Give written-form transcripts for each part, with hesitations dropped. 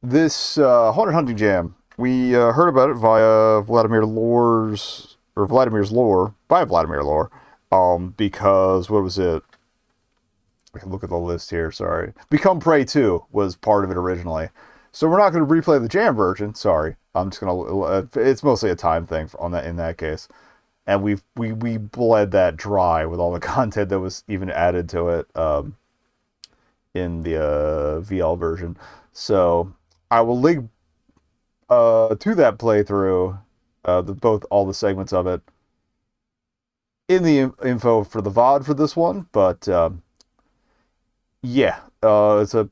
This Haunted Hunting Jam, we heard about it via Vladimere's lore, by Vladimere lore, because, what was it? I can look at the list here, sorry. Become Prey 2 was part of it originally. So we're not going to replay the Jam version, sorry. I'm just going to, it's mostly a time thing on that in that case. And we bled that dry with all the content that was even added to it in the VL version. So I will link to that playthrough, both all the segments of it in the info for the VOD for this one. But yeah, it's a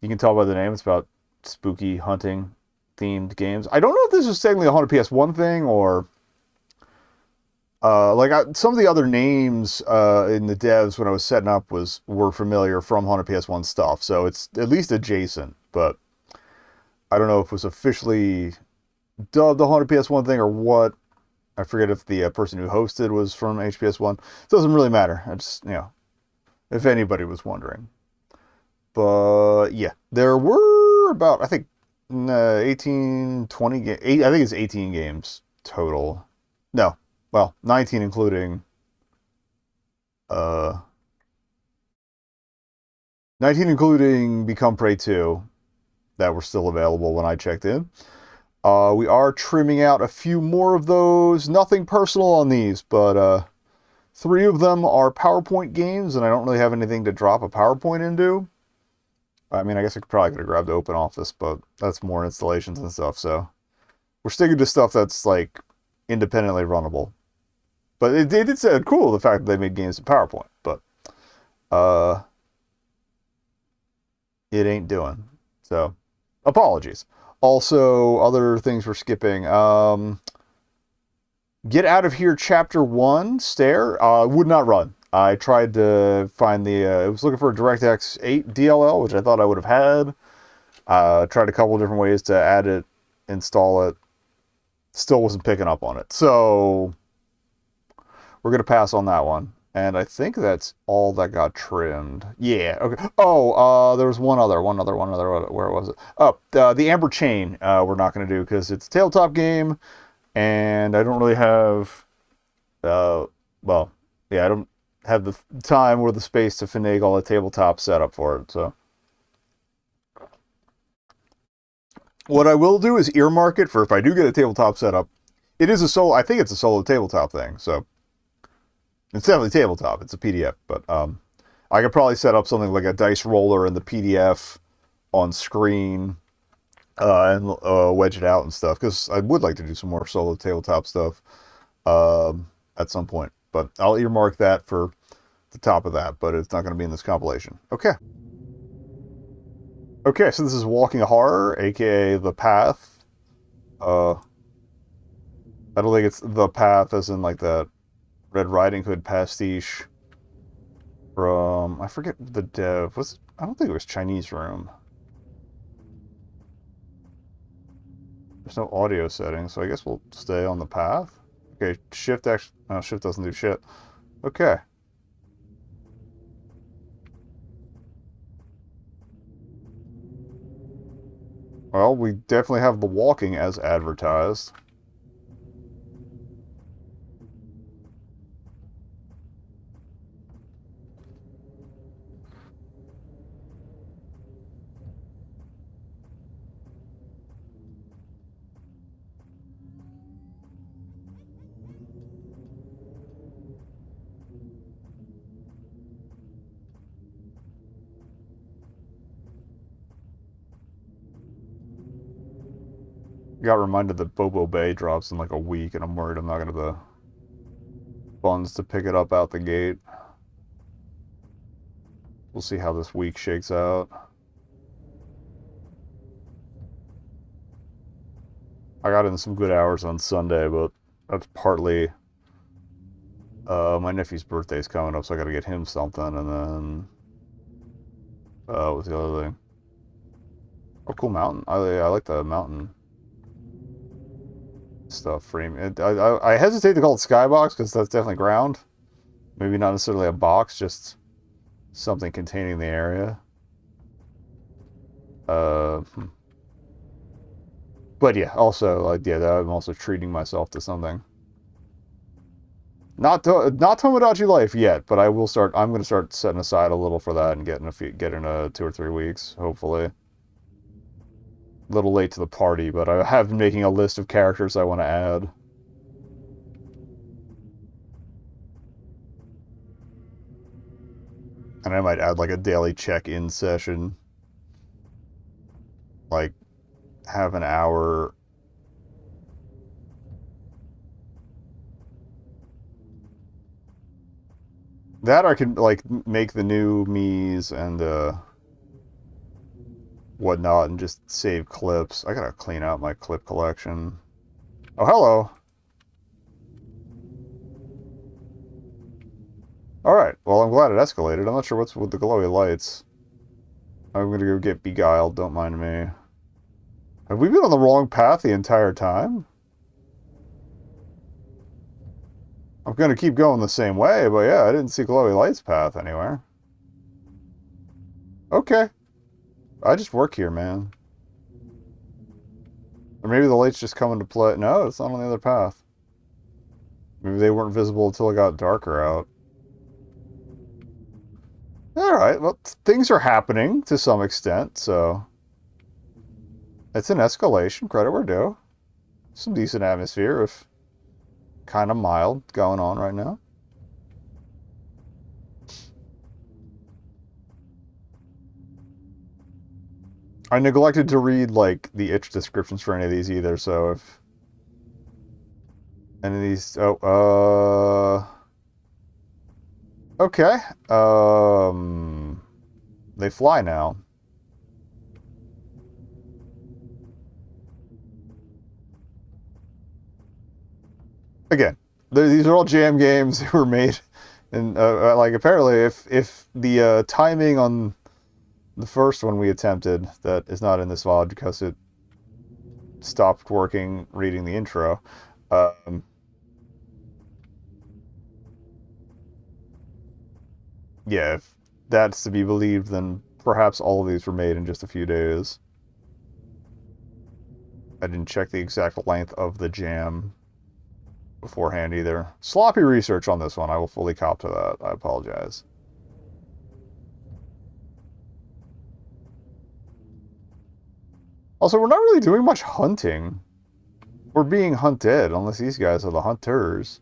you can tell by the name. It's about spooky hunting themed games. I don't know if this is technically a Haunted PS1 thing or some of the other names in the devs when I was setting up were familiar from Haunted PS1 stuff, so it's at least adjacent. But I don't know if it was officially dubbed the Haunted PS1 thing or what. I forget if the person who hosted was from HPS1. It doesn't really matter. I just, if anybody was wondering. But yeah, there were about, I think, 18, 20 games. I think it's 18 games total. No, well, 19 including, uh, 19 including Become Prey 2 that were still available when I checked in. We are trimming out a few more of those. Nothing personal on these, but 3 of them are PowerPoint games, and I don't really have anything to drop a PowerPoint into. I mean, I guess I probably could have grabbed OpenOffice, but that's more installations and stuff, so we're sticking to stuff that's, like, independently runnable. But it did sound cool, the fact that they made games in PowerPoint, but uh, it ain't doing. So, apologies. Also, other things we're skipping. Get Out of Here Chapter 1, Stare, would not run. I tried to find I was looking for a DirectX 8 DLL, which I thought I would have had. Tried a couple of different ways to add it, install it. Still wasn't picking up on it. So, we're going to pass on that one. And I think that's all that got trimmed. Yeah, okay. Oh, there was one other. Where was it? Oh, the Amber Chain, we're not going to do because it's a tabletop game. And I don't really have, well, yeah, I don't have the time or the space to finagle a tabletop setup for it. So what I will do is earmark it for if I do get a tabletop setup. It is a solo. I think it's a solo tabletop thing. So it's definitely tabletop. It's a PDF, but I could probably set up something like a dice roller in the PDF on screen and wedge it out and stuff because I would like to do some more solo tabletop stuff at some point. But I'll earmark that for the top of that, but it's not going to be in this compilation. Okay. Okay, so this is Walking a Horror, aka The Path. I don't think it's The Path as in like that Red Riding Hood pastiche from, I forget the dev. I don't think it was Chinese Room. There's no audio settings, so I guess we'll stay on The Path. Okay, Shift actually, no, Shift doesn't do shit. Okay. Well, we definitely have the walking as advertised. Got reminded that Bobo Bay drops in like a week, and I'm worried I'm not going to have the funds to pick it up out the gate. We'll see how this week shakes out. I got in some good hours on Sunday, but that's partly my nephew's birthday's coming up, so I got to get him something, and then what's the other thing? Oh, cool mountain. I like the mountain stuff frame. I hesitate to call it skybox because that's definitely ground. Maybe not necessarily a box, just something containing the area. But yeah, also, like, yeah, I'm also treating myself to something. Not Tomodachi Life yet, but I will start. I'm going to start setting aside a little for that and get in 2 or 3 weeks, hopefully. A little late to the party, but I have been making a list of characters I want to add. And I might add like a daily check-in session. Like, have an hour. That I can, like, make the new me's and, whatnot and just save clips. I gotta clean out my clip collection. Oh, hello. Alright, well, I'm glad it escalated. I'm not sure what's with the glowy lights. I'm gonna go get beguiled, don't mind me. Have we been on the wrong path the entire time? I'm gonna keep going the same way, but yeah, I didn't see glowy lights path anywhere. Okay. I just work here, man. Or maybe the lights just come into play. No, it's not on the other path. Maybe they weren't visible until it got darker out. Alright, well, things are happening to some extent, so... It's an escalation, credit where due. Some decent atmosphere, if kind of mild, going on right now. I neglected to read, like, the itch descriptions for any of these either, so if... Any of these... Oh, okay. They fly now. Again, these are all jam games that were made, and like apparently, if the timing on the first one we attempted that is not in this VOD because it stopped working reading the intro. Yeah, if that's to be believed, then perhaps all of these were made in just a few days. I didn't check the exact length of the jam beforehand either. Sloppy research on this one. I will fully cop to that. I apologize. Also, we're not really doing much hunting. We're being hunted, unless these guys are the hunters.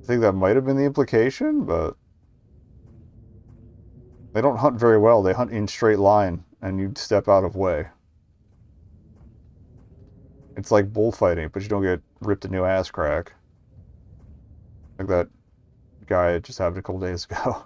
I think that might have been the implication, but... They don't hunt very well. They hunt in straight line, and you step out of way. It's like bullfighting, but you don't get ripped a new ass crack. Like that guy just happened a couple days ago.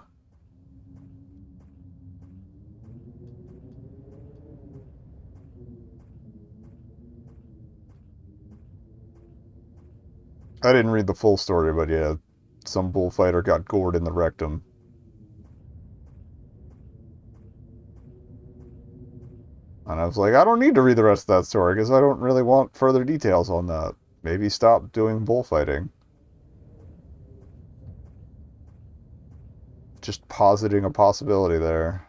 I didn't read the full story, but yeah, some bullfighter got gored in the rectum. And I was like, I don't need to read the rest of that story, because I don't really want further details on that. Maybe stop doing bullfighting. Just positing a possibility there.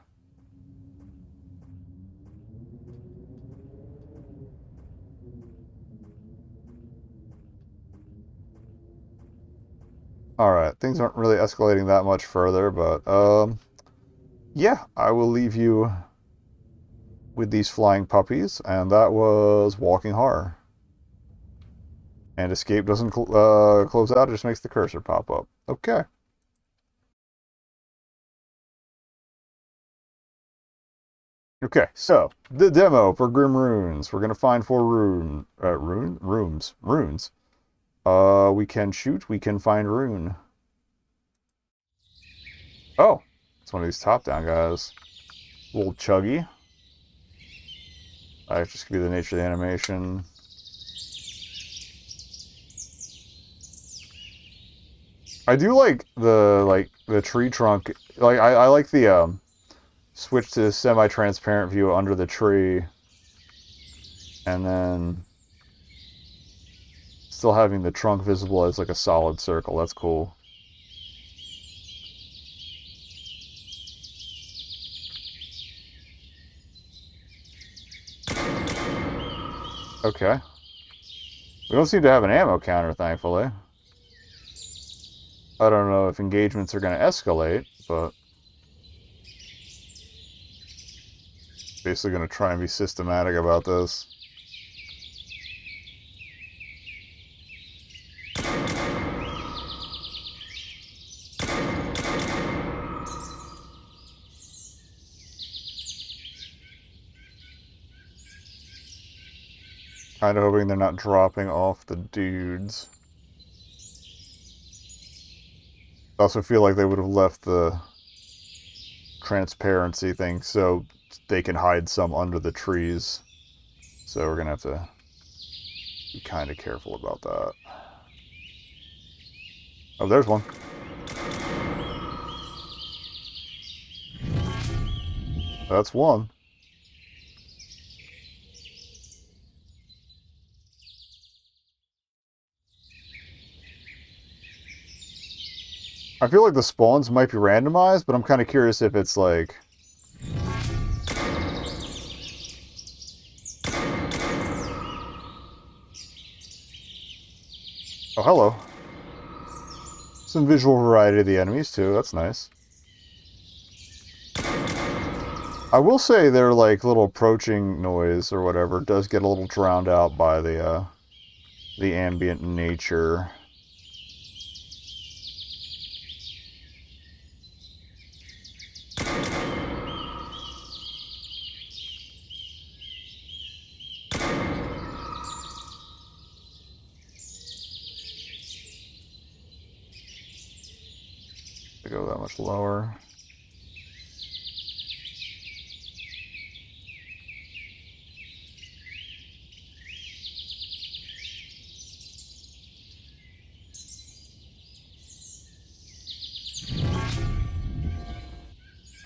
Alright, things aren't really escalating that much further, but, yeah, I will leave you with these flying puppies, and that was Walking Horror. And escape doesn't close out, it just makes the cursor pop up. Okay. Okay, so, the demo for Grimm Runes. We're gonna find 4 runes. We can shoot, we can find rune. Oh, it's one of these top-down guys. A little chuggy. That's just gonna be the nature of the animation. I do like the tree trunk. Like I like the switch to semi-transparent view under the tree, and then still having the trunk visible as like a solid circle. That's cool. Okay. We don't seem to have an ammo counter, thankfully. I don't know if engagements are going to escalate, but... basically going to try and be systematic about this. Kind of hoping they're not dropping off the dudes. I also feel like they would have left the transparency thing so they can hide some under the trees. So we're going to have to be kind of careful about that. Oh, there's one. That's one. I feel like the spawns might be randomized, but I'm kind of curious if it's like... oh, hello. Some visual variety of the enemies, too. That's nice. I will say their, like, little approaching noise or whatever does get a little drowned out by the ambient nature. To go that much lower.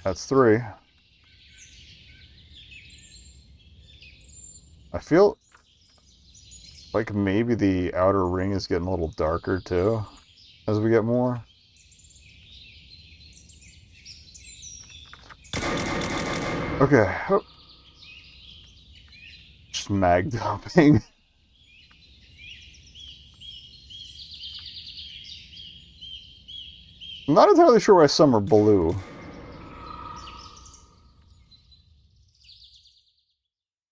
That's 3. I feel like maybe the outer ring is getting a little darker too as we get more. Okay. Oh. Just mag dumping. I'm not entirely sure why some are blue.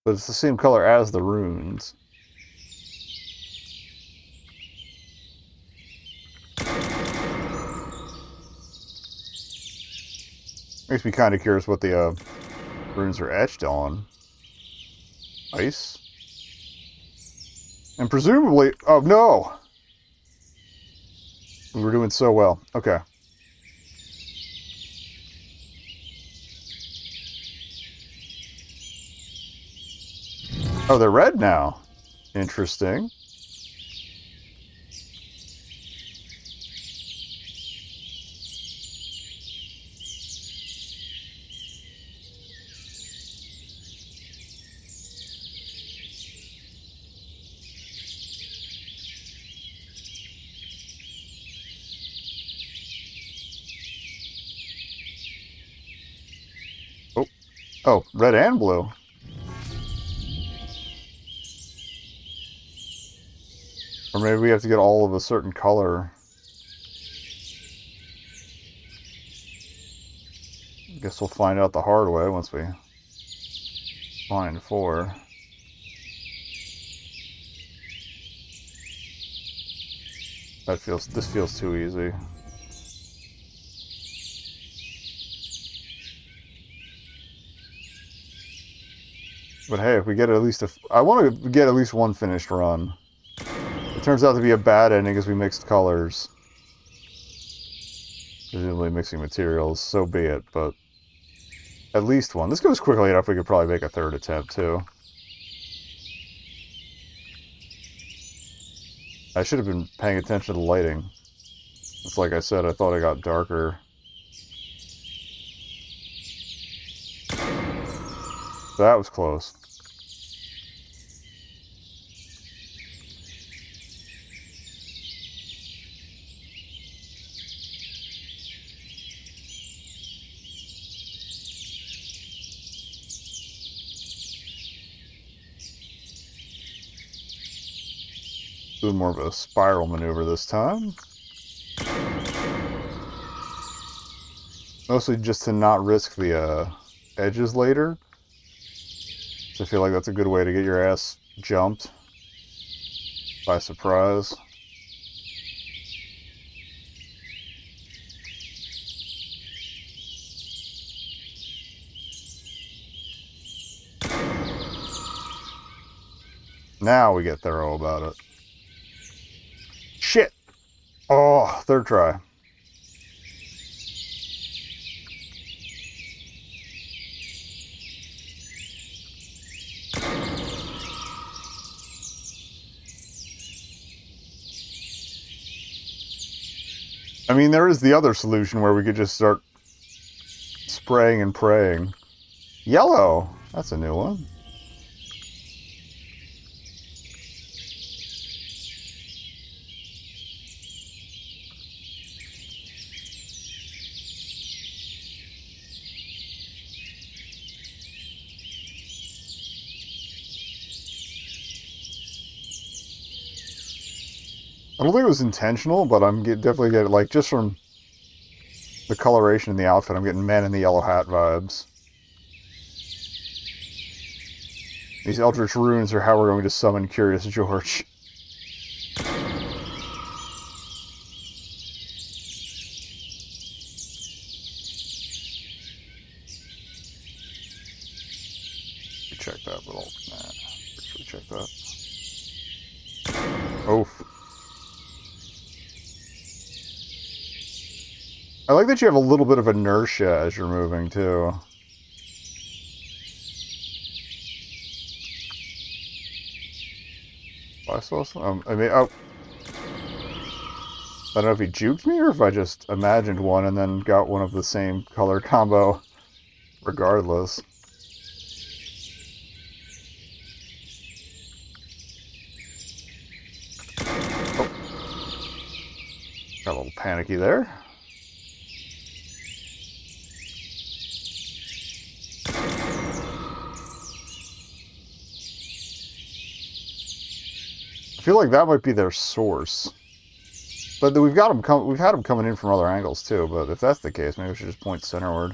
But it's the same color as the runes. Makes me kind of curious what the runes are etched on. Ice? And presumably... oh, no! We were doing so well. Okay. Oh, they're red now. Interesting. Oh, oh, red and blue. Or maybe we have to get all of a certain color. Guess we'll find out the hard way once we find 4. This feels too easy. But hey, if we get at least I want to get at least one finished run. It turns out to be a bad ending because we mixed colors. Presumably mixing materials, so be it, but at least one. This goes quickly enough we could probably make a 3rd attempt, too. I should have been paying attention to the lighting. It's like I said, I thought it got darker. That was close. do more of a spiral maneuver this time. Mostly just to not risk the edges later. So I feel like that's a good way to get your ass jumped by surprise. Now we get thorough about it. Shit! Oh, third try. I mean, there is the other solution where we could just start spraying and praying. Yellow! That's a new one. I don't think it was intentional, but I'm definitely getting, like, just from the coloration in the outfit, I'm getting men in the yellow hat vibes. These Eldritch Runes are how we're going to summon Curious George. Check that little... Nah, should we check that? Oof. I like that you have a little bit of inertia as you're moving, too. I saw some... I mean, oh. I don't know if he juked me or if I just imagined one and then got one of the same color combo regardless. Oh. Got a little panicky there. I feel like that might be their source. But we've got them we've had them coming in from other angles too, but if that's the case, maybe we should just point centerward.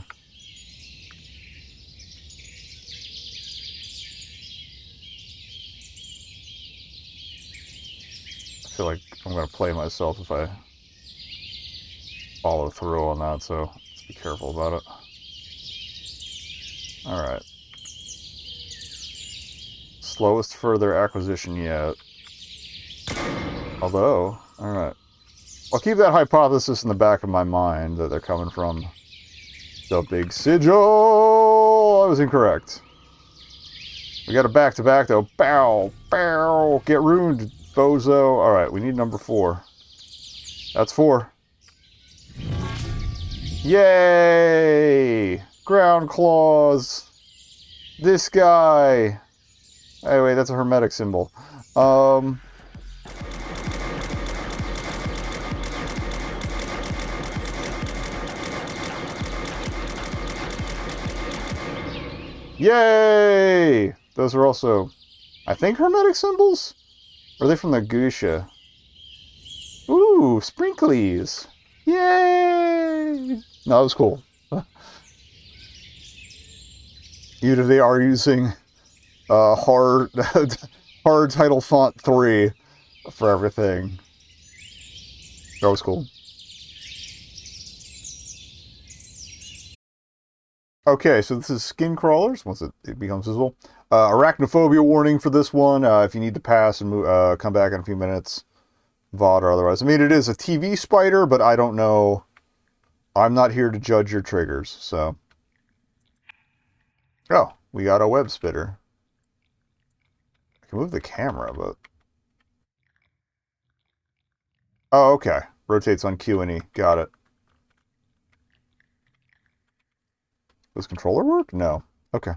I feel like I'm going to play myself if I follow through on that, so let's be careful about it. Alright. Slowest further acquisition yet. Although, alright. I'll keep that hypothesis in the back of my mind that they're coming from the big sigil. I was incorrect. We got a back-to-back, though. Bow! Bow! Get ruined, bozo. Alright, we need number 4. That's 4. Yay! Ground claws. This guy. Anyway, that's a hermetic symbol. Yay! Those are also, I think, hermetic symbols? Or are they from the Gusha? Ooh, sprinklies! Yay! No, that was cool. Even if they are using hard title font 3 for everything. That was cool. Okay, so this is SKINCRAWLERS, once it becomes visible. Arachnophobia warning for this one. If you need to pass and move, come back in a few minutes, VOD or otherwise. I mean, it is a TV spider, but I don't know. I'm not here to judge your triggers, so. Oh, we got a web spitter. I can move the camera, but... Oh, okay. Rotates on Q and E. Got it. Does controller work? No. Okay.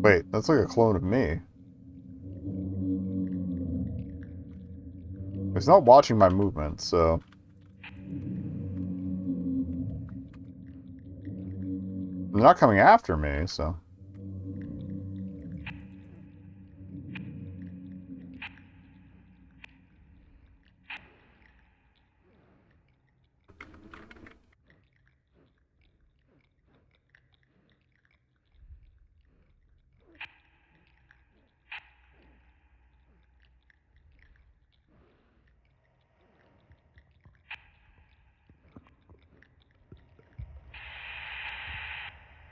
Wait, that's like a clone of me. It's not watching my movement, so... They're not coming after me, so...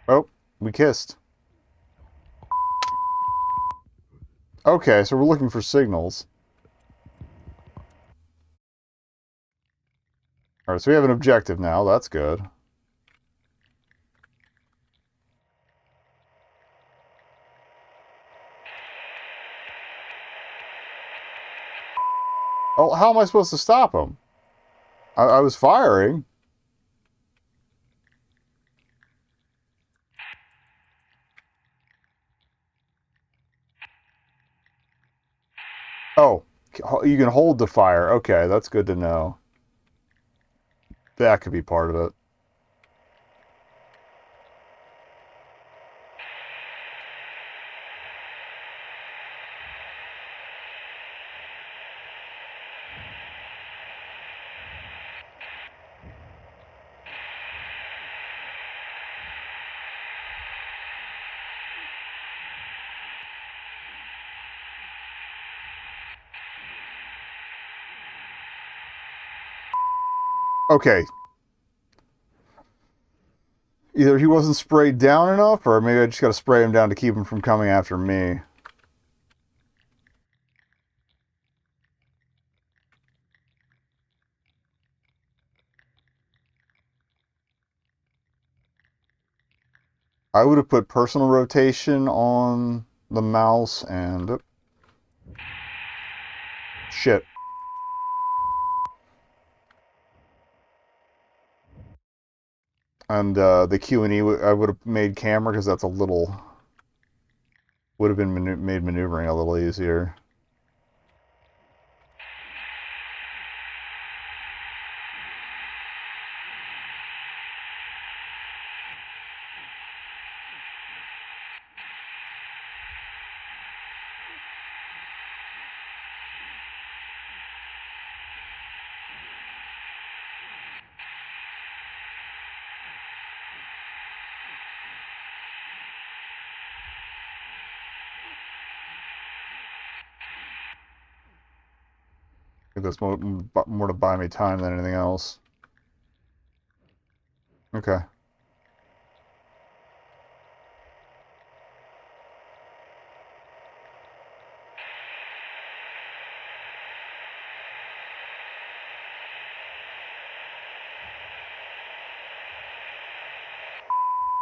Oh, we kissed. Okay, so we're looking for signals. Alright, so we have an objective now. That's good. Oh, how am I supposed to stop him? I was firing. Oh, you can hold the fire. Okay, that's good to know. That could be part of it. Okay. Either he wasn't sprayed down enough, or maybe I just gotta spray him down to keep him from coming after me. I would have put personal rotation on the mouse and... Shit. And the Q&E, I would have made camera because that's a little... Would have been made maneuvering a little easier. I think that's more to buy me time than anything else. Okay.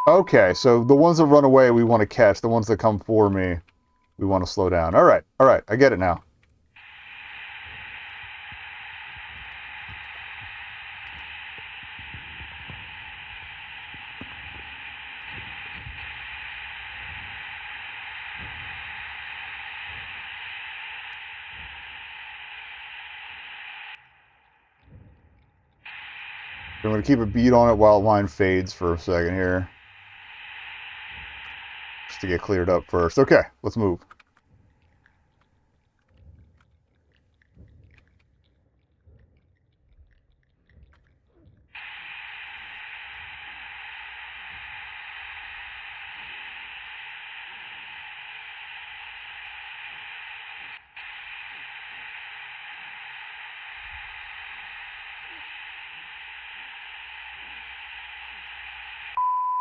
Okay, so the ones that run away we want to catch. The ones that come for me, we want to slow down. Alright, I get it now. I'm going to keep a beat on it while line fades for a second here. Just to get cleared up first. Okay, let's move.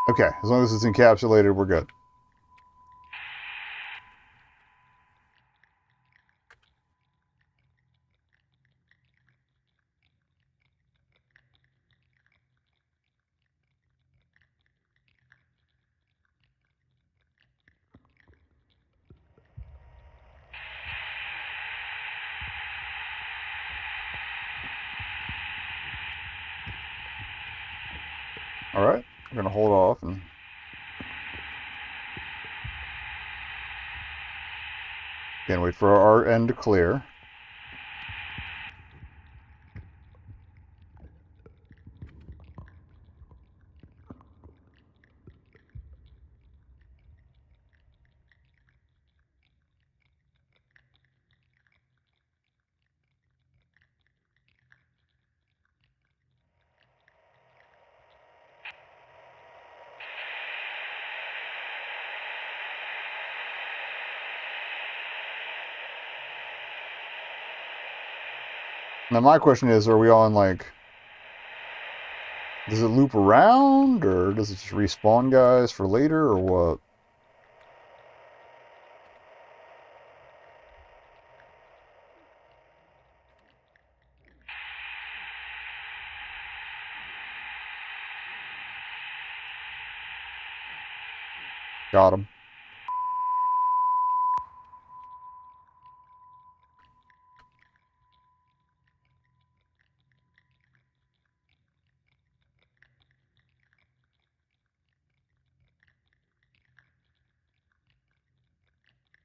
Okay, as long as it's encapsulated, we're good. Alright, we're going to hold off and... Again, wait for our end to clear. Now my question is, are we on like... Does it loop around, or does it just respawn guys for later, or what? Got him.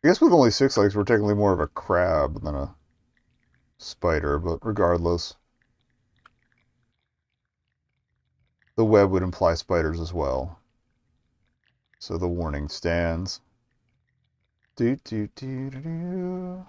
I guess with only 6 legs, we're technically more of a crab than a spider, but regardless. The web would imply spiders as well. So the warning stands. Do, do, do, do, do.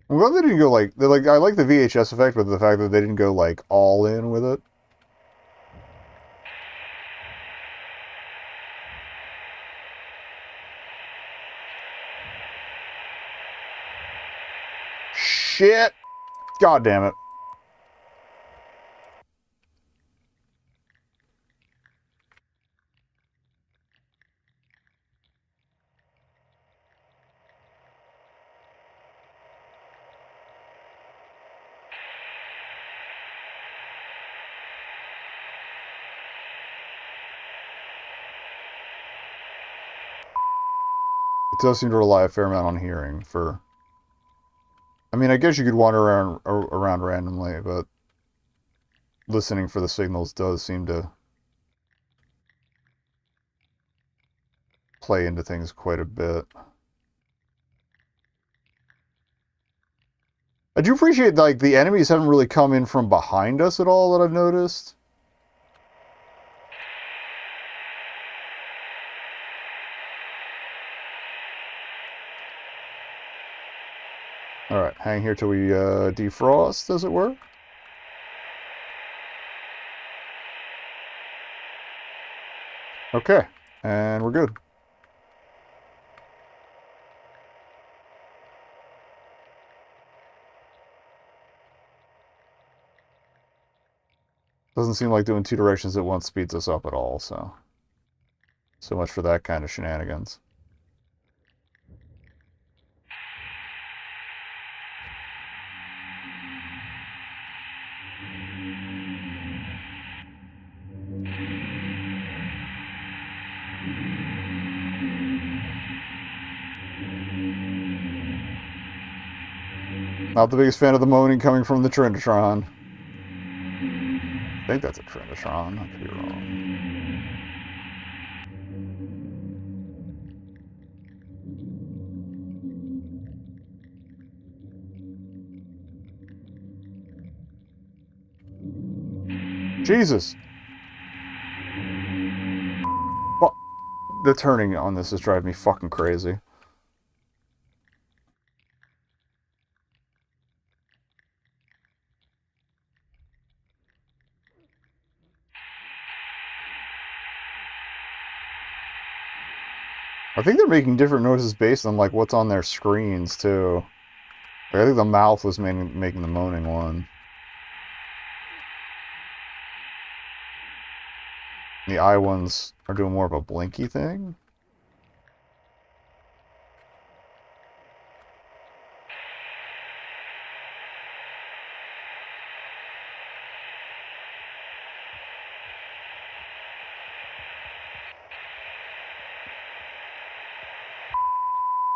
I'm glad they didn't go like... I like the VHS effect, but the fact that they didn't go like all in with it. Shit! God damn it. It does seem to rely a fair amount on hearing for... I mean, I guess you could wander around randomly, but listening for the signals does seem to play into things quite a bit. I do appreciate, like, the enemies haven't really come in from behind us at all that I've noticed. Alright, hang here till we defrost, as it were. Okay, and we're good. Doesn't seem like doing 2 directions at once speeds us up at all, so... So much for that kind of shenanigans. Not the biggest fan of the moaning coming from the Trindotron. I think that's a Trindotron. I could be wrong. Jesus! The turning on this is driving me fucking crazy. I think they're making different noises based on like what's on their screens too. Like, I think the mouth was making the moaning one. The eye ones are doing more of a blinky thing.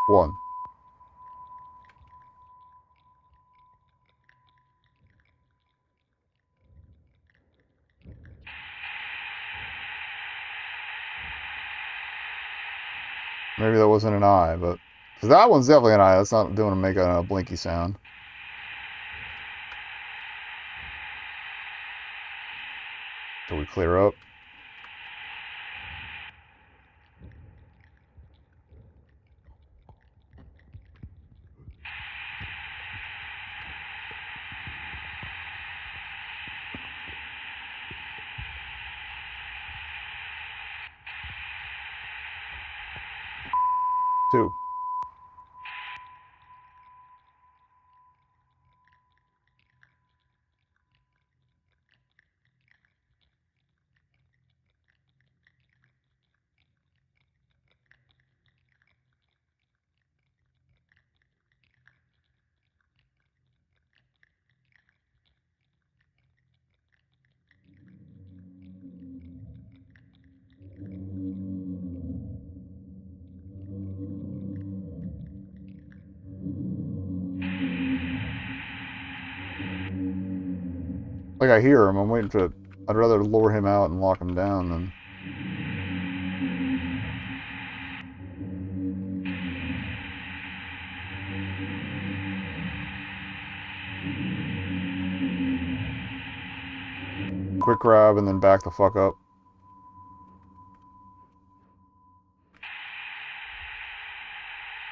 One. Maybe that wasn't an eye, but... That one's definitely an eye. That's not doing a blinky sound. Till we clear up. 2. Like, I hear him. I'm waiting to... I'd rather lure him out and lock him down than... Quick grab and then back the fuck up.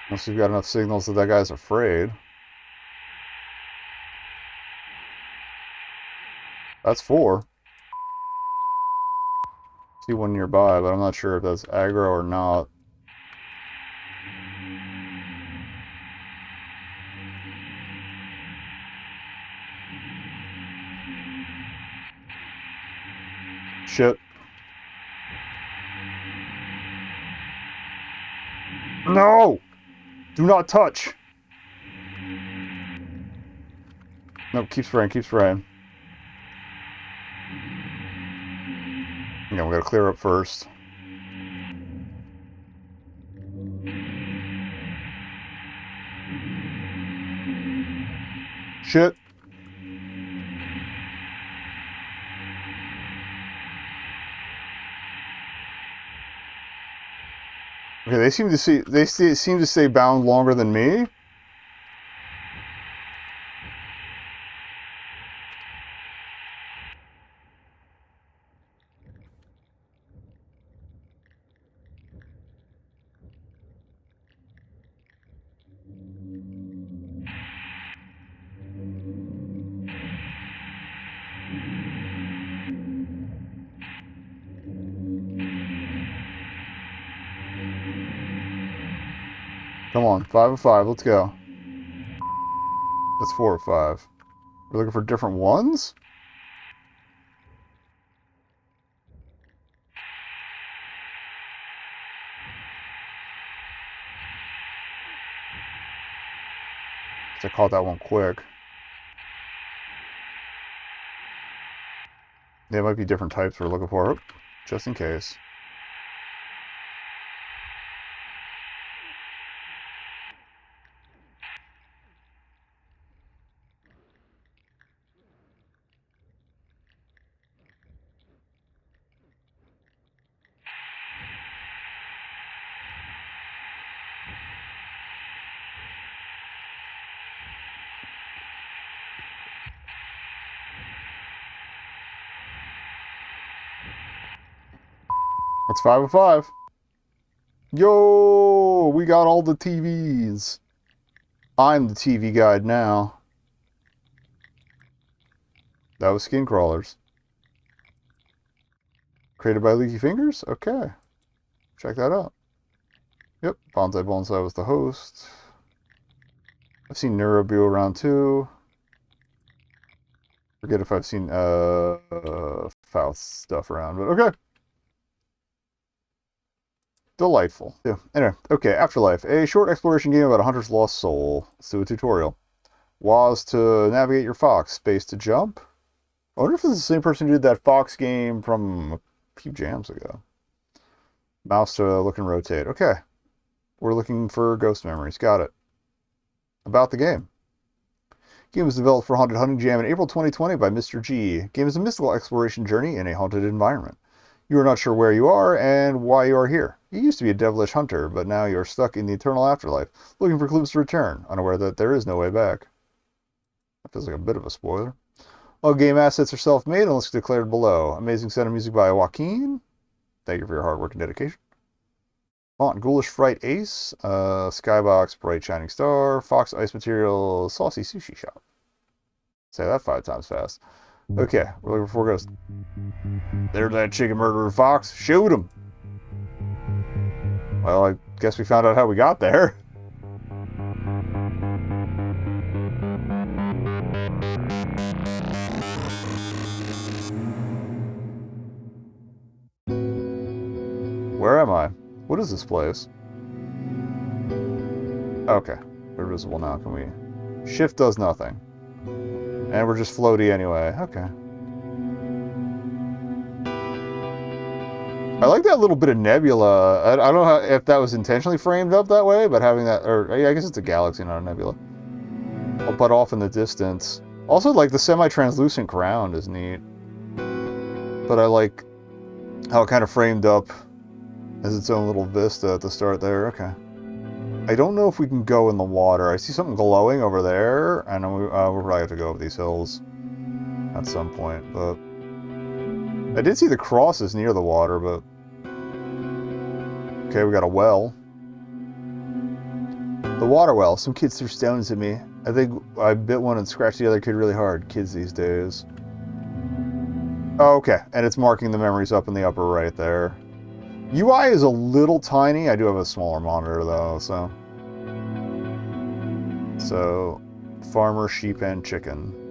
Unless you've got enough signals that that guy's afraid. That's 4. See one nearby, but I'm not sure if that's aggro or not. Shit. No! Do not touch! Nope, keep spraying, keep spraying. Yeah, we gotta clear up first. Shit. Okay, they seem to stay bound longer than me. Come on, 5 of 5, let's go. That's 4 of 5. We're looking for different ones? I caught that one quick. There might be different types we're looking for, just in case. That's 5 of 5. Yo, we got all the TVs. I'm the TV guide now. That was SKINCRAWLERS. Created by Leaky Fingers? Okay. Check that out. Yep, Bonsai was the host. I've seen Neurobu around too. Forget if I've seen Faust stuff around, but okay. Delightful. Yeah. Anyway, okay, Afterlife. A short exploration game about a hunter's lost soul. Let's do a tutorial. WAS to navigate your fox. Space to jump. I wonder if this is the same person who did that fox game from a few jams ago. Mouse to look and rotate. Okay. We're looking for ghost memories. Got it. About the game. Game was developed for Haunted Hunting Jam in April 2020 by Mr. G. Game is a mystical exploration journey in a haunted environment. You are not sure where you are and why you are here. You used to be a devilish hunter, but now you are stuck in the eternal afterlife, looking for clues to return, unaware that there is no way back. That feels like a bit of a spoiler. All game assets are self-made unless declared below. Amazing set of music by Joaquin. Thank you for your hard work and dedication. Font Ghoulish Fright Ace, Skybox Bright Shining Star, Fox Ice Material, Saucy Sushi Shop. Say that 5 times fast. Okay, we're looking for 4 ghosts. There's that chicken murderer fox. Shoot him! Well, I guess we found out how we got there. Where am I? What is this place? Okay. We're visible now. Can we... Shift does nothing. And we're just floaty anyway. Okay. I like that little bit of nebula. I don't know if that was intentionally framed up that way, but having that... Or I guess it's a galaxy, not a nebula. But off in the distance. Also, like, the semi-translucent ground is neat. But I like how it kind of framed up as its own little vista at the start there. Okay. I don't know if we can go in the water. I see something glowing over there, and we'll probably have to go over these hills at some point, but... I did see the crosses near the water, but... Okay, we got a well. The water well. Some kids threw stones at me. I think I bit one and scratched the other kid really hard. Kids these days. Oh, okay, and it's marking the memories up in the upper right there. UI is a little tiny. I do have a smaller monitor, though, so... So, farmer, sheep, and chicken.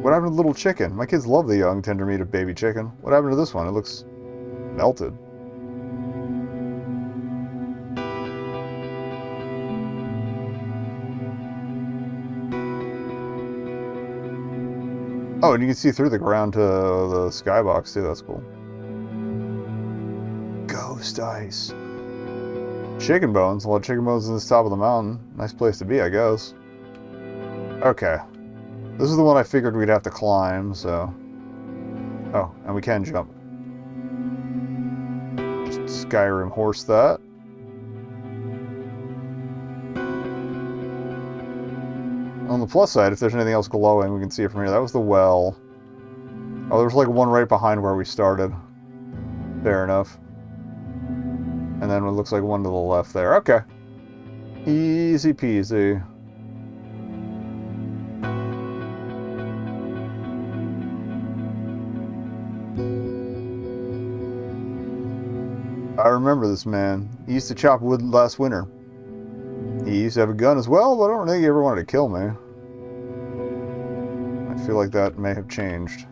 What happened to the little chicken? My kids love the young, tender meat of baby chicken. What happened to this one? It looks melted. Oh, and you can see through the ground to the skybox, too. That's cool. Ghost ice. Chicken bones. A lot of chicken bones in this top of the mountain. Nice place to be, I guess. Okay. This is the one I figured we'd have to climb, so... Oh, and we can jump. Just Skyrim horse that. On the plus side, if there's anything else glowing, we can see it from here. That was the well. Oh, there's like one right behind where we started. Fair enough. And then it looks like one to the left there. Okay. Easy peasy. I remember this man. He used to chop wood last winter. He used to have a gun as well, but I don't think he ever wanted to kill me. I feel like that may have changed.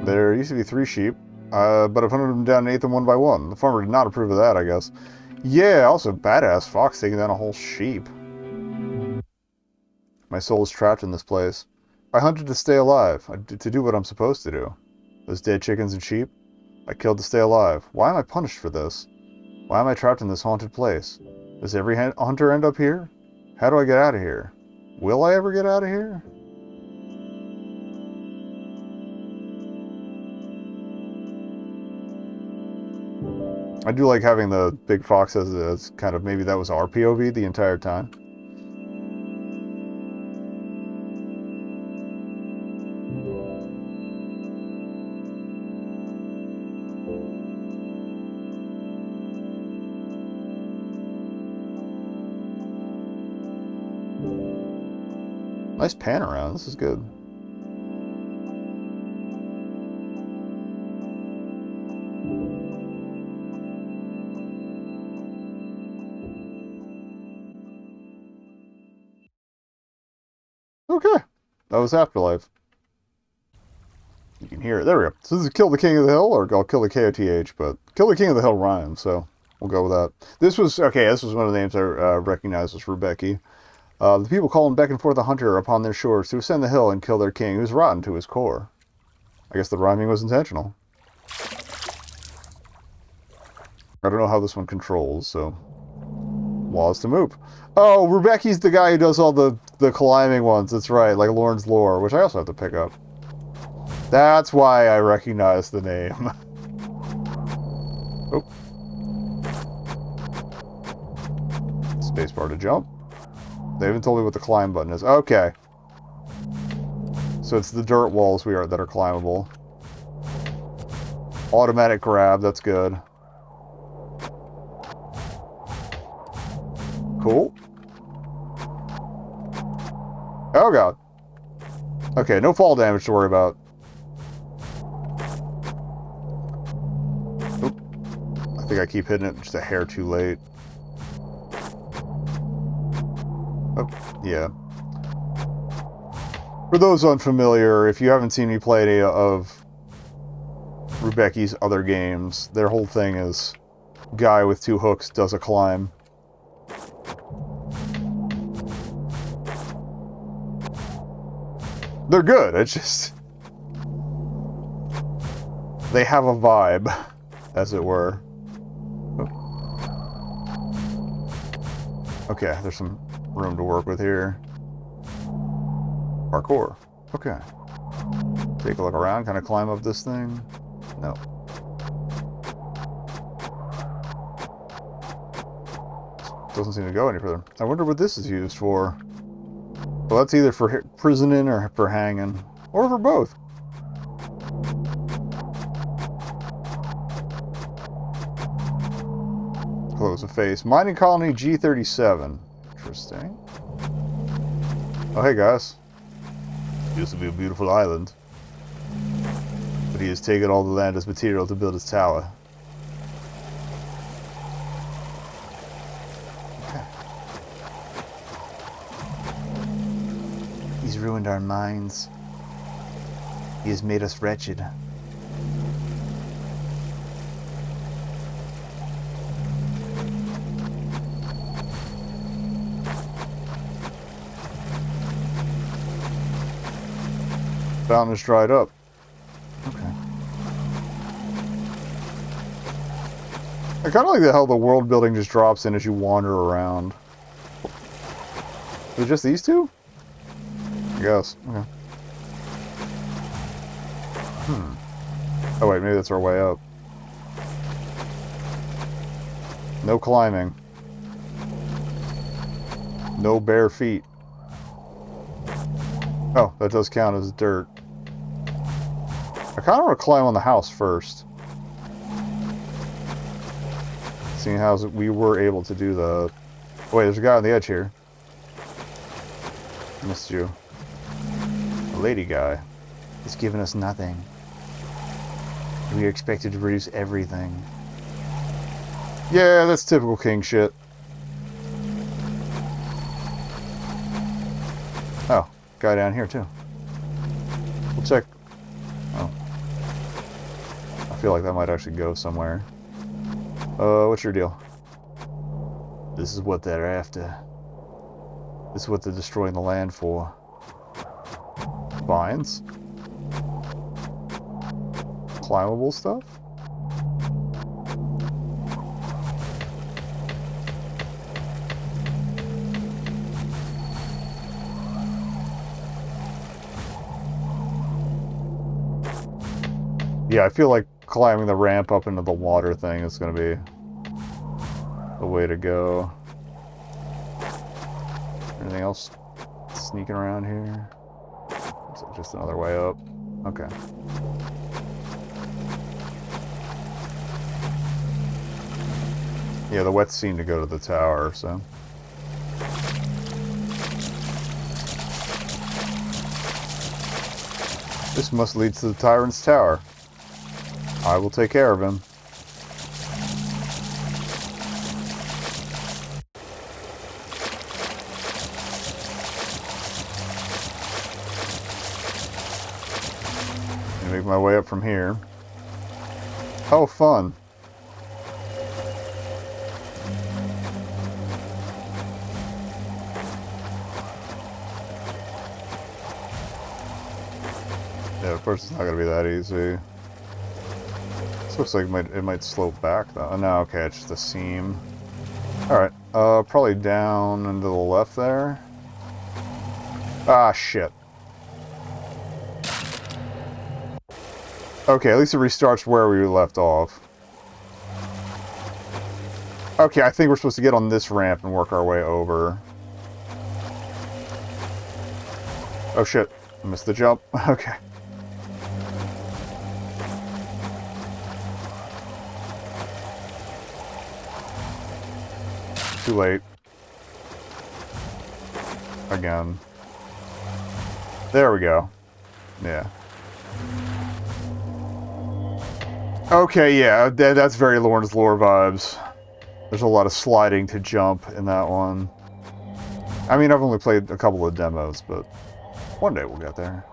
There used to be 3 sheep, but I hunted them down and ate them one by one. The farmer did not approve of that, I guess. Yeah, also badass fox taking down a whole sheep. My soul is trapped in this place. I hunted to stay alive, to do what I'm supposed to do. Those dead chickens and sheep, I killed to stay alive. Why am I punished for this? Why am I trapped in this haunted place? Does every hunter end up here? How do I get out of here? Will I ever get out of here? I do like having the big fox as kind of, maybe that was our POV the entire time. Nice pan around, this is good. Okay, that was Afterlife. You can hear it. There we go. So this is Kill the King of the Hill, or I'll Kill the K.O.T.H, but Kill the King of the Hill rhymes, so we'll go with that. This was, okay, this was one of the names I recognized as Rebecca. The people calling back and forth a hunter upon their shores to ascend the hill and kill their king, who's rotten to his core. I guess the rhyming was intentional. I don't know how this one controls, so... Laws to move. Oh, Rebecca's the guy who does all the climbing ones. That's right, like Lawrence Lhore, which I also have to pick up. That's why I recognize the name. Oh. Spacebar to jump. They haven't told me what the climb button is. Okay. So it's the dirt walls that are climbable. Automatic grab, that's good. Cool. Oh god. Okay, no fall damage to worry about. Oop. I think I keep hitting it just a hair too late. Oh, yeah. For those unfamiliar, if you haven't seen me play any of Rubeki's other games, their whole thing is guy with 2 hooks does a climb. They're good, it's just... they have a vibe, as it were. Okay, there's some room to work with here. Parkour. Okay. Take a look around, kind of climb up this thing. No. Doesn't seem to go any further. I wonder what this is used for. Well, that's either for prisoning or for hanging. Or for both. Close the face. Mining colony G37. Interesting. Oh, hey guys. Used to be a beautiful island. But he has taken all the land as material to build his tower. Okay. He's ruined our minds. He has made us wretched. Fountain is dried up. Okay. I kind of like how the world building just drops in as you wander around. Is it just these two? I guess. Okay. Oh wait, maybe that's our way up. No climbing. No bare feet. Oh, that does count as dirt. I kind of want to climb on the house first. Seeing how we were able to do the... Wait, there's a guy on the edge here. Missed you. A lady guy. He's given us nothing. We are expected to produce everything. Yeah, that's typical king shit. Oh, guy down here too. We'll check. Oh. I feel like that might actually go somewhere. What's your deal? This is what they're after. This is what they're destroying the land for. Vines? Climbable stuff? Yeah, I feel like climbing the ramp up into the water thing is going to be the way to go. Anything else sneaking around here? Is it just another way up? Okay. Yeah, the wets seem to go to the tower, so... This must lead to the Tyrant's Tower. I will take care of him. Make my way up from here. How fun. Yeah, of course it's not going to be that easy. This looks like it might slope back though. No, okay, it's just a seam. Alright, probably down and to the left there. Ah, shit. Okay, at least it restarts where we left off. Okay, I think we're supposed to get on this ramp and work our way over. Oh shit. I missed the jump. Okay. Too late. Again. There we go. Yeah. Okay, yeah, that's very Lorne's Lore vibes. There's a lot of sliding to jump in that one. I mean, I've only played a couple of demos, but one day we'll get there.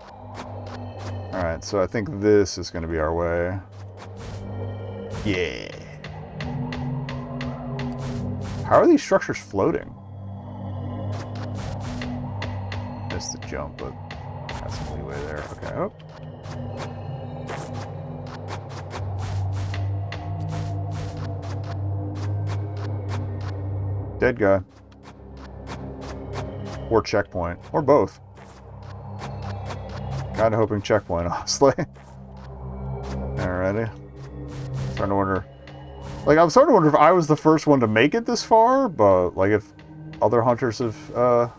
Alright, so I think this is going to be our way. Yeah. How are these structures floating? Missed the jump, but that's some leeway there. Okay, oh. Dead guy. Or checkpoint. Or both. Kinda hoping checkpoint, honestly. Alrighty. Starting to wonder... Like, I'm starting to wonder if I was the first one to make it this far, but, like, if other hunters have,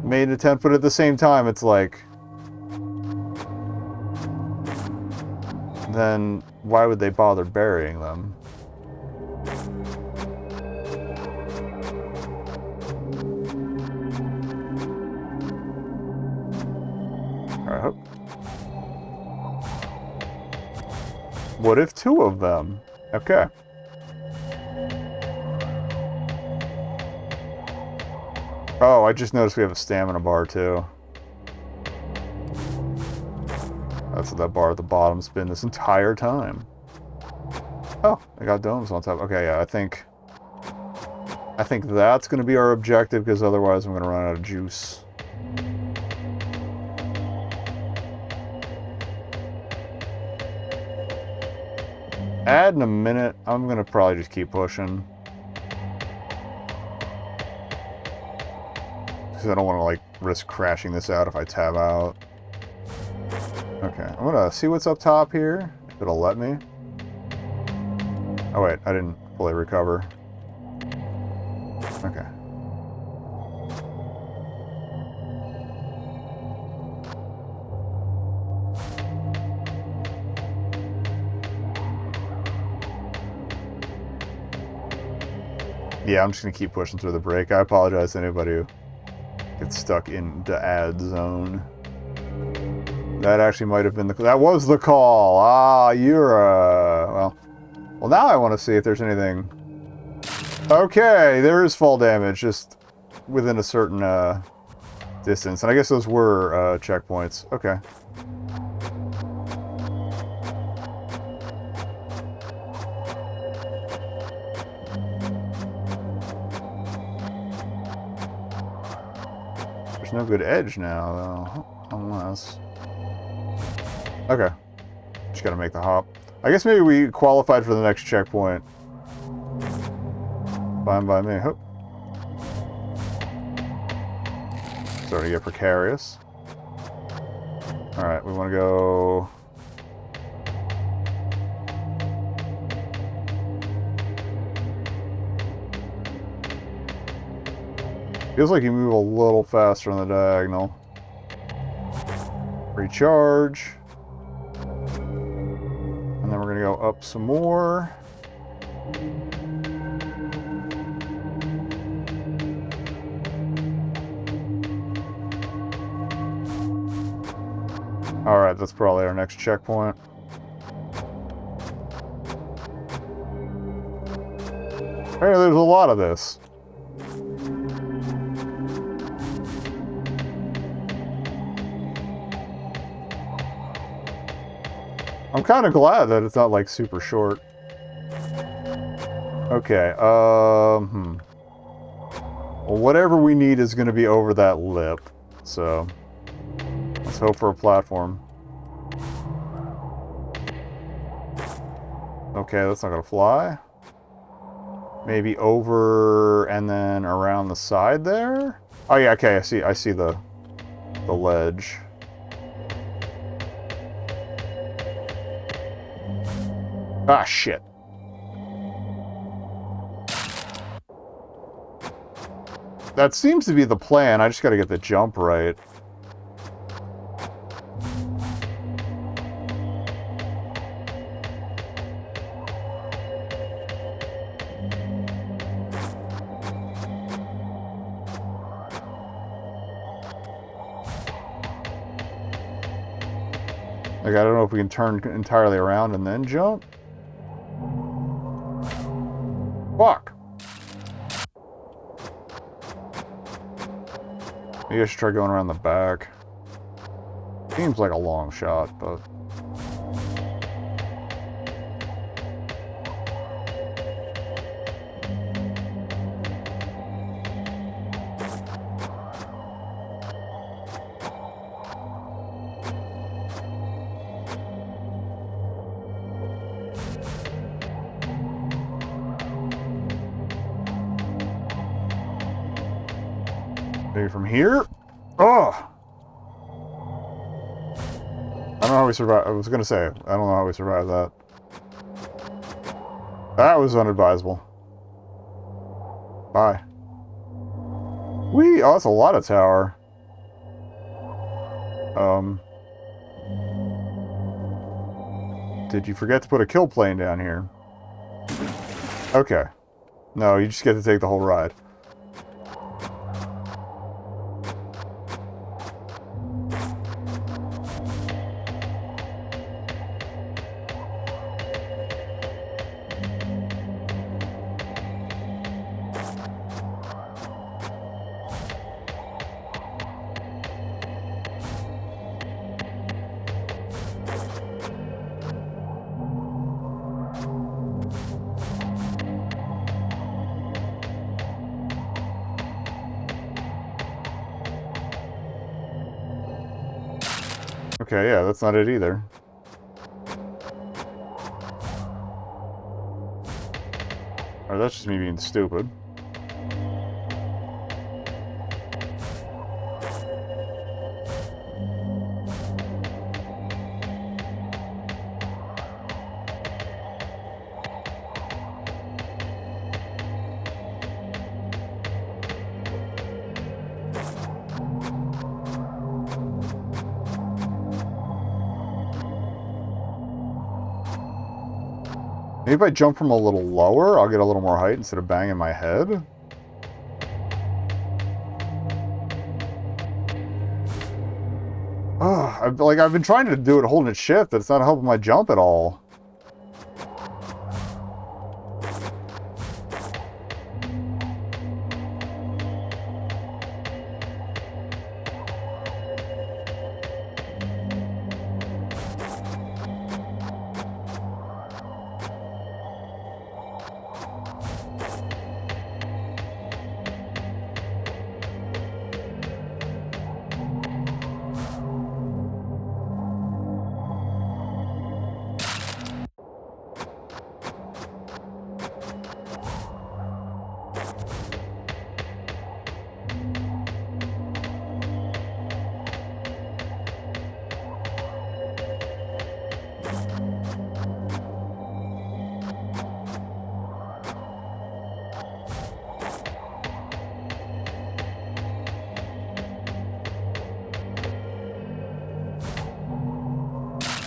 made an attempt, but at the same time, it's like... Then, why would they bother burying them? Alright, hope. What if two of them? Okay. Oh, I just noticed we have a stamina bar, too. That's what that bar at the bottom's been this entire time. Oh, I got domes on top. Okay, yeah, I think that's going to be our objective, because otherwise I'm going to run out of juice. Add in a minute. I'm going to probably just keep pushing. Because I don't want to, like, risk crashing this out if I tab out. Okay, I'm going to see what's up top here. If it'll let me. Oh, wait. I didn't fully recover. Okay. Yeah, I'm just going to keep pushing through the break. I apologize to anybody who gets stuck in the ad zone. That actually might have been the... That was the call! Ah, you're Well, now I want to see if there's anything... Okay, there is fall damage, just within a certain distance. And I guess those were checkpoints. Okay. There's no good edge now, though. Unless... Okay. Just gotta make the hop. I guess maybe we qualified for the next checkpoint. Fine by me. Hoop. Starting to get precarious. Alright, we want to go... Feels like you move a little faster on the diagonal. Recharge. And then we're going to go up some more. Alright, that's probably our next checkpoint. Hey, there's a lot of this. I'm kind of glad that it's not, like, super short. Okay, Well, whatever we need is going to be over that lip, so... Let's hope for a platform. Okay, that's not going to fly. Maybe over and then around the side there? Oh yeah, okay, I see the ledge. Ah, shit. That seems to be the plan. I just gotta get the jump right. Like, I don't know if we can turn entirely around and then jump. Fuck! Maybe I should try going around the back. Seems like a long shot, but... maybe from here? Oh! I don't know how we survived. I was gonna say, I don't know how we survived that. That was unadvisable. Bye. Whee! Oh, that's a lot of tower. Did you forget to put a kill plane down here? Okay. No, you just get to take the whole ride. Okay, yeah, that's not it either. Or that's just me being stupid. Maybe if I jump from a little lower, I'll get a little more height instead of banging my head. Ugh, I've been trying to do it holding it shift, but it's not helping my jump at all.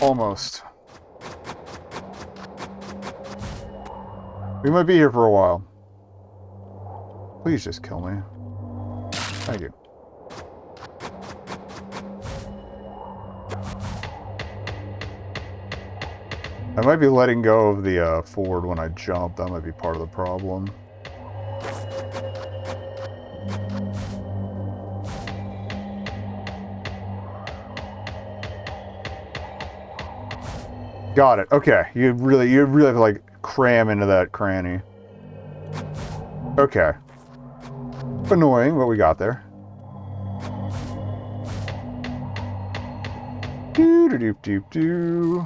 Almost. We might be here for a while. Please just kill me. Thank you. I might be letting go of the forward when I jump. That might be part of the problem. Got it. Okay. You really have to, like, cram into that cranny. Okay. Annoying, but we got there. Doo-doo-doo-doo-doo.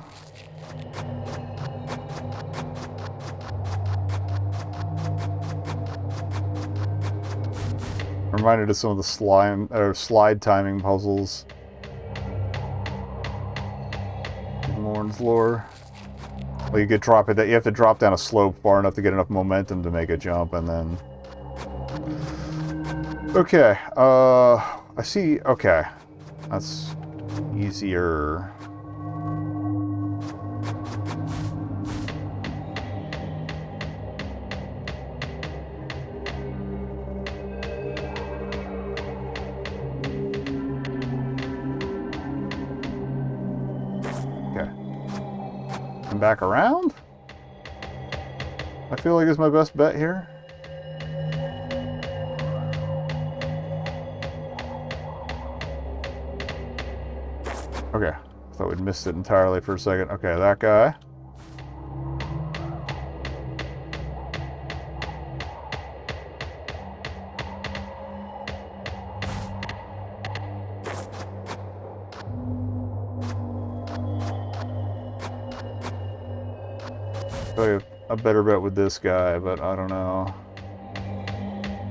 Reminded of some of the slide timing puzzles. Lhore. Well, you could drop it. You have to drop down a slope far enough to get enough momentum to make a jump, and then. Okay. I see. Okay, that's easier. Okay. And back around? I feel like it's my best bet here. Okay. I thought we'd missed it entirely for a second. Okay, that guy. Probably a better bet with this guy, but I don't know.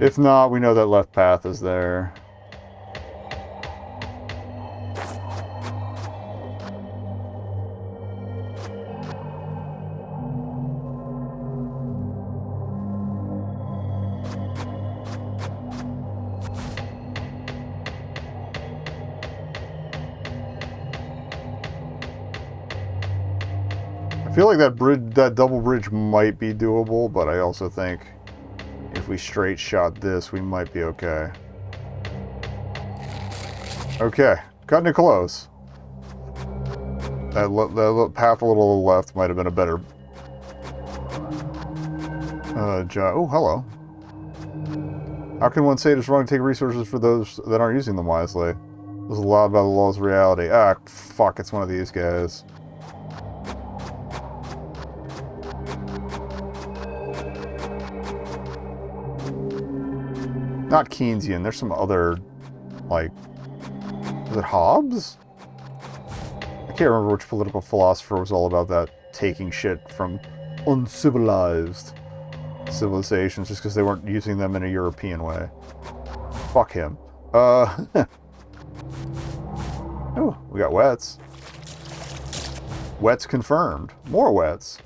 If not, we know that left path is there. I feel like that double bridge might be doable, but I also think if we straight shot this, we might be okay. Okay, cutting it close. That path a little to the left might have been a better job. Oh, hello. How can one say it is wrong to take resources for those that aren't using them wisely? This is allowed by the laws of reality. Ah, fuck, it's one of these guys. Not Keynesian, there's some other, like, is it Hobbes? I can't remember which political philosopher was all about that, taking shit from uncivilized civilizations just because they weren't using them in a European way. Fuck him. Oh, we got wets. Wets confirmed. More wets.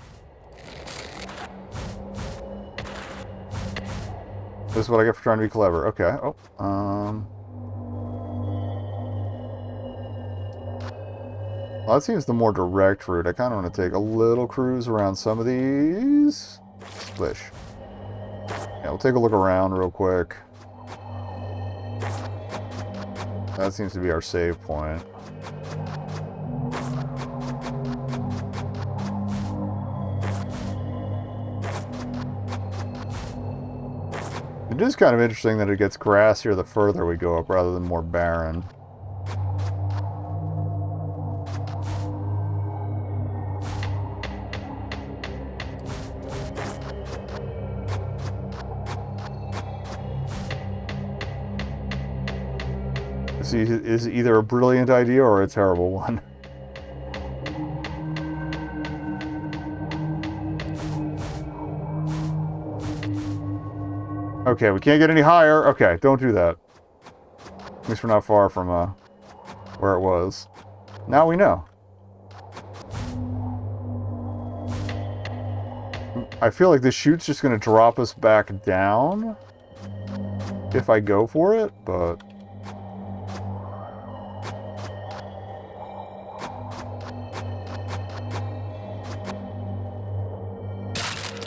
This is what I get for trying to be clever. Okay. Oh, well, that seems the more direct route. I kind of want to take a little cruise around some of these. Splish. Yeah, we'll take a look around real quick. That seems to be our save point. It is kind of interesting that it gets grassier the further we go up rather than more barren. This is either a brilliant idea or a terrible one. Okay, we can't get any higher. Okay, don't do that. At least we're not far from where it was. Now we know. I feel like this chute's just going to drop us back down if I go for it, but...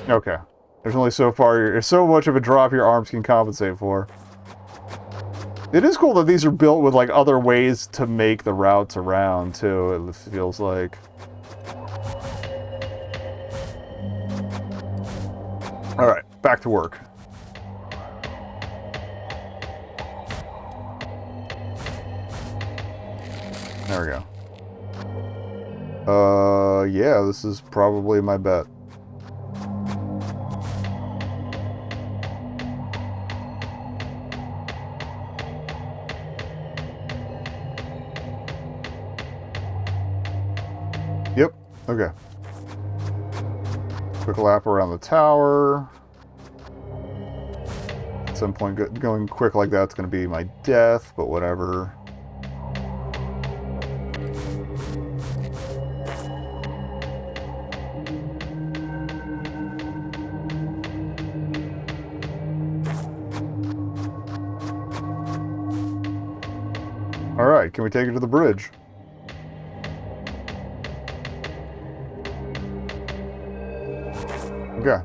Okay. There's only so much of a drop your arms can compensate for. It is cool that these are built with, like, other ways to make the routes around, too, it feels like. Alright, back to work. There we go. Yeah, this is probably my bet. Yep, okay. Quick lap around the tower. At some point, going quick like that's going to be my death, but whatever. Alright, can we take it to the bridge? Okay.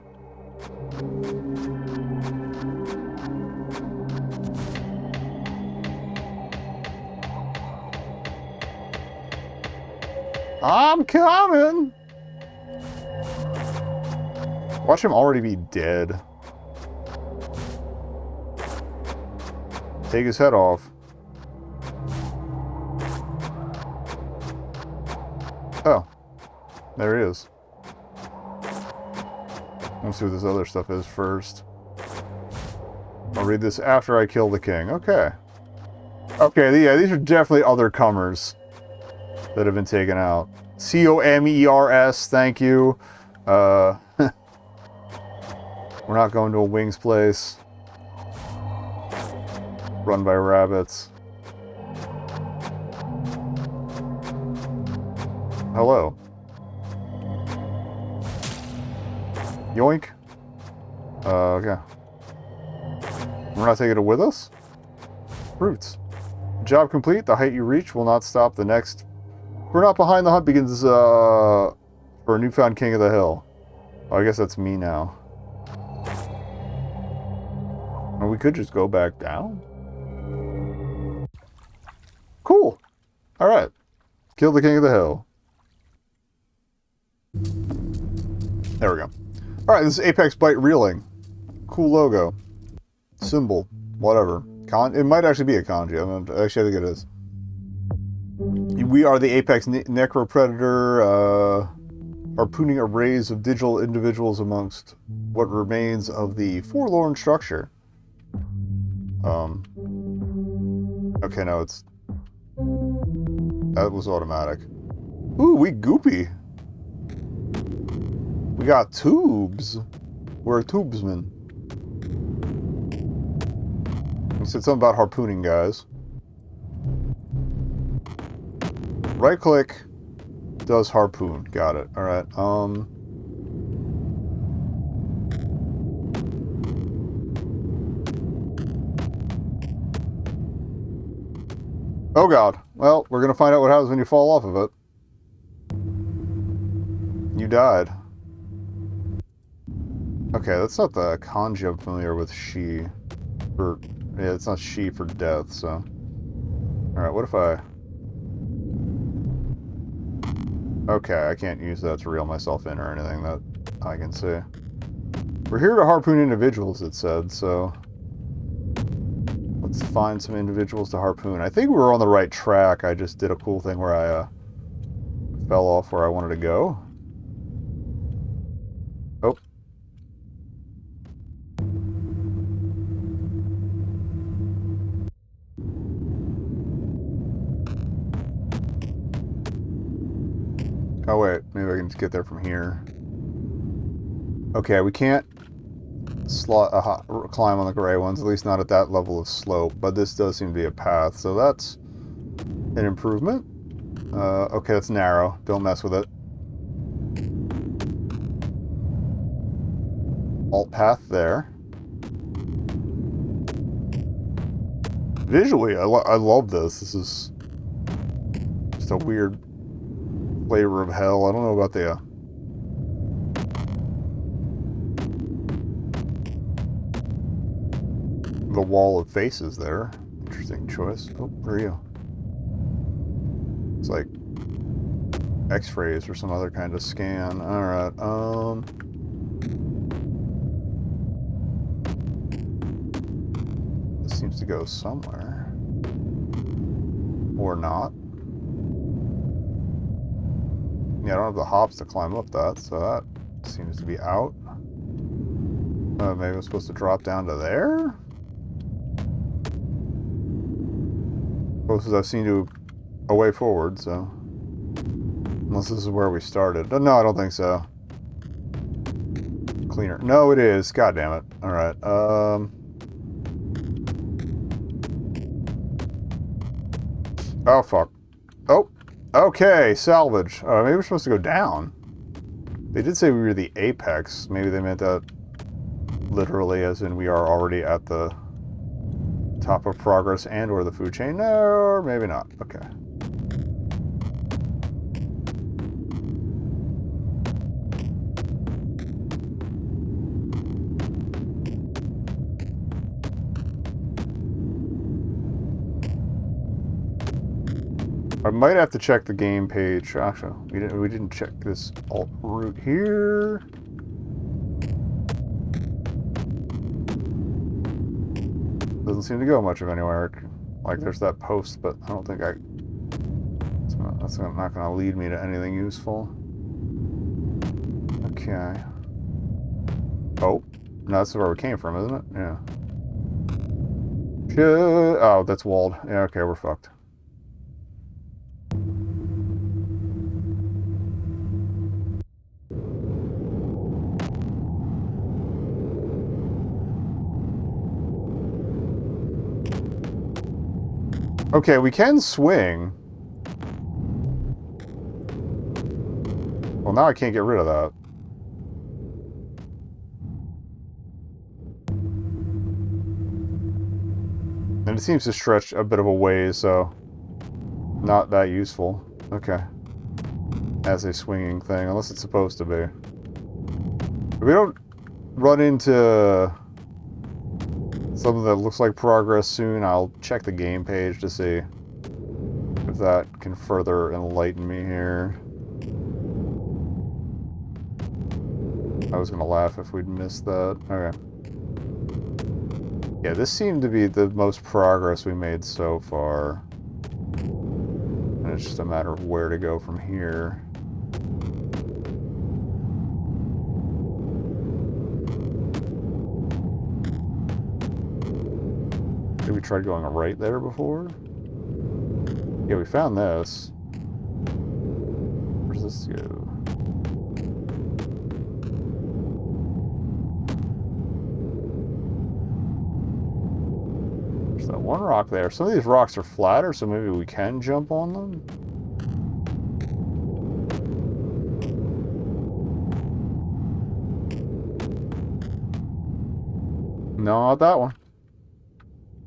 I'm coming! Watch him already be dead. Take his head off. Oh. There he is. Let's see what this other stuff is first. I'll read this after I kill the king. Okay. Okay, yeah, these are definitely other comers that have been taken out. C-O-M-E-R-S, thank you. We're not going to a wings place. Run by rabbits. Hello. Yoink. Okay. We're not taking it with us? Roots. Job complete. The height you reach will not stop the next... We're not behind. The hunt begins for a newfound king of the hill. Oh, I guess that's me now. Or we could just go back down. Cool. Alright. Kill the king of the hill. There we go. Alright, this is Apex Byte Reeling. Cool logo. Symbol. Whatever. It might actually be a kanji. Actually, I think it is. We are the Apex Necropredator, harpooning arrays of digital individuals amongst what remains of the forlorn structure. Okay, no, it's... That was automatic. Ooh, we goopy. We got tubes. We're a tubesman. You said something about harpooning, guys. Right click does harpoon. Got it. Alright, Oh god. Well, we're gonna find out what happens when you fall off of it. You died. Okay, that's not the kanji I'm familiar with, she. For, yeah, it's not she for death, so... Alright, what if I... Okay, I can't use that to reel myself in or anything that I can see. We're here to harpoon individuals, it said, so... Let's find some individuals to harpoon. I think we were on the right track. I just did a cool thing where I fell off where I wanted to go. Oh. Oh wait, maybe I can just get there from here. Okay, we can't climb on the gray ones, at least not at that level of slope, but this does seem to be a path, so that's an improvement. Okay, it's narrow. Don't mess with it. Alt path there. Visually, I love this. This is just a weird flavor of hell. I don't know about the... the wall of faces there. Interesting choice. Oh, where are you? It's like X-rays or some other kind of scan. Alright, this seems to go somewhere. Or not. Yeah, I don't have the hops to climb up that, so that seems to be out. Maybe I'm supposed to drop down to there? Closest I've seen to a way forward, so... Unless this is where we started. No, I don't think so. Cleaner. No, it is. God damn it. Alright, Oh, fuck. Oh! Okay, salvage. Maybe we're supposed to go down. They did say we were the apex. Maybe they meant that literally, as in we are already at the top of progress and or the food chain. No, or maybe not. Okay. might have to check the game page. Actually, we didn't check this alt route here. Doesn't seem to go much of anywhere. Like, there's that post, but I don't think that's not going to lead me to anything useful. Okay. Oh, no, that's where we came from, isn't it? Yeah. Oh, that's walled. Yeah, okay, we're fucked. Okay, we can swing. Well, now I can't get rid of that. And it seems to stretch a bit of a ways, so not that useful. Okay. As a swinging thing, unless it's supposed to be. If we don't run into something that looks like progress soon, I'll check the game page to see if that can further enlighten me here. I was gonna laugh if we'd missed that. Okay. Yeah, this seemed to be the most progress we made so far. And it's just a matter of where to go from here. Did we try going right there before? Yeah, we found this. Where's this go? There's that one rock there. Some of these rocks are flatter, so maybe we can jump on them. No, not that one.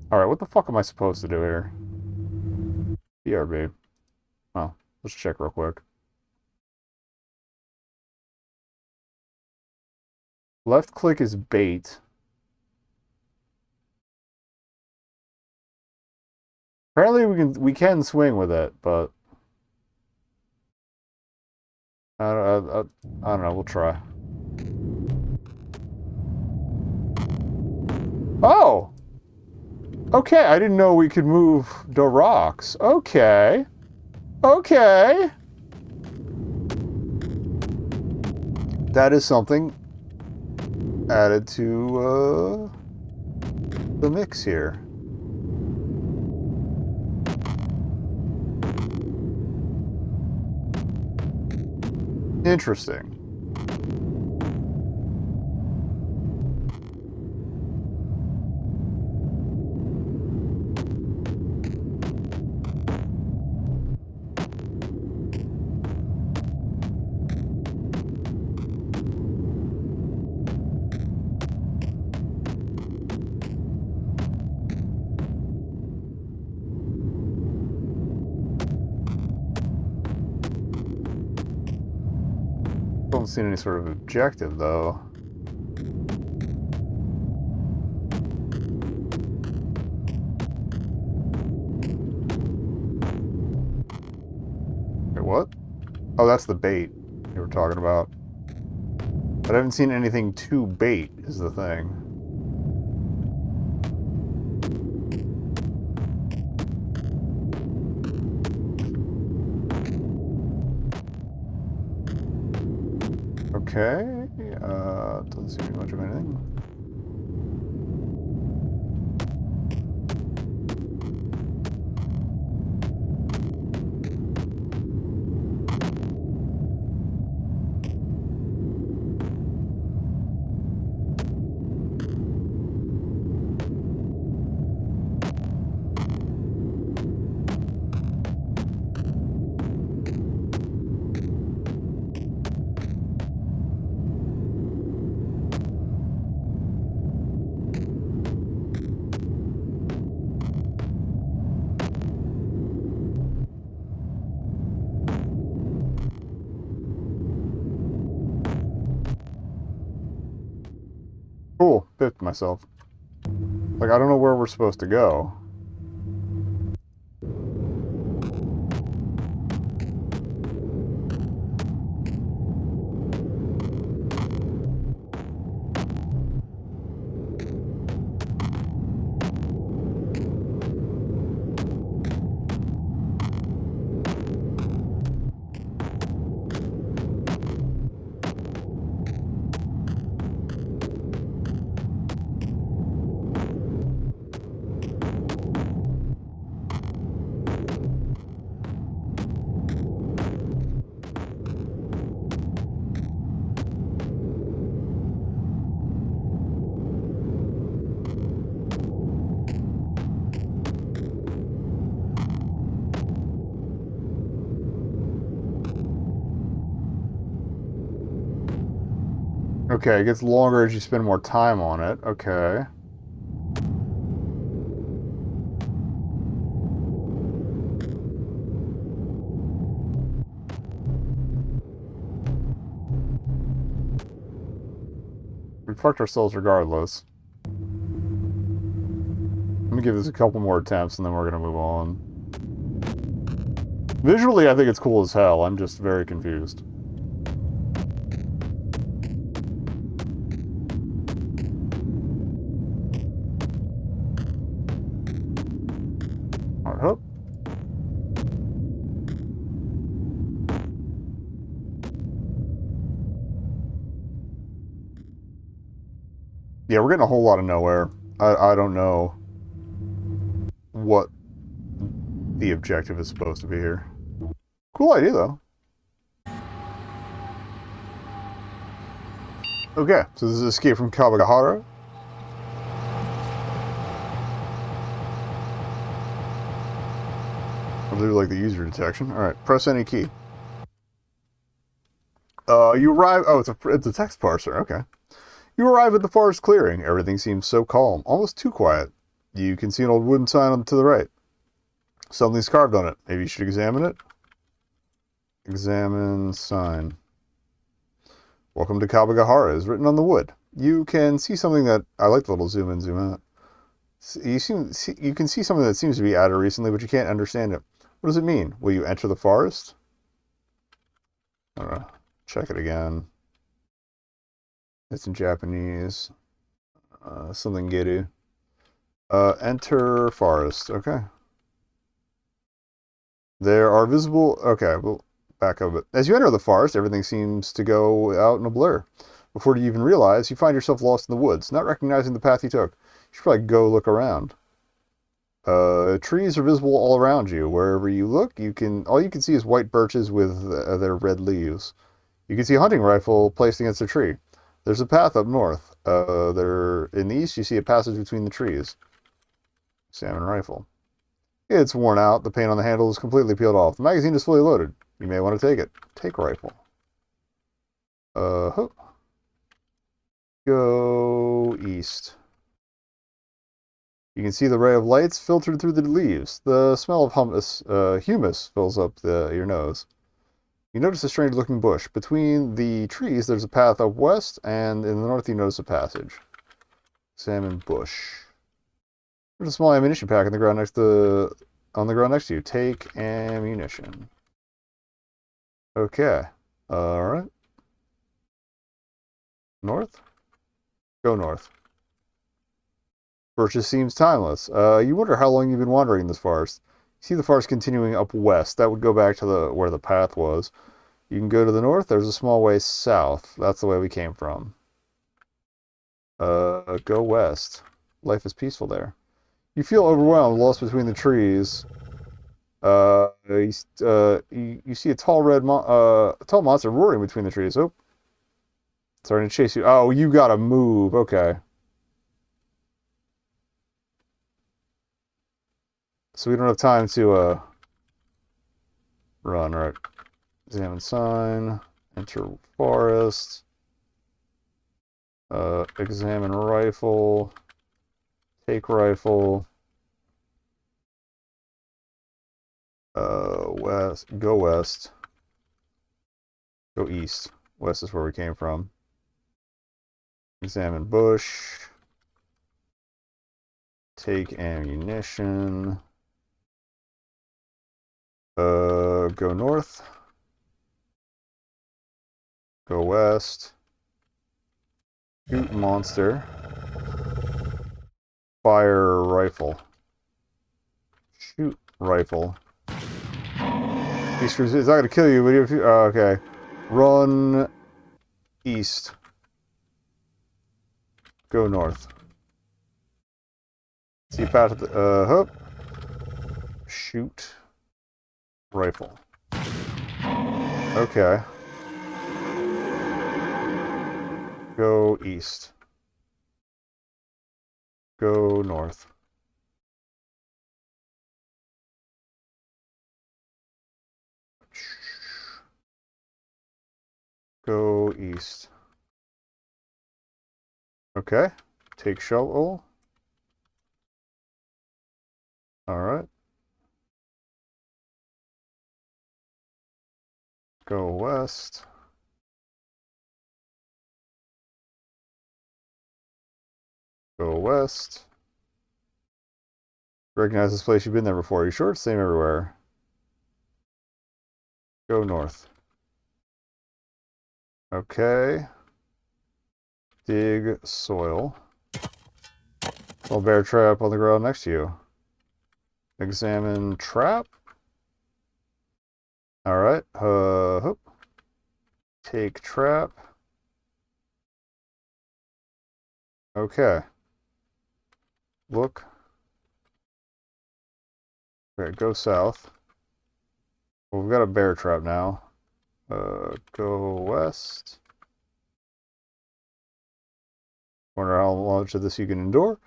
Alright, what the fuck am I supposed to do here? BRB. Oh, let's check real quick. Left click is bait. Apparently we can swing with it, but I don't know, we'll try. Oh! Okay, I didn't know we could move the rocks. Okay. Okay. That is something added to the mix here. Interesting. Don't see any sort of objective, though. Wait, what? Oh, that's the bait you were talking about. But I haven't seen anything to bait, is the thing. Okay, doesn't seem to be much of anything. Cool, picked myself. Like, I don't know where we're supposed to go. Okay, it gets longer as you spend more time on it. Okay. We fucked ourselves regardless. Let me give this a couple more attempts and then we're gonna move on. Visually, I think it's cool as hell. I'm just very confused. Alright, hope. Yeah, we're getting a whole lot of nowhere. I don't know what the objective is supposed to be here. Cool idea, though. Okay, so this is Escape from Kabagahara. I'll do like the user detection. Alright, press any key. You arrive... Oh, it's a text parser. Okay. You arrive at the forest clearing. Everything seems so calm, almost too quiet. You can see an old wooden sign to the right. Something's carved on it. Maybe you should examine it. Examine sign. Welcome to Kabagahara is written on the wood. You can see something that... I like the little zoom in, zoom out. You can see something that seems to be added recently, but you can't understand it. What does it mean? Will you enter the forest? I don't know. Check it again. It's in Japanese. Something Geru. Enter forest. Okay. There are visible... Okay, we'll back up a bit. As you enter the forest, everything seems to go out in a blur. Before you even realize, you find yourself lost in the woods, not recognizing the path you took. You should probably go look around. Trees are visible all around you. Wherever you look, all you can see is white birches with their red leaves. You can see a hunting rifle placed against a tree. There's a path up north. In the east, you see a passage between the trees. Salmon rifle. It's worn out. The paint on the handle is completely peeled off. The magazine is fully loaded. You may want to take it. Take rifle. Hoop. Go east. You can see the ray of lights filtered through the leaves. The smell of humus fills up your nose. You notice a strange-looking bush. Between the trees, there's a path up west, and in the north, you notice a passage. Salmon bush. There's a small ammunition pack on the ground next to you. Take ammunition. Okay. Alright. North? Go north. Birches seems timeless. You wonder how long you've been wandering this forest. You see the forest continuing up west. That would go back to where the path was. You can go to the north. There's a small way south. That's the way we came from. Go west. Life is peaceful there. You feel overwhelmed, lost between the trees. You see a tall tall monster roaring between the trees. Oh, starting to chase you. Oh, you gotta move. Okay. So we don't have time to run. All right. Examine sign. Enter forest. Examine rifle. Take rifle. West. Go west. Go east. West is where we came from. Examine bush. Take ammunition. Go north. Go west. Shoot monster. Fire rifle. Shoot rifle. It's not gonna kill you, but if you... okay. Run east. Go north. See a path at the... hook. Shoot. Rifle. Okay. Go east. Go north. Go east. Okay. Take shovel. Alright. Go west. Go west. Recognize this place. You've been there before. Are you sure it's the same everywhere? Go north. Okay. Dig soil. Little bear trap on the ground next to you. Examine trap. Alright. Hoop. Take trap. Okay. Look. Okay, go south. Well, we've got a bear trap now. Go west. Wonder how much of this you can endure.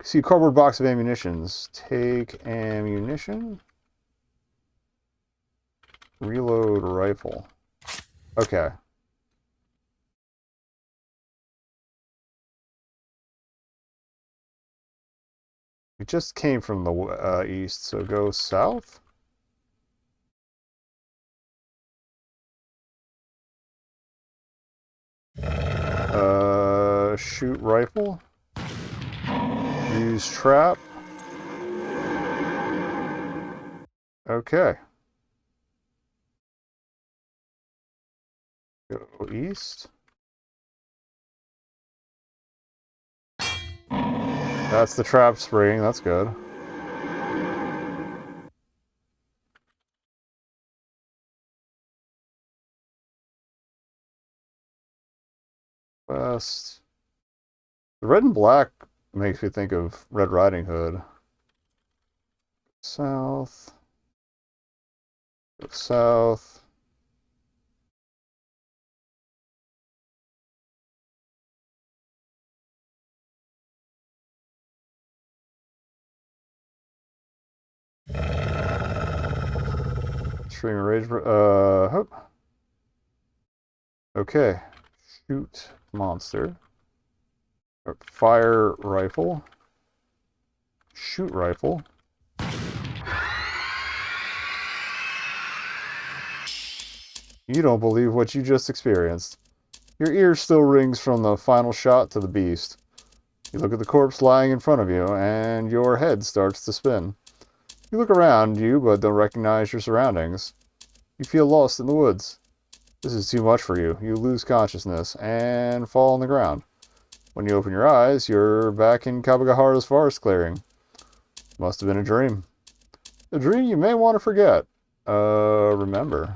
See a cardboard box of ammunitions. Take ammunition. Reload rifle. Okay. We just came from the east, so go south. Shoot rifle. Use trap. Okay. Go east. That's the trap spring. That's good. West. The red and black makes me think of Red Riding Hood. South. Go south. Stream rage. Hope. Okay. Shoot monster. Fire rifle. Shoot rifle. You don't believe what you just experienced. Your ear still rings from the final shot to the beast. You look at the corpse lying in front of you, and your head starts to spin. You look around you, but don't recognize your surroundings. You feel lost in the woods. This is too much for you. You lose consciousness and fall on the ground. When you open your eyes, you're back in Kabagahara's forest clearing. Must have been a dream. A dream you may want to forget. Remember.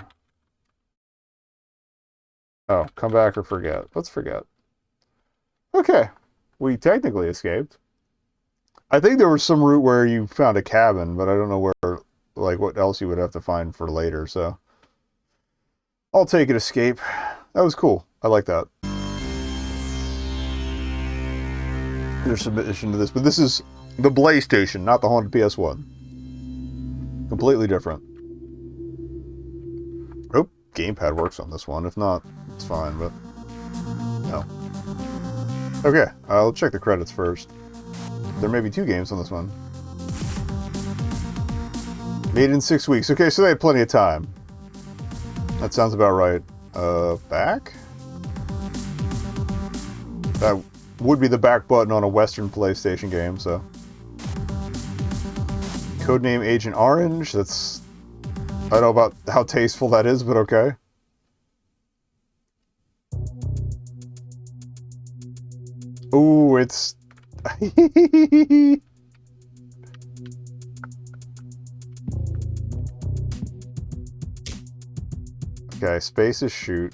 Oh, come back or forget. Let's forget. Okay. We technically escaped. I think there was some route where you found a cabin, but I don't know where, like, what else you would have to find for later, so. I'll take it escape. That was cool. I like that. There's submission to this, but this is the PlayStation, not the haunted PS1. Completely different. Oh, gamepad works on this one. If not, it's fine, but no. Okay, I'll check the credits first. There may be 2 games on this one. Made in 6 weeks. Okay, so they had plenty of time. That sounds about right. Back? That would be the back button on a Western PlayStation game, so. Codename Agent Orange. That's... I don't know about how tasteful that is, but okay. Ooh, it's... Okay, space is shoot.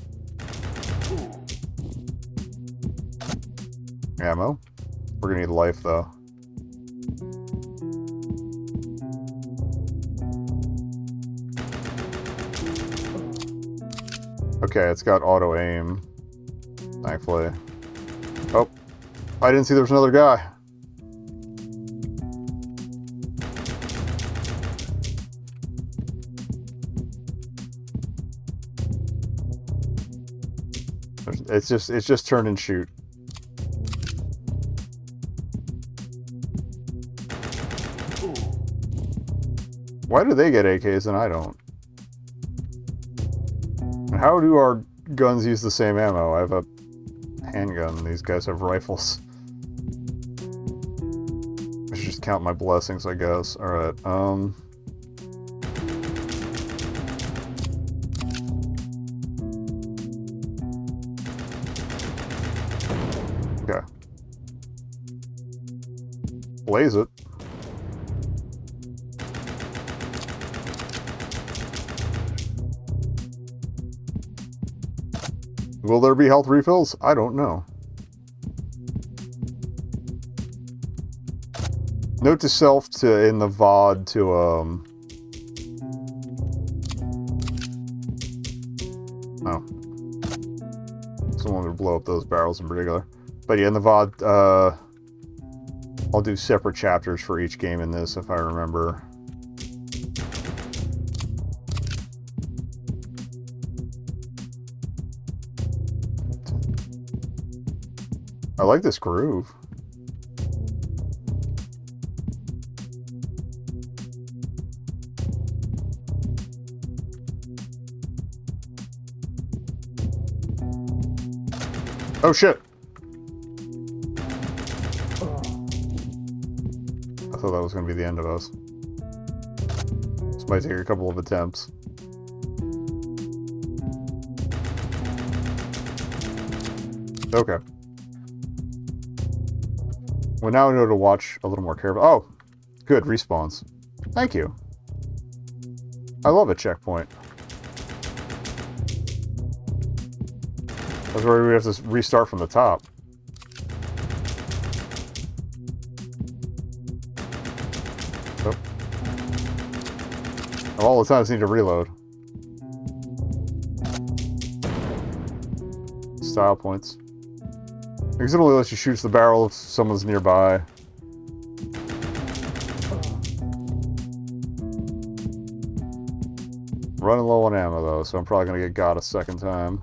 Ammo. We're gonna need life, though. Okay, it's got auto-aim. Thankfully. Oh. I didn't see there was another guy. It's just turn and shoot. Why do they get AKs and I don't? And how do our guns use the same ammo? I have a handgun. These guys have rifles. I should just count my blessings, I guess. Alright, okay. Blaze it. Will there be health refills? I don't know. Note to self to in the VOD to oh. Someone would blow up those barrels in particular. But yeah, in the VOD, I'll do separate chapters for each game in this if I remember. I like this groove. Oh shit! I thought that was going to be the end of us. This might take a couple of attempts. Okay. Well, now I know to watch a little more carefully. Oh! Good, respawns. Thank you. I love a checkpoint. That's where we have to restart from the top. Oh. All the times I need to reload. Style points. Because it only lets you shoot the barrel if someone's nearby. Running low on ammo though, so I'm probably going to get got a second time.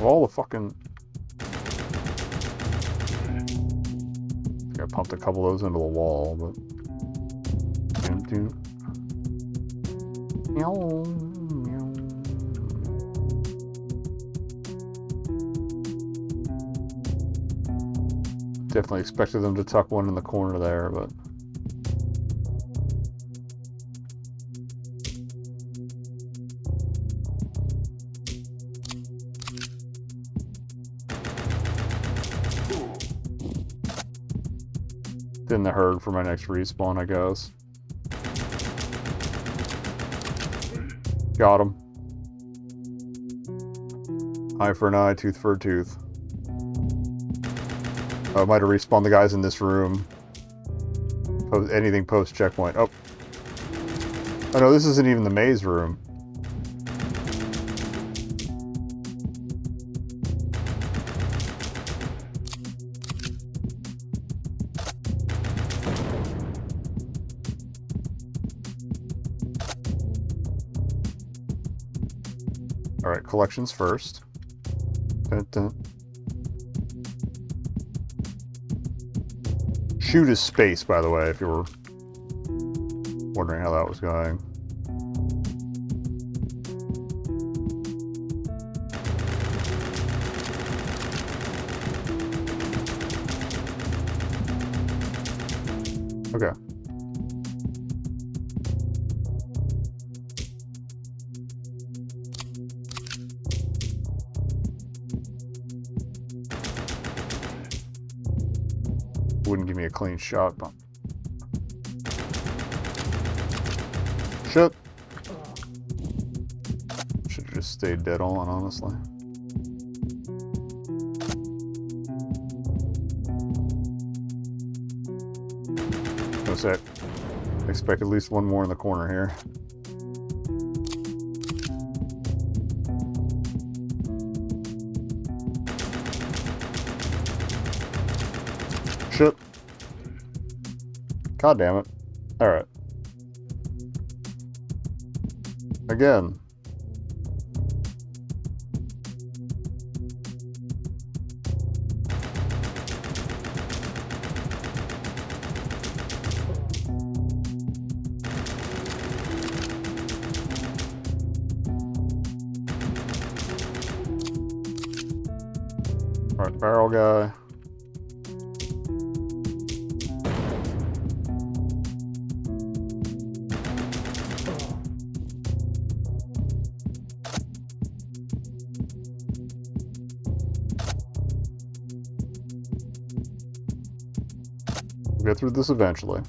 All the fucking... I pumped a couple of those into the wall, but... Definitely expected them to tuck one in the corner there, but... in the herd for my next respawn, I guess. Got him. Eye for an eye, tooth for a tooth. I might have respawned the guys in this room. Anything post checkpoint. Oh. Oh no, this isn't even the maze room. Alright, collections first. Dun, dun. Shoot is space, by the way, if you were wondering how that was going. Okay. Wouldn't give me a clean shot, but... Shit! Should've just stayed dead on, honestly. No sec. Expect at least one more in the corner here. Shit. God damn it. Alright. Again. Alright, barrel guy. We'll get through this eventually.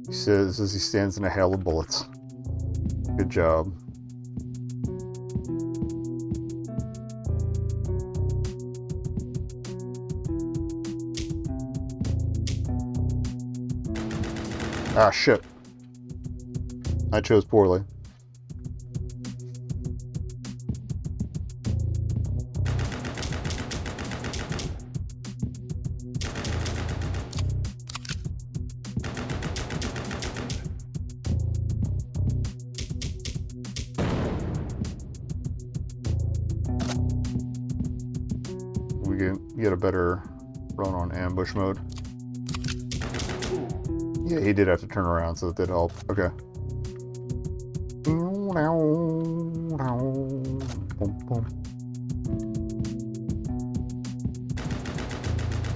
He says as he stands in a hail of bullets. Good job. Ah, shit. I chose poorly. We can get a better run on ambush mode. Yeah, he did have to turn around, so that did help. Okay.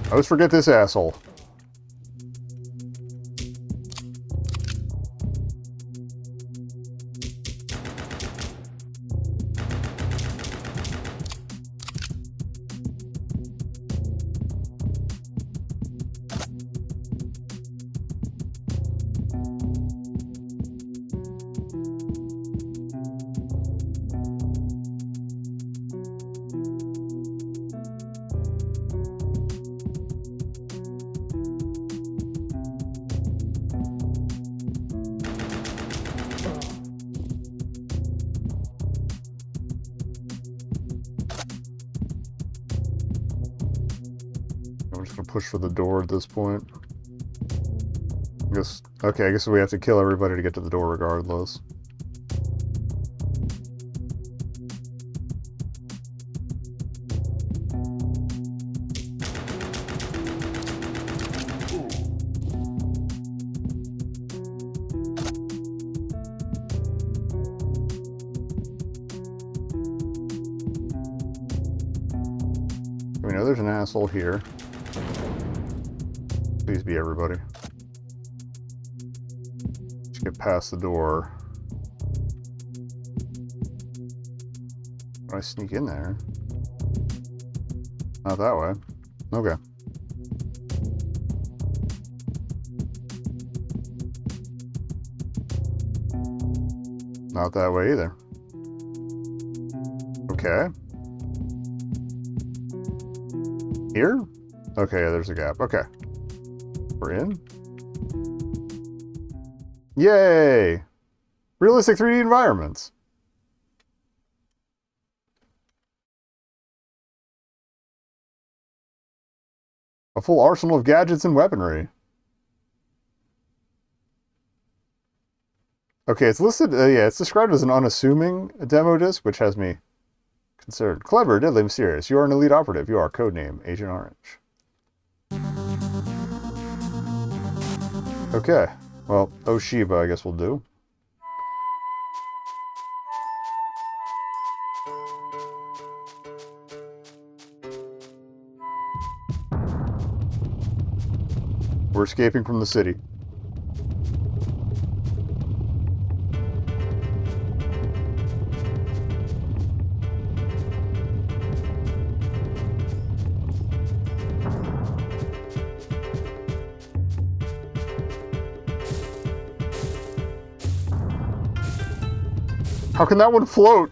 I always forget this asshole. I'm just gonna push for the door at this point. I guess we have to kill everybody to get to the door regardless. We know there's an asshole here. Please be everybody. Just get past the door. How do I sneak in there? Not that way. Okay. Not that way either. Okay. Here? Okay, there's a gap. Okay. We're in. Yay! Realistic 3D environments. A full arsenal of gadgets and weaponry. Okay, it's listed, yeah, it's described as an unassuming demo disc, which has me concerned. Clever, deadly, mysterious. You are an elite operative. You are codename Agent Orange. Okay, well, Oshiba, I guess we'll do. We're escaping from the city. How can that one float?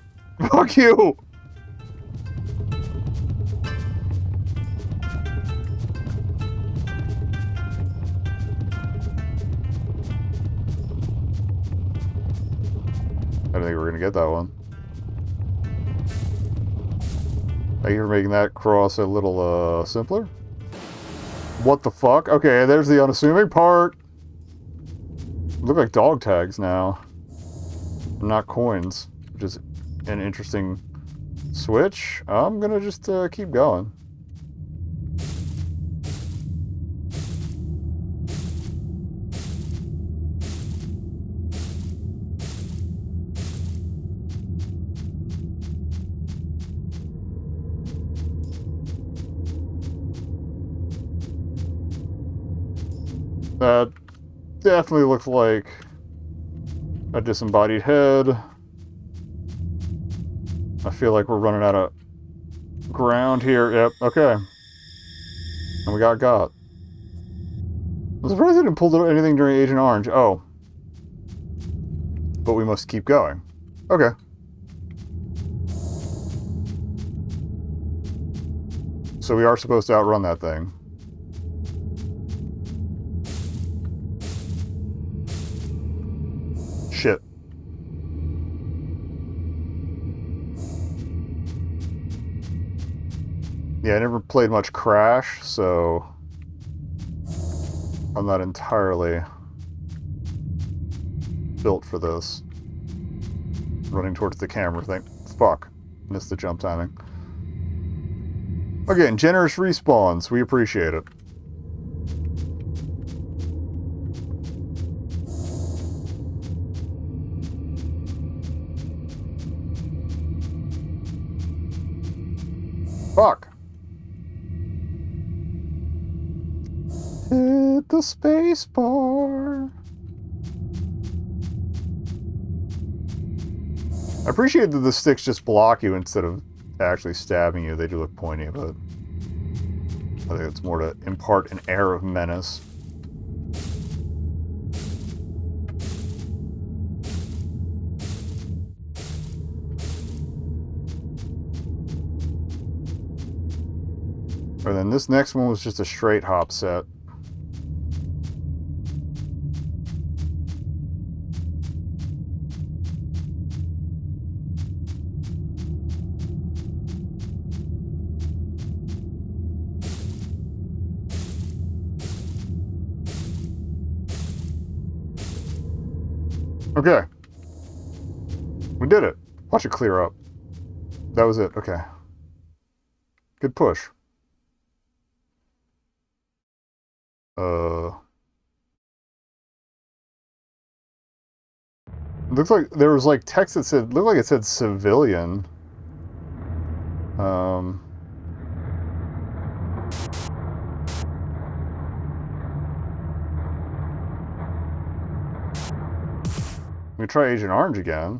Fuck you! I didn't think we were gonna get that one. Thank you for making that cross a little, simpler. What the fuck? Okay, there's the unassuming part. Look like dog tags now. Not coins, which is an interesting switch. I'm gonna just keep going. That definitely looks like a disembodied head. I feel like we're running out of ground here. Yep, okay. And we got. I'm surprised I didn't pull anything during Agent Orange. Oh. But we must keep going. Okay. So we are supposed to outrun that thing. Shit. Yeah, I never played much Crash, so I'm not entirely built for this. Running towards the camera thing. Fuck. Missed the jump timing. Again, generous respawns. We appreciate it. Fuck. Hit the space bar. I appreciate that the sticks just block you instead of actually stabbing you. They do look pointy, but I think it's more to impart an air of menace. And then this next one was just a straight hop set. Okay. We did it. Watch it clear up. That was it. Okay. Good push. Looks like there was like text that said, looked like it said civilian. Let me try Agent Orange again.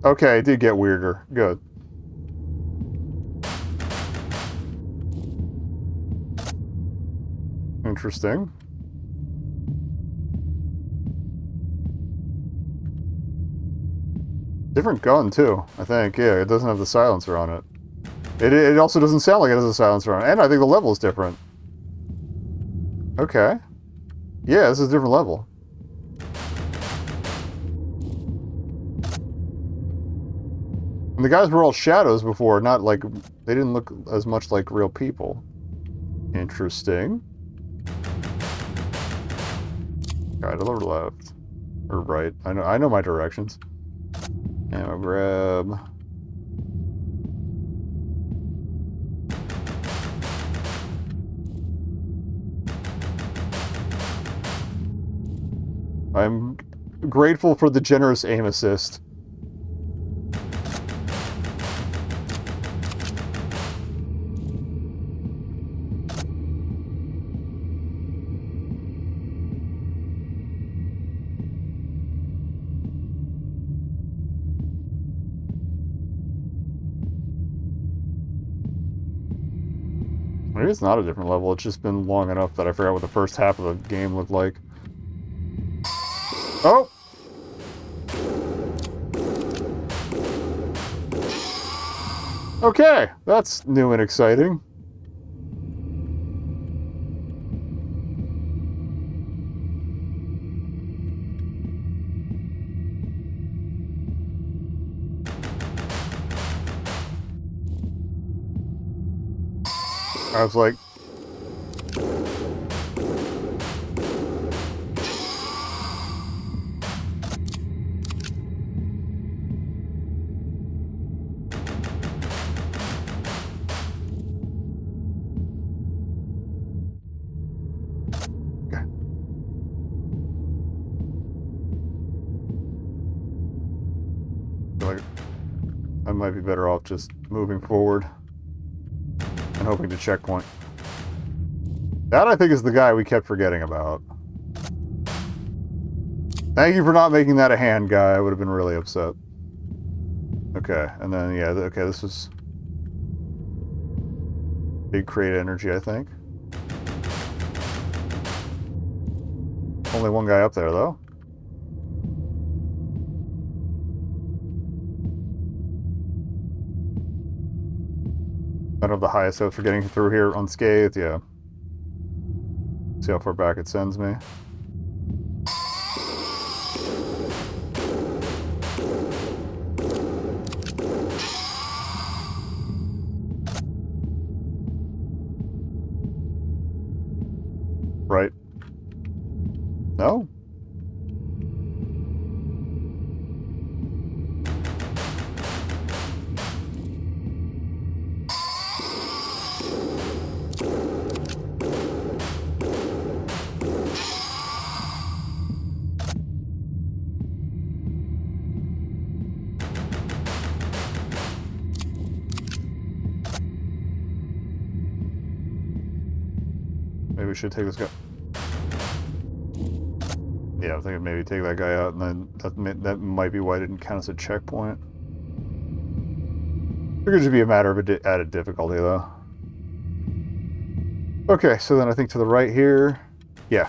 Okay, it did get weirder. Good. Interesting. Different gun, too, I think. Yeah, it doesn't have the silencer on it. It also doesn't sound like it has a silencer on it. And I think the level is different. Okay. Yeah, this is a different level. And the guys were all shadows before, not like... They didn't look as much like real people. Interesting. Guy to the left. Or right. I know my directions. And I'll grab... I'm grateful for the generous aim assist. Maybe it's not a different level, it's just been long enough that I forgot what the first half of the game looked like. Oh! Okay, that's new and exciting. I was like... I might be better off just moving forward and hoping to checkpoint. That, I think, is the guy we kept forgetting about. Thank you for not making that a hand guy. I would have been really upset. Okay, and then, yeah, okay, this is... big crate energy, I think. Only one guy up there, though. I don't have the highest hopes for getting through here unscathed, yeah. See how far back it sends me. Right. No? Maybe we should take this guy. Yeah, I think I'd maybe take that guy out, and then that might be why it didn't count as a checkpoint. It could just be a matter of added difficulty, though. Okay, so then I think to the right here... Yeah.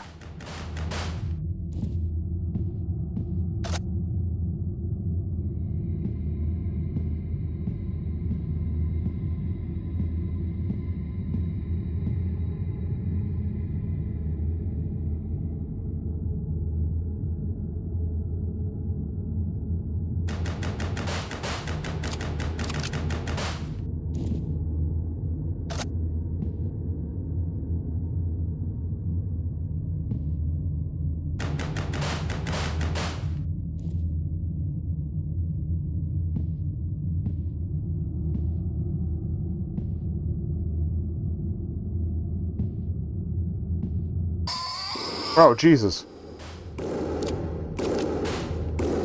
Oh, Jesus.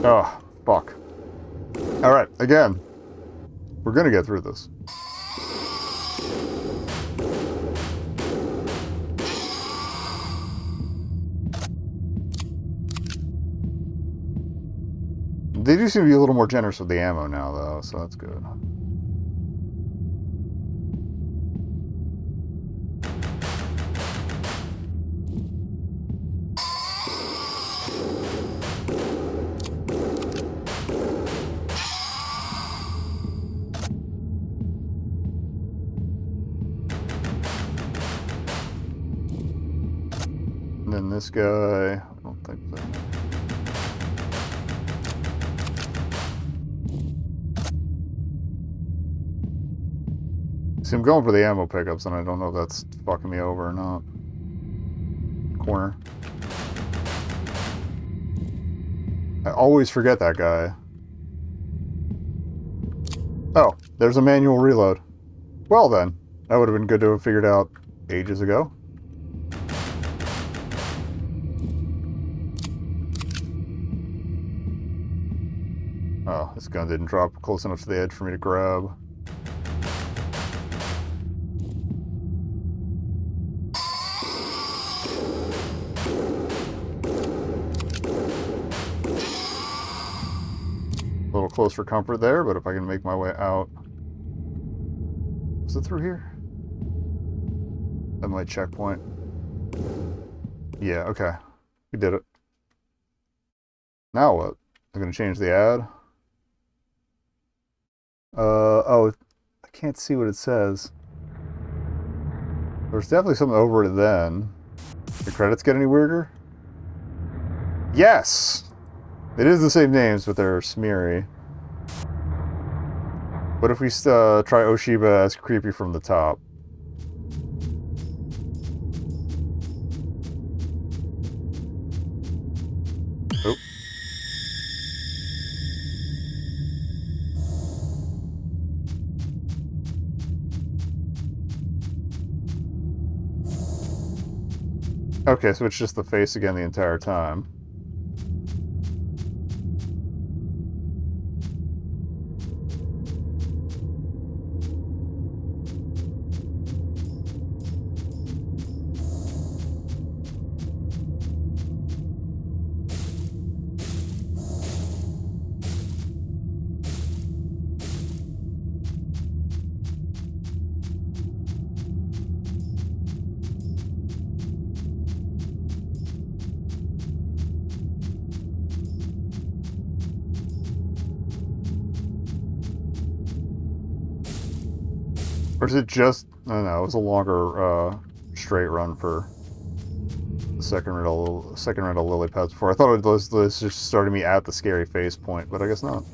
Oh, fuck. Alright, again. We're gonna get through this. They do seem to be a little more generous with the ammo now, though, so that's good. And then this guy, I don't think so. See, I'm going for the ammo pickups, and I don't know if that's fucking me over or not. Corner. I always forget that guy. Oh, there's a manual reload. Well then, that would have been good to have figured out ages ago. Oh, this gun didn't drop close enough to the edge for me to grab. A little close for comfort there, but if I can make my way out... Is it through here? That might checkpoint. Yeah, okay. We did it. Now what? I'm going to change the ad. Oh, I can't see what it says. There's definitely something over it then. The credits get any weirder? Yes! It is the same names, but they're smeary. What if we try Oshiba as creepy from the top? Oh. Okay, so it's just the face again the entire time. Or is it just... I don't know, it was a longer straight run for the second round of lily pads before. I thought it was just started me at the scary face point, but I guess not.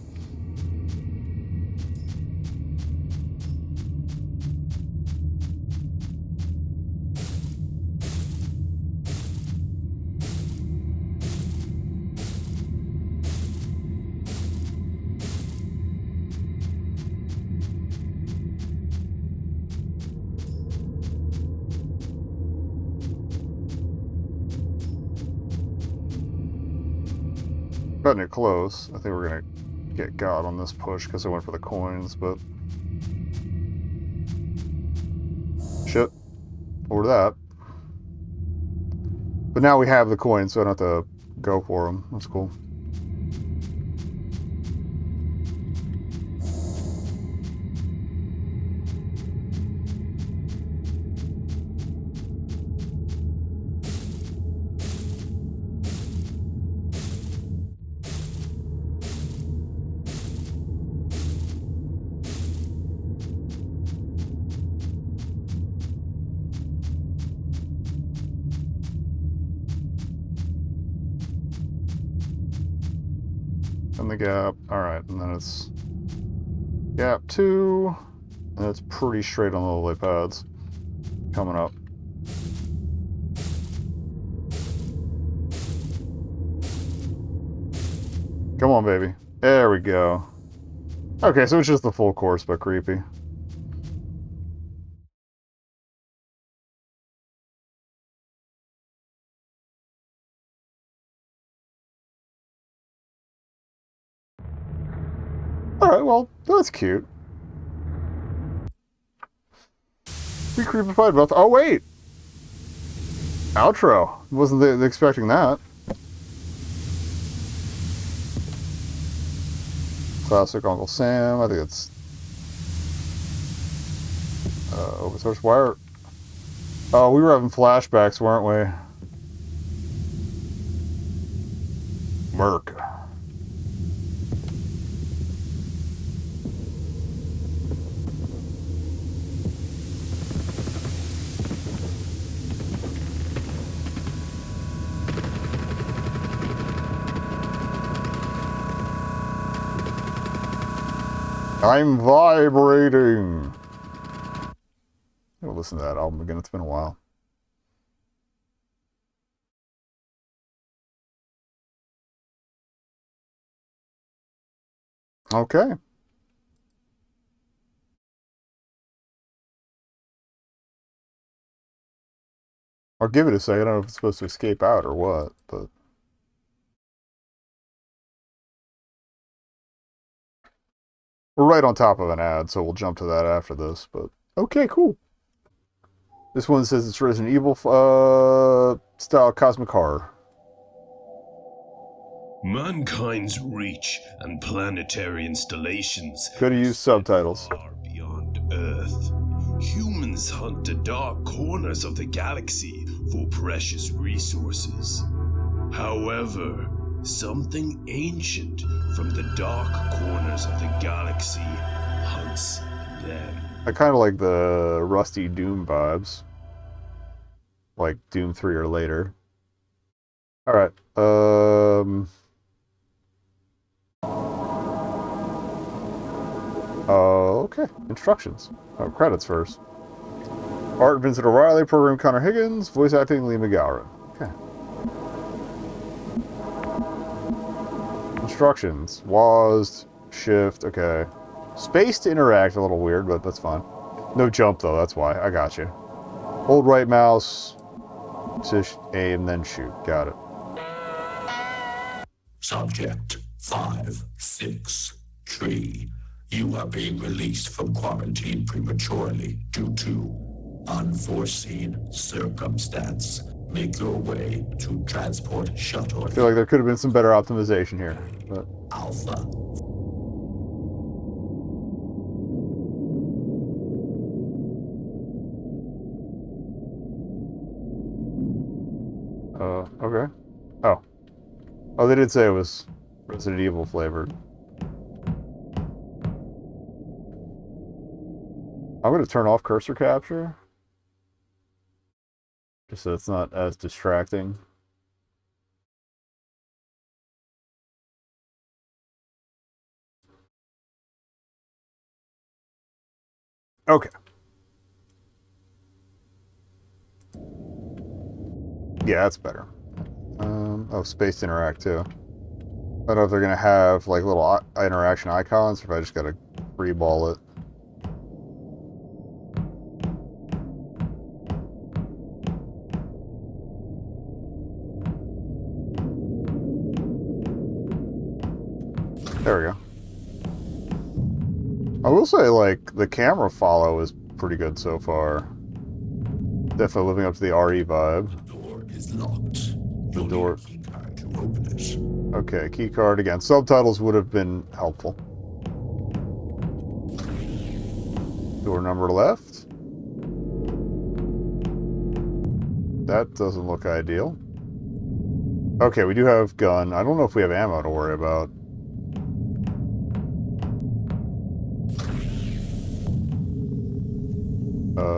Cutting it close. I think we're gonna get God on this push because I went for the coins, but shit. Over that. But now we have the coins, so I don't have to go for them. That's cool. And the gap. Alright, and then it's gap 2. And it's pretty straight on the lily pads. Coming up. Come on, baby. There we go. Okay, so it's just the full course, but creepy. Alright, well, that's cute. We creepified both. Oh, wait! Outro. Wasn't expecting that. Classic Uncle Sam. I think it's... open source wire. Oh, we were having flashbacks, weren't we? Merc. I'm vibrating. I'll listen to that album again. It's been a while. Okay. I'll give it a second. I don't know if it's supposed to escape out or what, but... We're right on top of an ad, so we'll jump to that after this, but... Okay, cool. This one says it's Resident Evil style cosmic horror. Mankind's reach and planetary installations could have used subtitles. Far beyond Earth. Humans hunt the dark corners of the galaxy for precious resources. However, something ancient from the dark corners of the galaxy hunts them. I kind of like the rusty Doom vibes. Like Doom 3 or later. Alright, okay, instructions. Oh, credits first. Art, Vincent O'Reilly, program Connor Higgins, voice acting Lee McGowan. Okay. instructions. WASD, shift, okay. Space to interact, a little weird, but that's fine. No jump though, that's why. I got you. Hold right mouse to aim, then shoot. Got it. Subject 563. You are being released from quarantine prematurely due to unforeseen circumstance. Make your way to transport shuttle. I feel like there could have been some better optimization here. But... Alpha. Okay. Oh. Oh, they did say it was Resident Evil flavored. I'm going to turn off cursor capture. Just so it's not as distracting. Okay. Yeah, that's better. Oh, space to interact too. I don't know if they're going to have like little interaction icons or if I just got to free ball it. There we go. I will say, like, the camera follow is pretty good so far. Definitely living up to the RE vibe. The door is locked. The door. Need a keycard to open it. Okay, keycard again. Subtitles would have been helpful. Door number left. That doesn't look ideal. Okay, we do have gun. I don't know if we have ammo to worry about.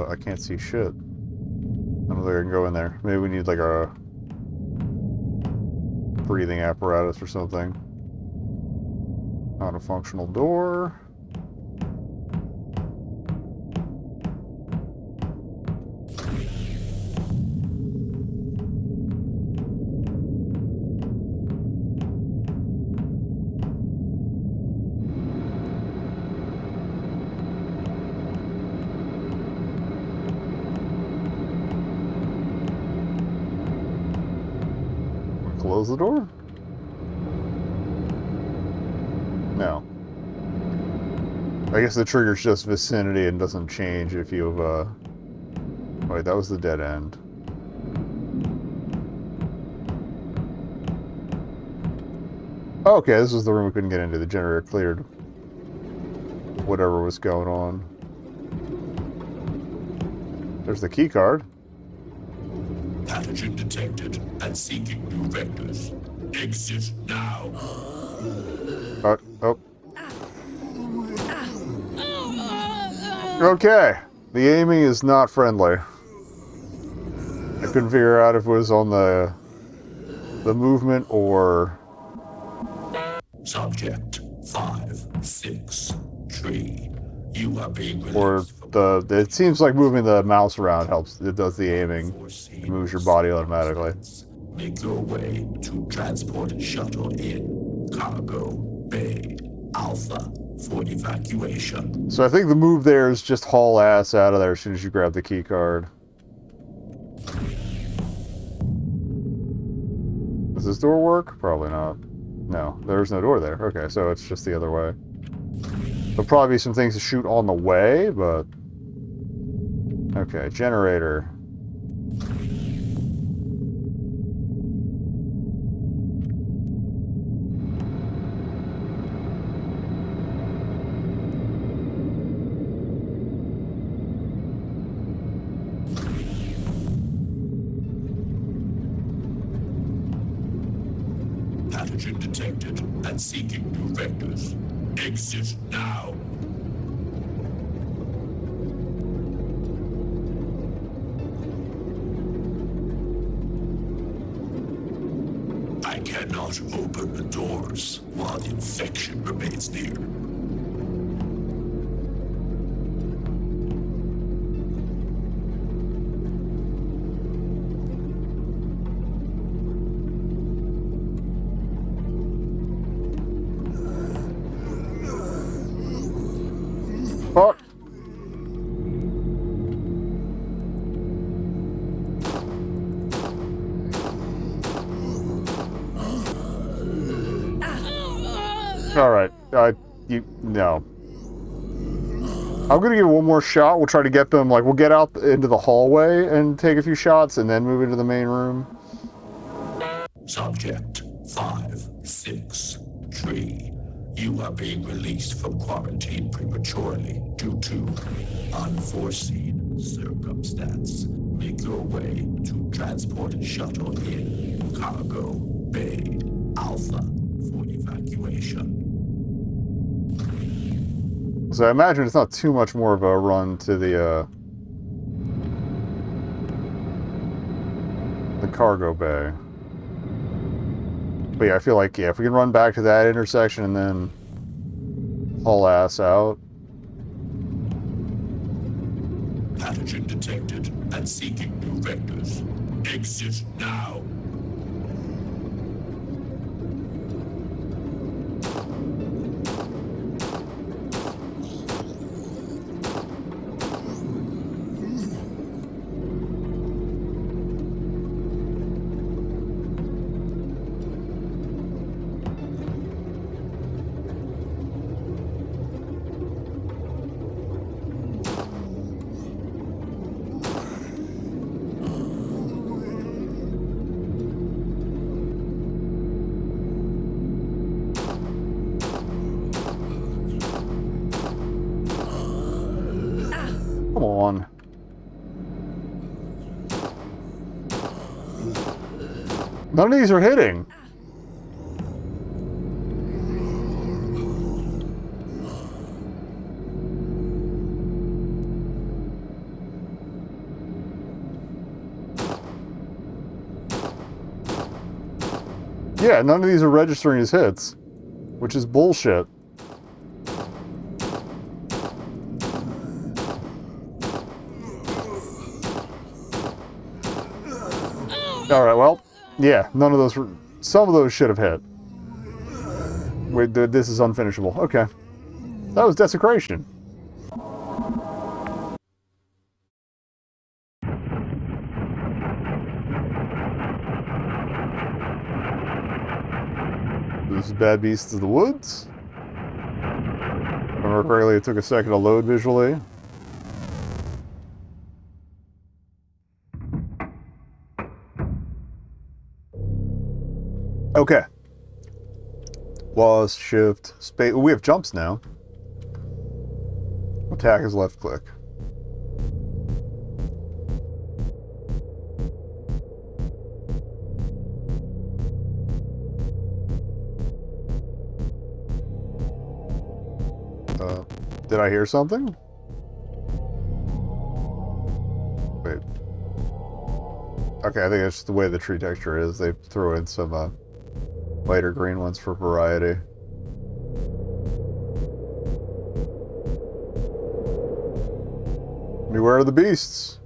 I can't see shit. I don't think I can go in there. Maybe we need like a breathing apparatus or something. Not a functional door. Close the door? No. I guess the trigger's just vicinity and doesn't change if you've, Wait, that was the dead end. Okay, this was the room we couldn't get into. The generator cleared whatever was going on. There's the key card. Pathogen detected and seeking new vectors. Exit now. Oh. Okay. The aiming is not friendly. I couldn't figure out if it was on the movement or... Subject 563. You are being released Or the... It seems like moving the mouse around helps. It does the aiming. It moves your body automatically. Make your way to transport shuttle in cargo bay Alpha for evacuation. So I think the move there is just haul ass out of there as soon as you grab the key card. Does this door work? Probably not. No, there's no door there. Okay, so it's just the other way. There'll probably be some things to shoot on the way, but... Okay, generator. Pathogen detected and seeking new vectors. Exit now. I cannot open the doors while the infection remains near. Alright. No. I'm gonna give it one more shot. We'll try to get them, like, we'll get out into the hallway and take a few shots and then move into the main room. Subject 563. You are being released from quarantine prematurely due to unforeseen circumstance. Make your way to transport shuttle in Cargo Bay Alpha for evacuation. So I imagine it's not too much more of a run to the cargo bay. But yeah, I feel like, yeah, if we can run back to that intersection and then haul ass out. Pathogen detected and seeking new vectors. Exit now. Come on. None of these are hitting. Yeah, none of these are registering as hits, which is bullshit. Alright, well, yeah, none of those, some of those should have hit. Wait, this is unfinishable. Okay. That was Desecration. This is Bad Beasts of the Woods. If I remember correctly, it took a second to load visually. Okay. Pause, shift, space. We have jumps now. Attack is left click. Did I hear something? Wait. Okay, I think it's just the way the tree texture is. They throw in some lighter green ones for variety. Beware of the beasts.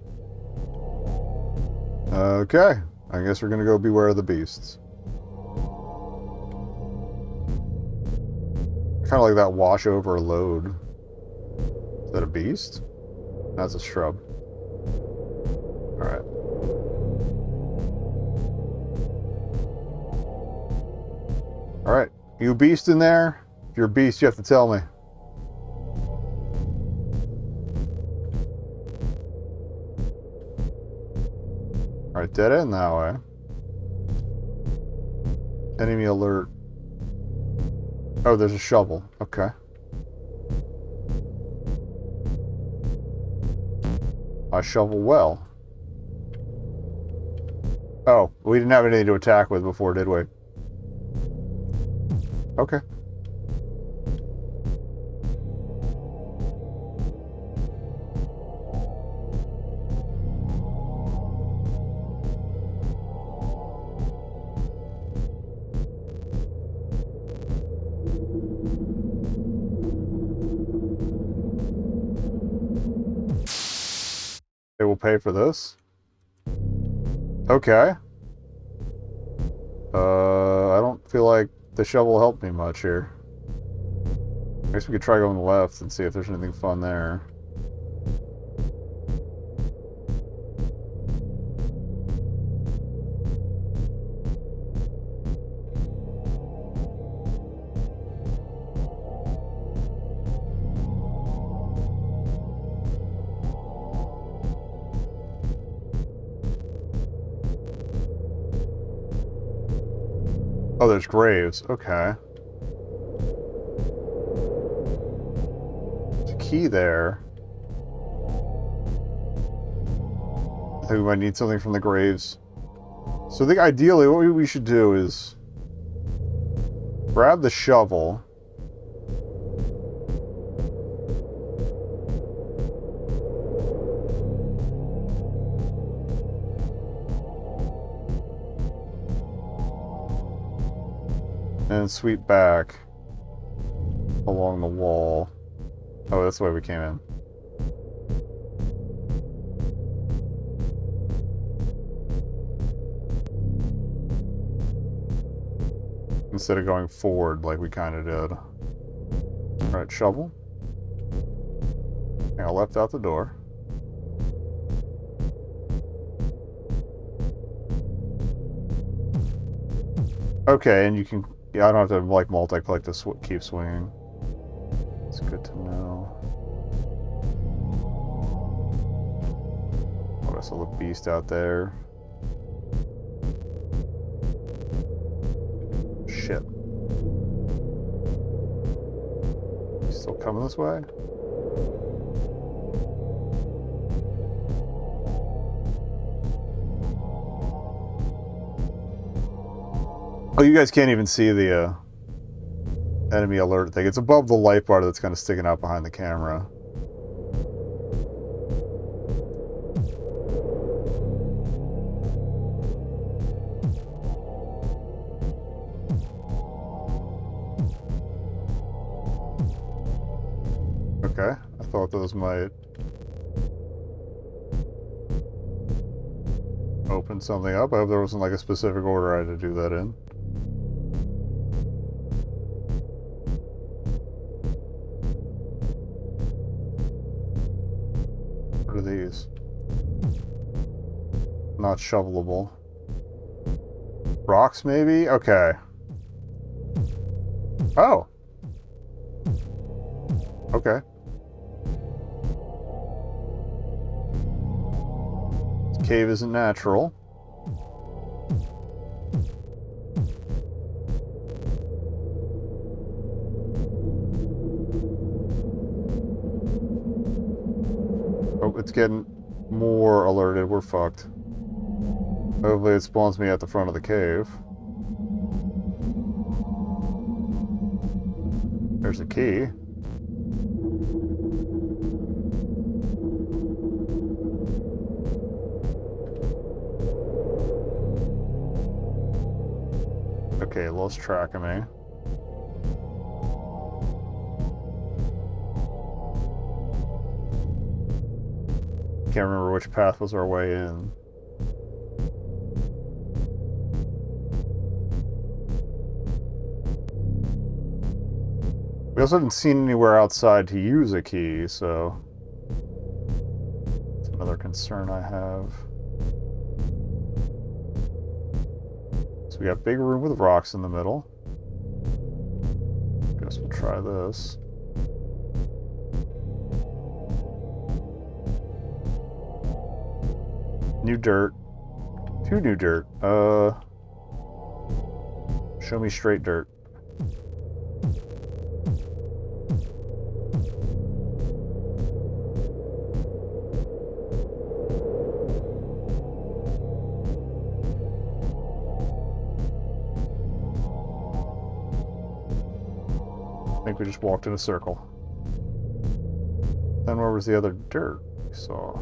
Okay, I guess we're gonna go beware of the beasts. Kind of like that wash over load. Is that a beast? That's a shrub. Alright. Alright. You beast in there? If you're a beast, you have to tell me. Alright, dead end that way. Enemy alert. Oh, there's a shovel. Okay. I shovel well. Oh, we didn't have anything to attack with before, did we? Okay. They will pay for this. Okay. I don't feel like the shovel helped me much here. I guess we could try going left and see if there's anything fun there. Oh, there's graves. Okay. There's a key there. I think we might need something from the graves. So I think ideally what we should do is grab the shovel. And sweep back along the wall. Oh, that's the way we came in. Instead of going forward like we kind of did. Alright, shovel. I left out the door. Okay, and you can... Yeah, I don't have to, like, multi-click to keep swinging. It's good to know. Oh, I saw the beast out there. Shit. Still coming this way? Oh, you guys can't even see the enemy alert thing. It's above the light bar that's kind of sticking out behind the camera. Okay, I thought those might open something up. I hope there wasn't like a specific order I had to do that in. What are these? Not shovelable. Rocks, maybe? Okay. Oh. Okay. This cave isn't natural. Oh, it's getting more alerted. We're fucked. Hopefully it spawns me at the front of the cave. There's a key. Okay, lost track of me. Can't remember which path was our way in. We also haven't seen anywhere outside to use a key, so that's another concern I have. So we got big room with rocks in the middle. Guess we'll try this. New dirt. 2 new dirt. Show me straight dirt. I think we just walked in a circle. Then where was the other dirt we saw?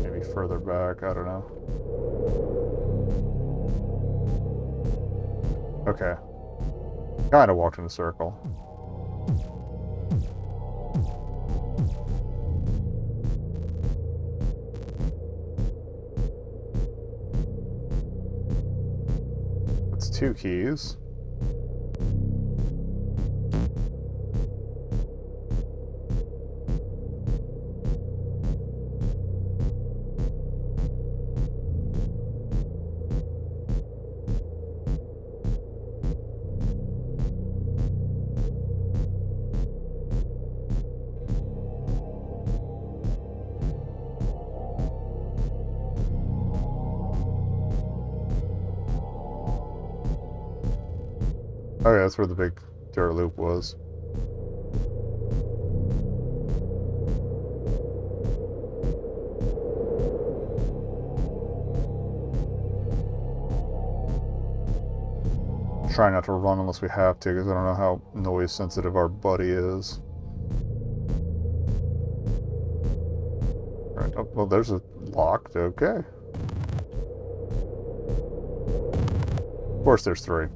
Maybe further back, I don't know. Okay. Kinda walked in a circle. That's 2 keys. Oh yeah, that's where the big dirt loop was. Try not to run unless we have to, because I don't know how noise sensitive our buddy is. Alright, oh, well, there's a locked, okay. Of course there's 3.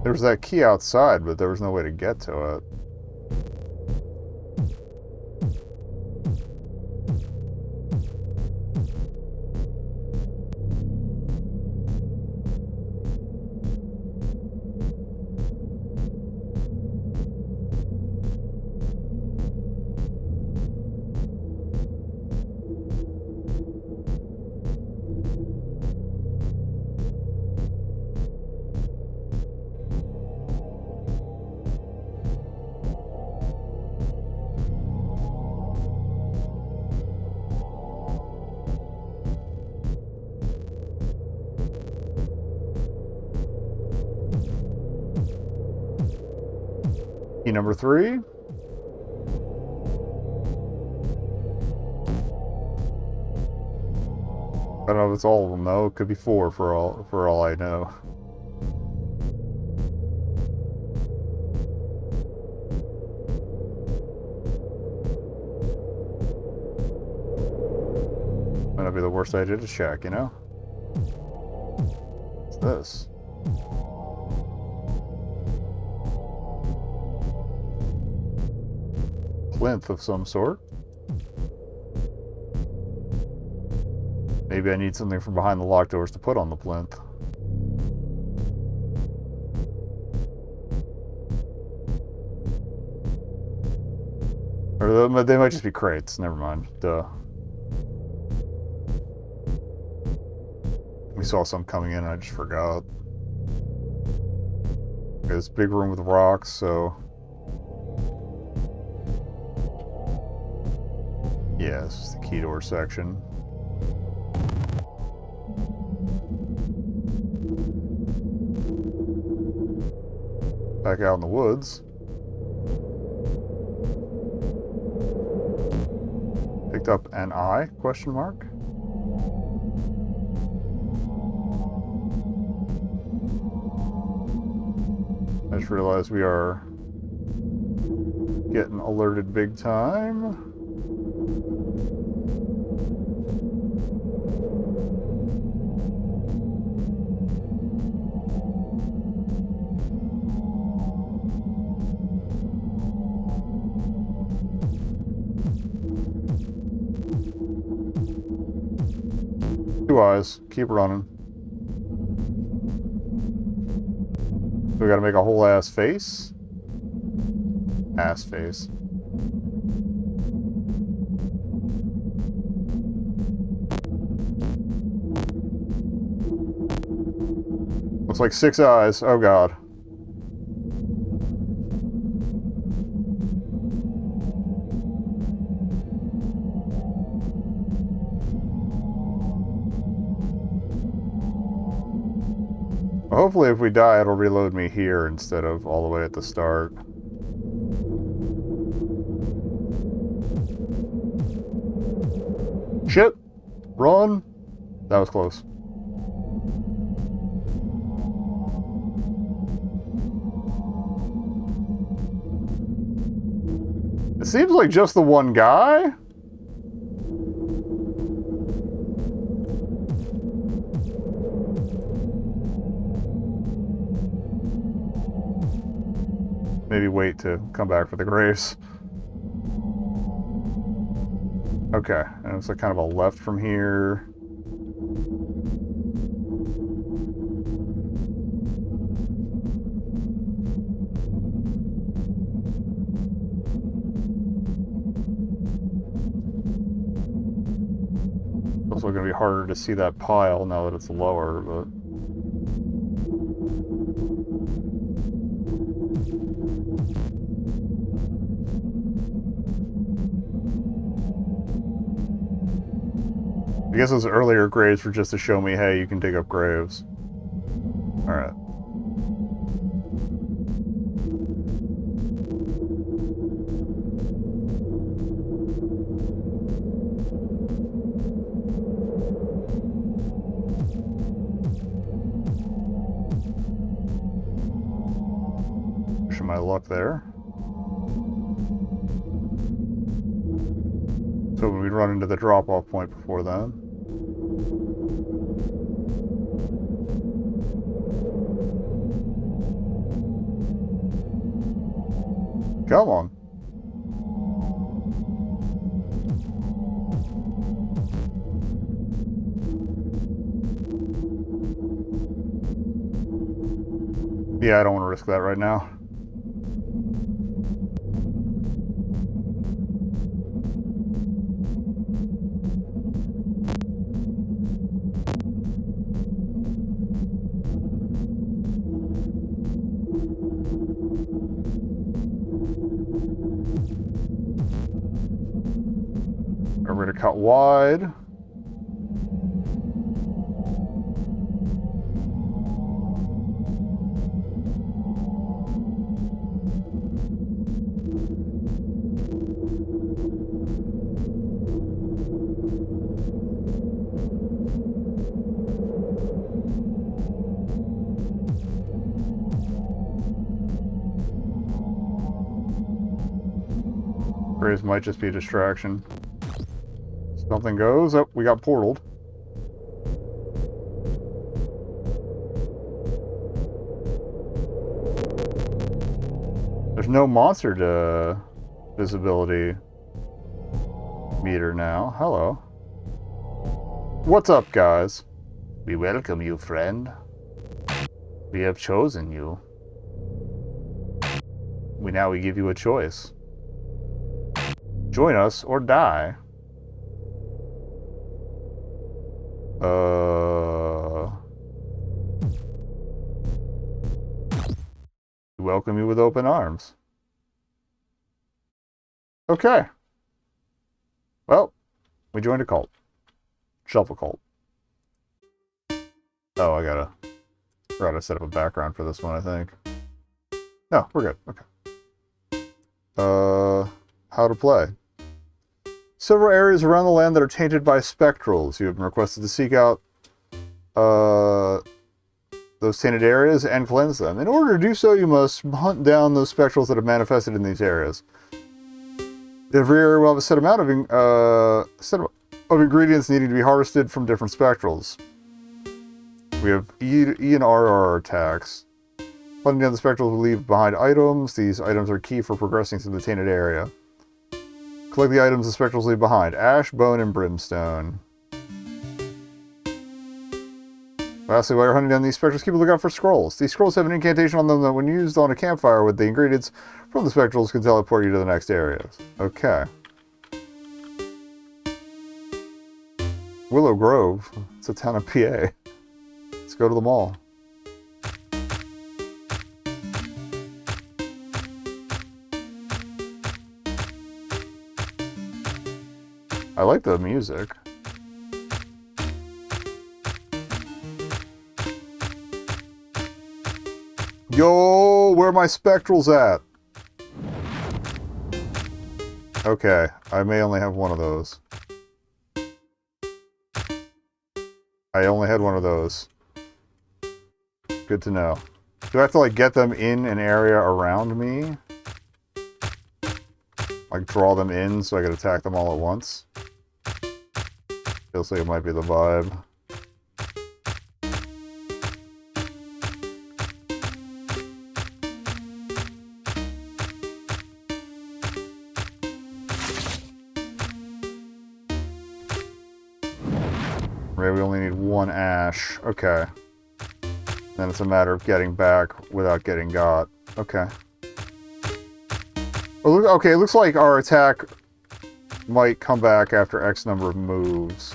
There was that key outside, but there was no way to get to it. Key number 3. I don't know if it's all of them though. It could be 4 for all I know. Might not be the worst idea to check, you know? What's this? Plinth of some sort. Maybe I need something from behind the locked doors to put on the plinth. Or they might just be crates. Never mind. Duh. We saw some coming in and I just forgot. Okay, this big room with rocks, so... yeah, this is the key door section. Back out in the woods. Picked up an eye? Question mark. I just realized we are getting alerted big time. Two eyes. Keep running. We gotta make a whole ass face? Ass face. Looks like 6 eyes. Oh god. Hopefully if we die, it'll reload me here instead of all the way at the start. Shit! Run! That was close. It seems like just the one guy? Maybe wait to come back for the graves. Okay, and it's like kind of a left from here. It's also going to be harder to see that pile now that it's lower, but... I guess those earlier graves were just to show me, hey, you can dig up graves. Alright. Pushing my luck there. So we'd run into the drop-off point before then. Come on. Yeah, I don't want to risk that right now. We're going to cut wide. Graves might just be a distraction. Something goes. Oh, we got portaled. There's no monster visibility meter now. Hello. What's up, guys? We welcome you, friend. We have chosen you. We give you a choice. Join us or die. We welcome you with open arms. Okay. Well, we joined a cult. Shuffle cult. Oh, I gotta set up a background for this one, I think. No, we're good. Okay. How to play. Several areas around the land that are tainted by spectrals. You have been requested to seek out those tainted areas and cleanse them. In order to do so, you must hunt down those spectrals that have manifested in these areas. Every area will have a set amount of ingredients needing to be harvested from different spectrals. We have E and R are our attacks. Hunting down the spectrals will leave behind items. These items are key for progressing through the tainted area. Collect the items the spectrals leave behind. Ash, bone, and brimstone. Lastly, while you're hunting down these spectrals, keep a lookout for scrolls. These scrolls have an incantation on them that when used on a campfire with the ingredients from the spectrals can teleport you to the next areas. Okay. Willow Grove. It's a town of PA. Let's go to the mall. I like the music. Yo, where are my spectrals at? Okay, I may only have one of those. I only had one of those. Good to know. Do I have to, like, get them in an area around me? Like, draw them in so I can attack them all at once? Feels like it might be the vibe. Maybe we only need one ash. Okay. Then it's a matter of getting back without getting got. Okay. Okay, it looks like our attack might come back after X number of moves.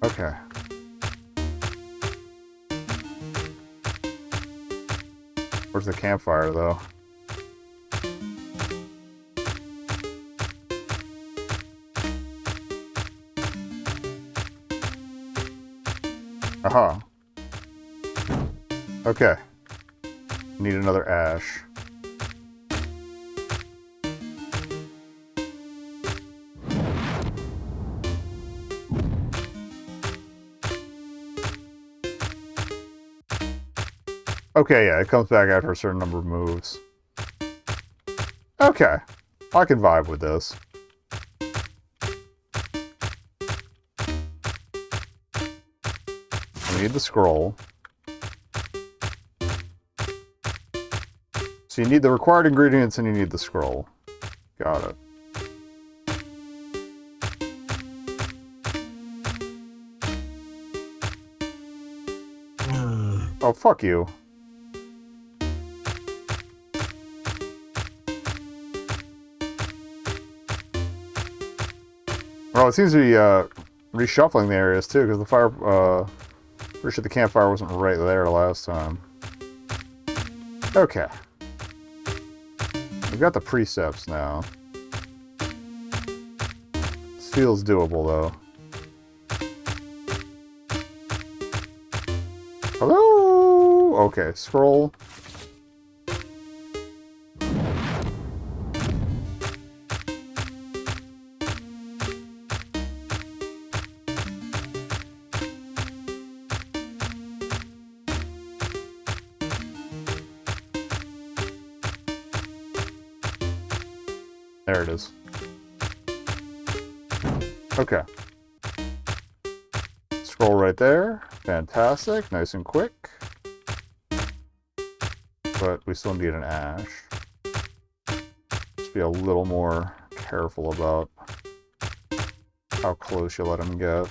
Okay. Where's the campfire, though? Aha. Okay. Need another ash. Okay, yeah, it comes back after a certain number of moves. Okay. I can vibe with this. We need the scroll. So you need the required ingredients and you need the scroll. Got it. Oh, fuck you. Well, it seems to be reshuffling the areas too, because the fire, pretty sure the campfire wasn't right there last time. Okay. We've got the precepts now. This feels doable though. Hello? Okay, scroll. There it is. Okay. Scroll right there. Fantastic. Nice and quick. But we still need an ash. Just be a little more careful about how close you let him get.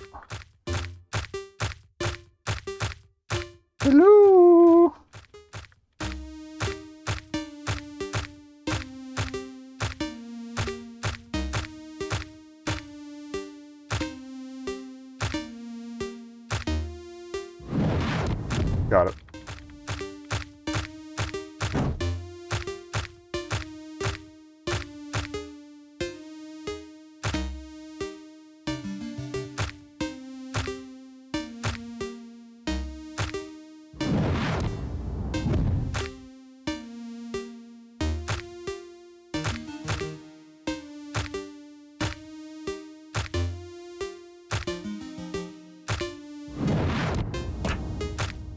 Hello! Got it.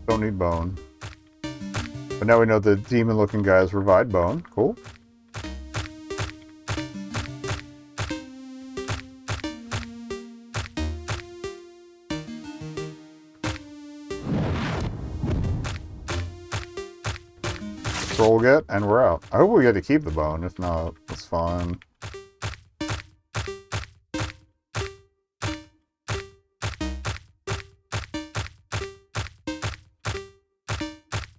Don't need bone. But now we know the demon-looking guys provide bone. Cool. Scroll get, and we're out. I hope we get to keep the bone. If not, that's fine.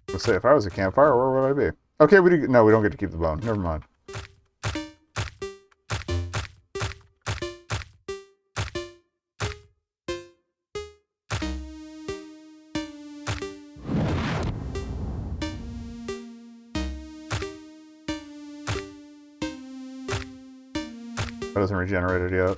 Let's say if I was a campfire, where would I be? Okay, we don't get to keep the bone. Never mind. That hasn't regenerated yet.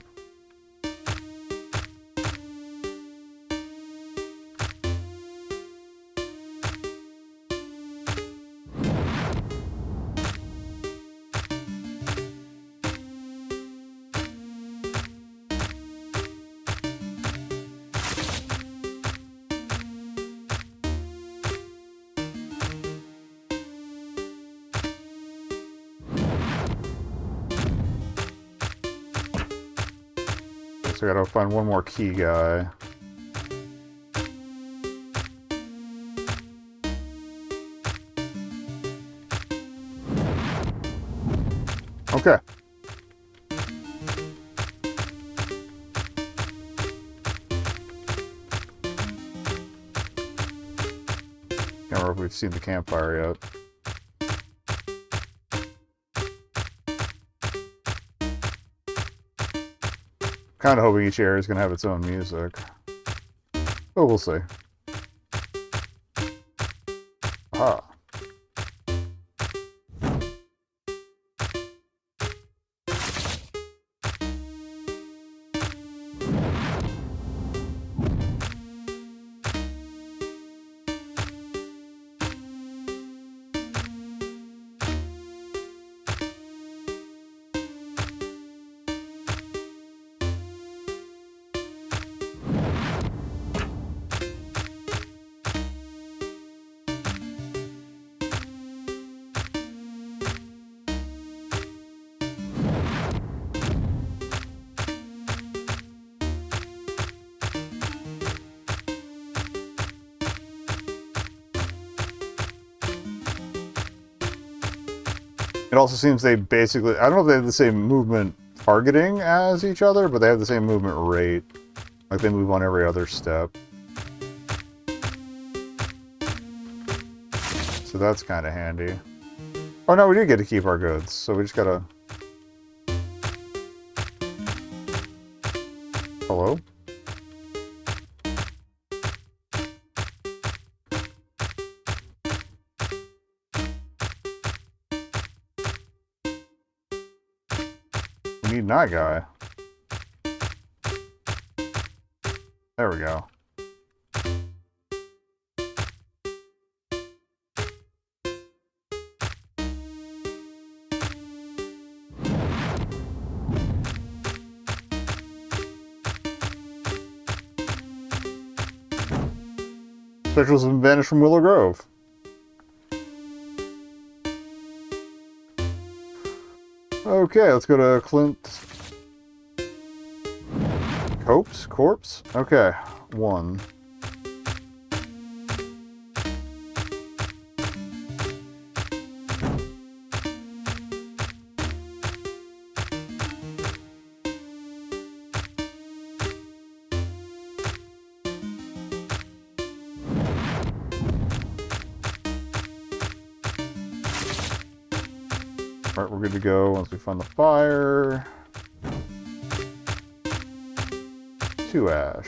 So I gotta find one more key guy. Okay. Can't remember if we've seen the campfire yet. Kind of hoping each area is going to have its own music. But we'll see. Ah. It also seems they basically, I don't know if they have the same movement targeting as each other, but they have the same movement rate. Like they move on every other step. So that's kind of handy. Oh no, we did get to keep our goods, so we just gotta... Hello? We need night guy. There we go. Spectrals have vanished from Willow Grove. Okay, let's go to Clint. Corpse? Okay, 1. Alright, we're good to go once we find the fire. 2 ash.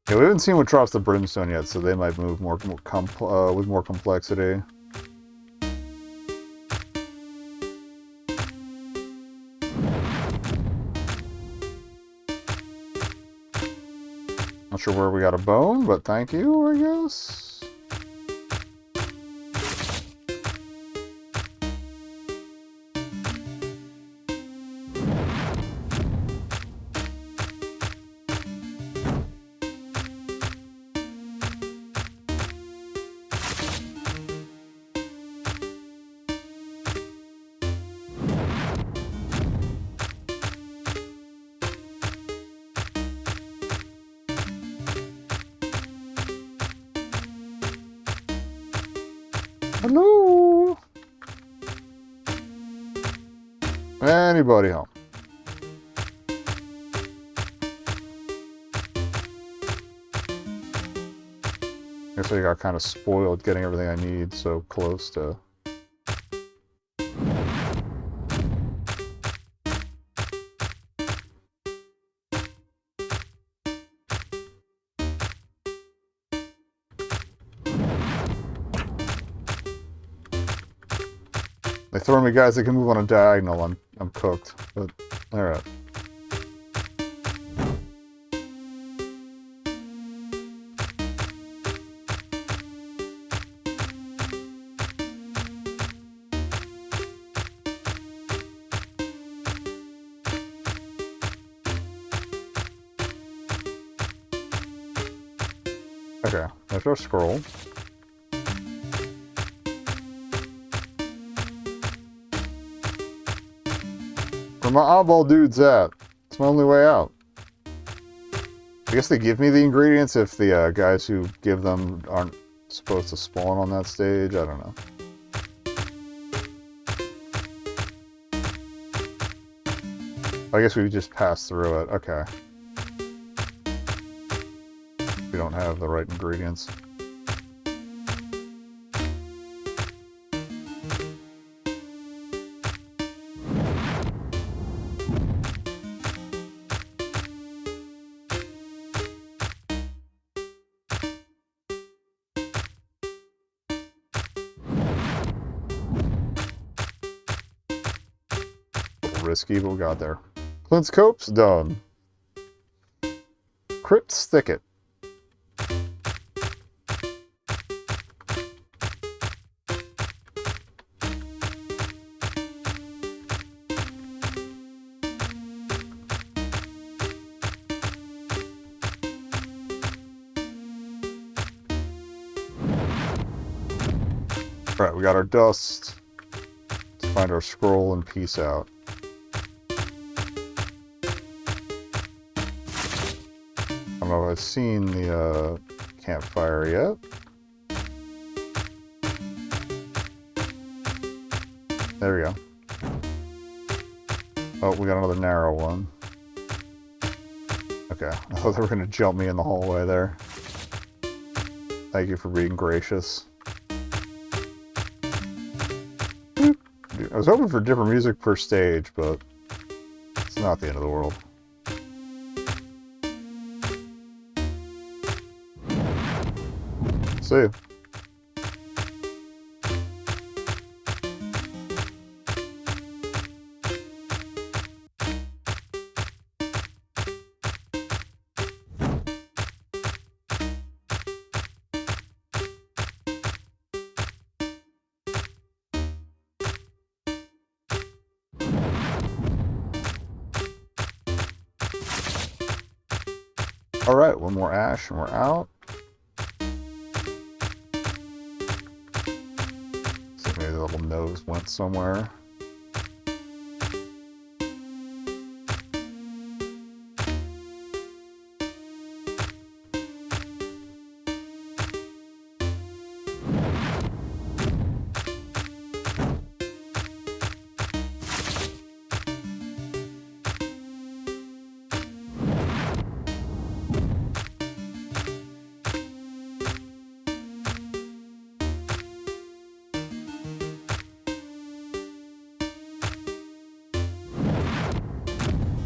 Yeah, we haven't seen what drops the brimstone yet, so they might move with more complexity. Not sure where we got a bone, but thank you, I guess. Hello? Anybody home? Guess I got kind of spoiled getting everything I need so close to... They throw me guys that can move on a diagonal, I'm cooked. But alright. Okay, there's our scroll. Where my eyeball dude's at? It's my only way out. I guess they give me the ingredients if the guys who give them aren't supposed to spawn on that stage. I don't know. I guess we just pass through it. Okay. We don't have the right ingredients. Risky, but we got there. Clint's Cope's done. Crypt's Thicket. Alright, we got our dust. Let's find our scroll and peace out. I don't know if I've seen the campfire yet. There we go. Oh, we got another narrow one. Okay, I thought they were going to jump me in the hallway there. Thank you for being gracious. Dude, I was hoping for different music per stage, but it's not the end of the world. See you. Alright, one more ash and we're out. So maybe the little nose went somewhere.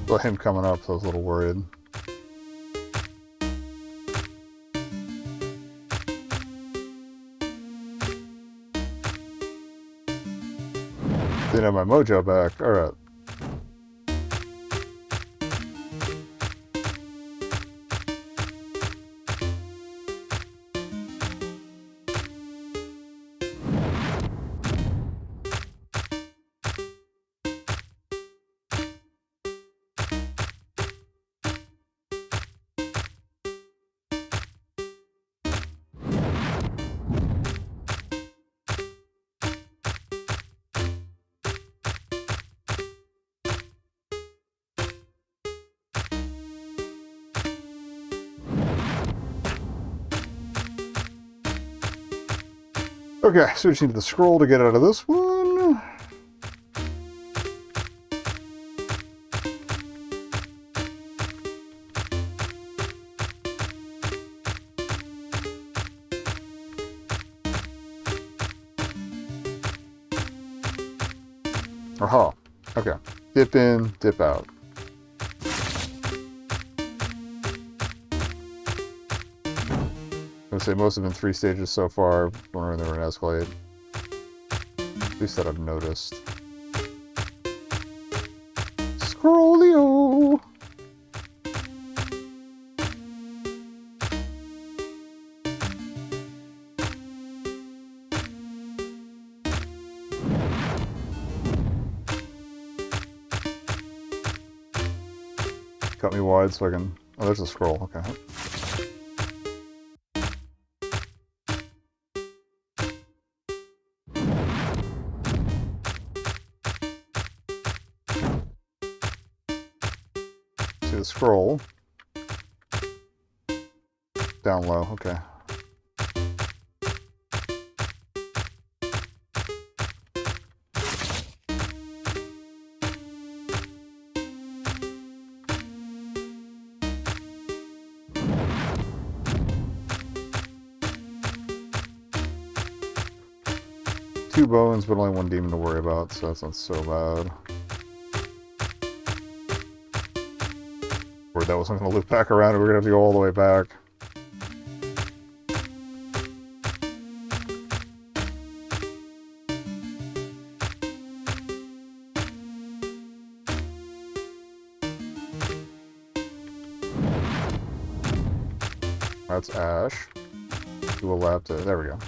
Saw him coming up, so I was a little worried. Didn't have my mojo back. Alright. Okay, so we just need the scroll to get out of this one. Aha. Okay. Dip in, dip out. I would say most have been 3 stages so far. Wondering they were going to escalate. At least that I've noticed. Scrollio! Cut me wide so I can... Oh, there's a scroll. Okay. See the scroll. Down low. Okay. Two bones, but only one demon to worry about, so that's not so bad. Worried that wasn't going to loop back around and we're going to have to go all the way back. That's Ash. Do a lap to... There we go.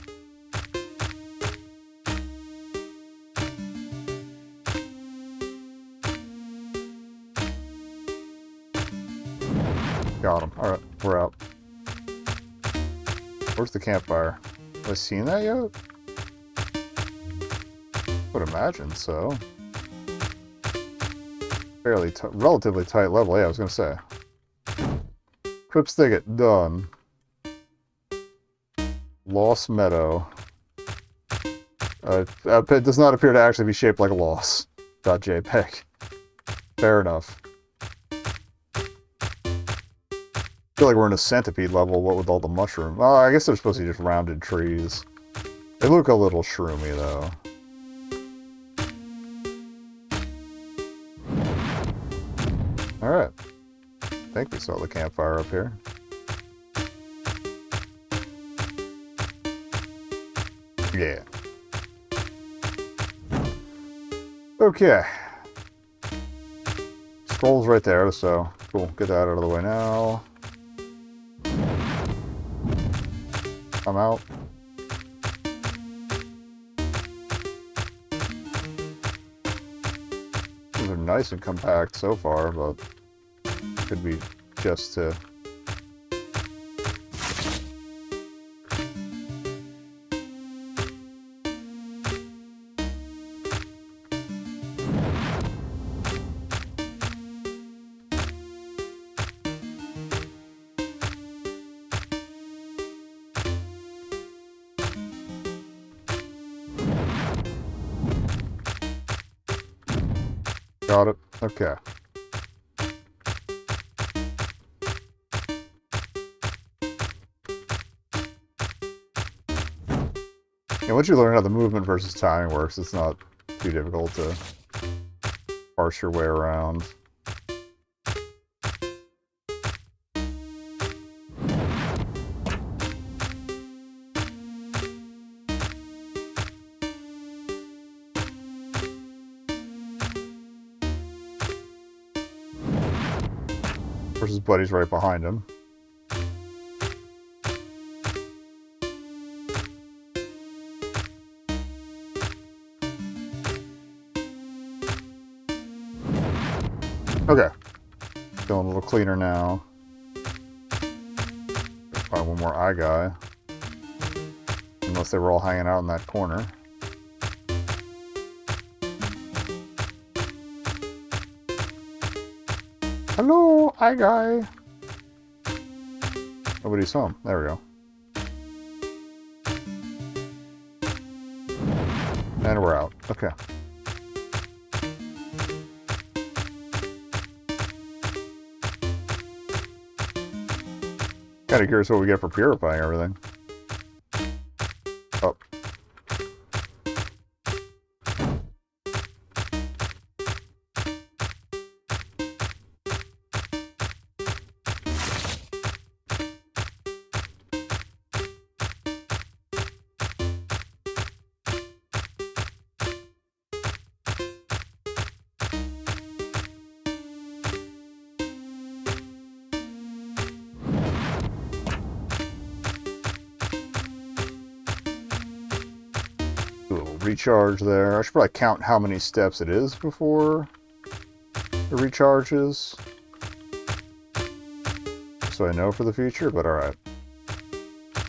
Got him. Alright, we're out. Where's the campfire? Have I seen that yet? would imagine so. Fairly, relatively tight level. Yeah, I was gonna say. Crypt Thicket, done. Lost Meadow. It does not appear to actually be shaped like a loss. .jpg. Fair enough. I feel like we're in a centipede level, what with all the mushroom. Oh, I guess they're supposed to be just rounded trees. They look a little shroomy, though. Alright. I think we saw the campfire up here. Yeah. Okay. Scroll's right there, so cool. Get that out of the way now. I'm out. These are nice and compact so far, but could be just to... Got it. Okay. And once you learn how the movement versus timing works, it's not too difficult to parse your way around. Of course, his buddy's right behind him. Okay. Feeling a little cleaner now. Find one more eye guy. Unless they were all hanging out in that corner. Hello, eye guy. Nobody saw him. There we go. And we're out. Okay. Kind of curious what we get for purifying everything. Oh. Recharge there. I should probably count how many steps it is before it recharges, so I know for the future, but alright.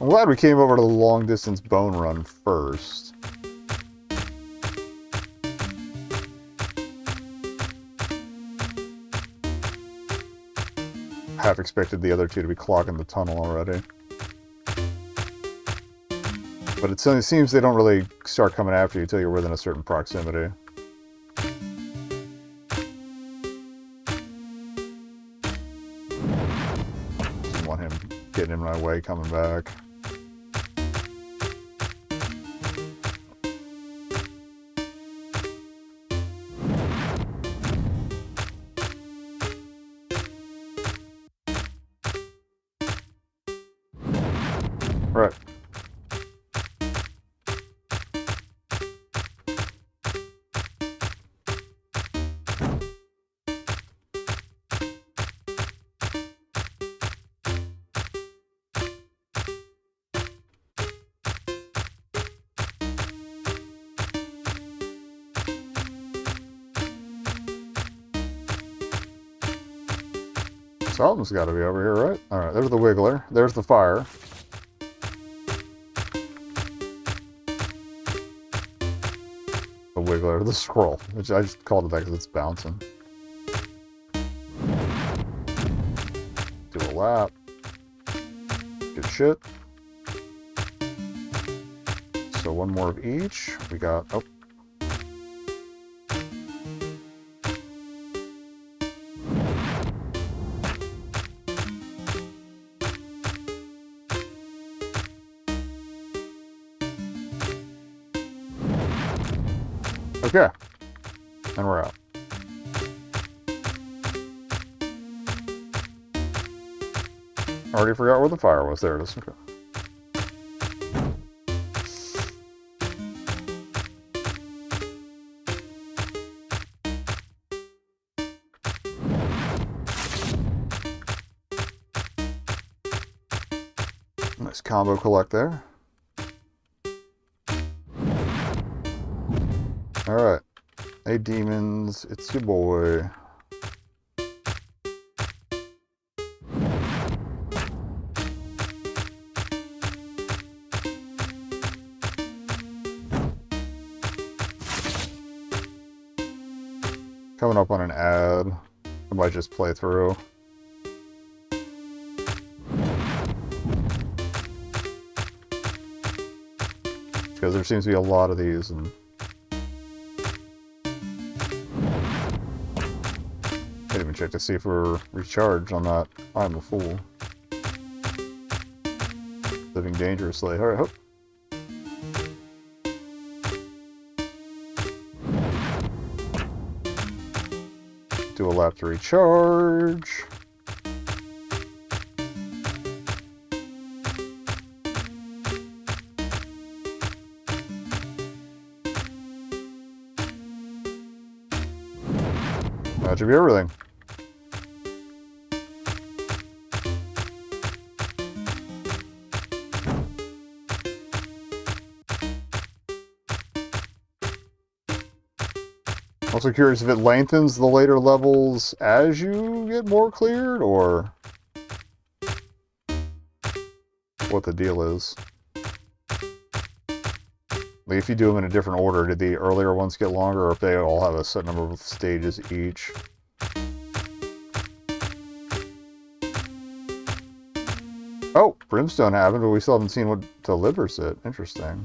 I'm glad we came over to the long distance bone run first. Half expected the other two to be clogging the tunnel already. But it seems they don't really start coming after you until you're within a certain proximity. Didn't want him getting in my way coming back. Right. Something's got to be over here, right? Alright, there's the Wiggler. There's the fire. The particular. The scroll, which I just called it that because it's bouncing. Do a lap. Good shit. So one more of each. We got... Oh. Okay. And we're out. Already forgot where the fire was. There it is. Okay. Nice combo collect there. Alright. Hey demons, it's your boy. Coming up on an ad. I might just play through. Because there seems to be a lot of these, and I didn't even check to see if we're recharged on that. I'm a fool. Living dangerously. Alright, hope. Do a lap to recharge. That should be everything. Also curious if it lengthens the later levels as you get more cleared, or what the deal is. Like if you do them in a different order, did the earlier ones get longer, or if they all have a set number of stages each? Oh, Brimstone happened, but we still haven't seen what delivers it. Interesting.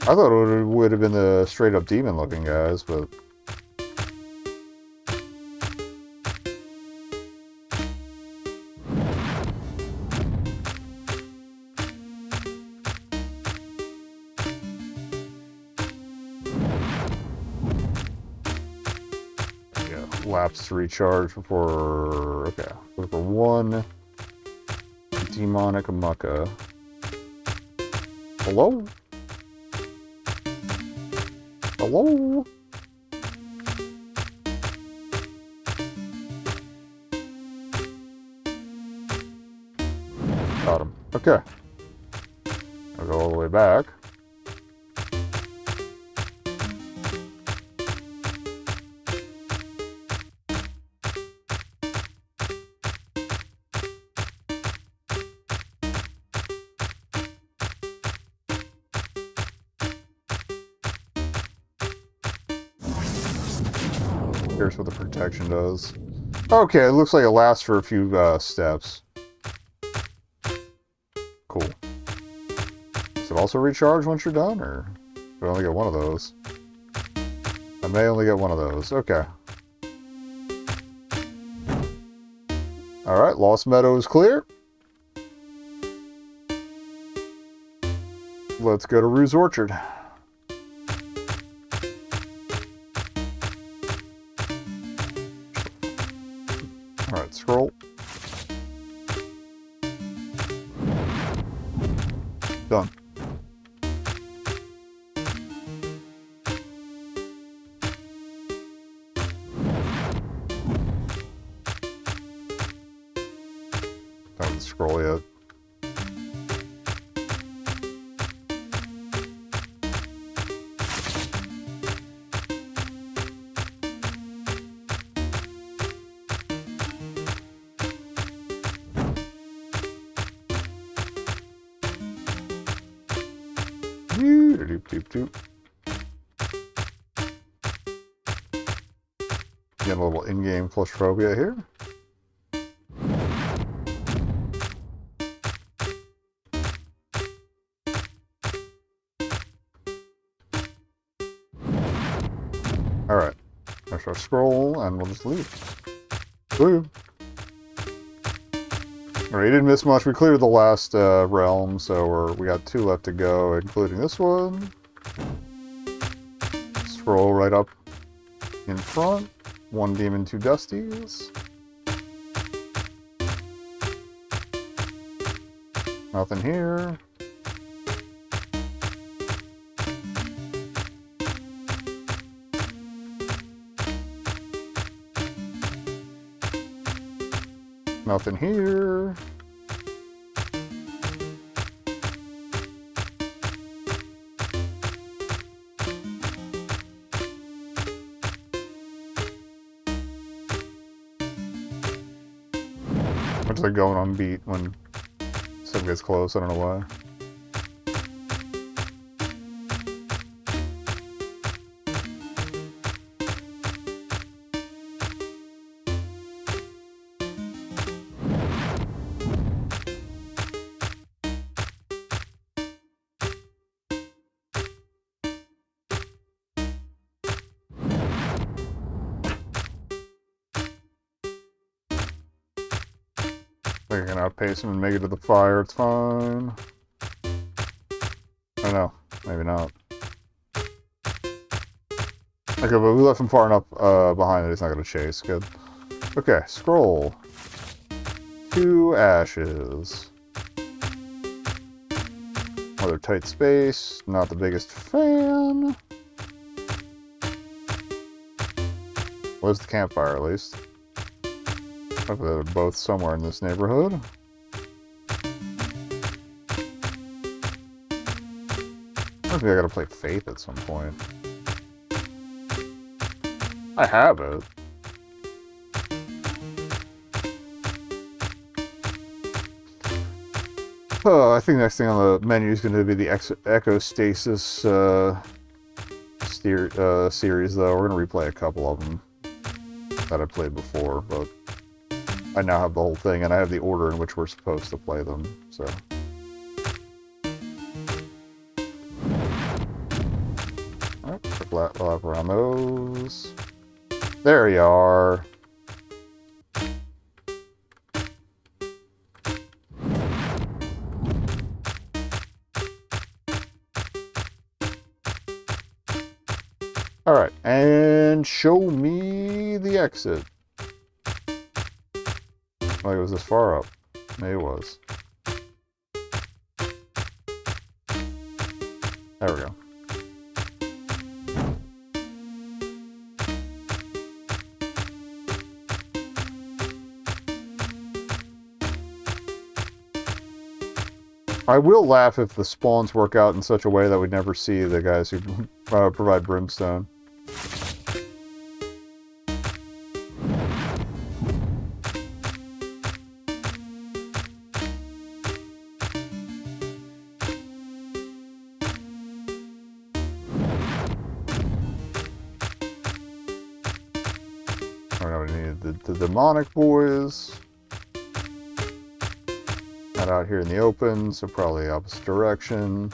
I thought it would have been the straight-up demon-looking guys, but... yeah, laps to recharge before... okay, look for one demonic mucka. Hello? Hello? Got him. Okay. I'll go all the way back. Here's what the protection does. Okay, it looks like it lasts for a few steps. Cool. Does it also recharge once you're done, or do I only get one of those? I may only get one of those. Okay. Alright, Lost Meadow is clear. Let's go to Rue's Orchard. Alright, scroll. Done. Don't scroll yet. Doop. Get a little in-game claustrophobia here. Alright. There's our scroll, and we'll just leave. Woo! Alright, you didn't miss much. We cleared the last realm, so we got 2 left to go, including this one. Scroll right up in front. 1 demon, 2 dusties. Nothing here. Nothing here. I'm just like going on beat when stuff gets close, I don't know why. I can outpace him and make it to the fire, it's fine. I don't know, maybe not. Okay, but we left him far enough behind that he's not going to chase, good. Okay, scroll. 2 ashes. Another tight space, not the biggest fan. Where's the campfire, at least? Hopefully they're both somewhere in this neighborhood. Maybe I gotta play Faith at some point. I have it. Oh, I think next thing on the menu is going to be the Echo Stasis series, though. We're going to replay a couple of them that I played before, but I now have the whole thing, and I have the order in which we're supposed to play them, so. Alright, quick lap around those. There you are. Alright, and show me the exit. Like it was this far up. Maybe it was. There we go. I will laugh if the spawns work out in such a way that we'd never see the guys who provide brimstone. I know we needed the demonic boys. Not out here in the open, so probably opposite direction.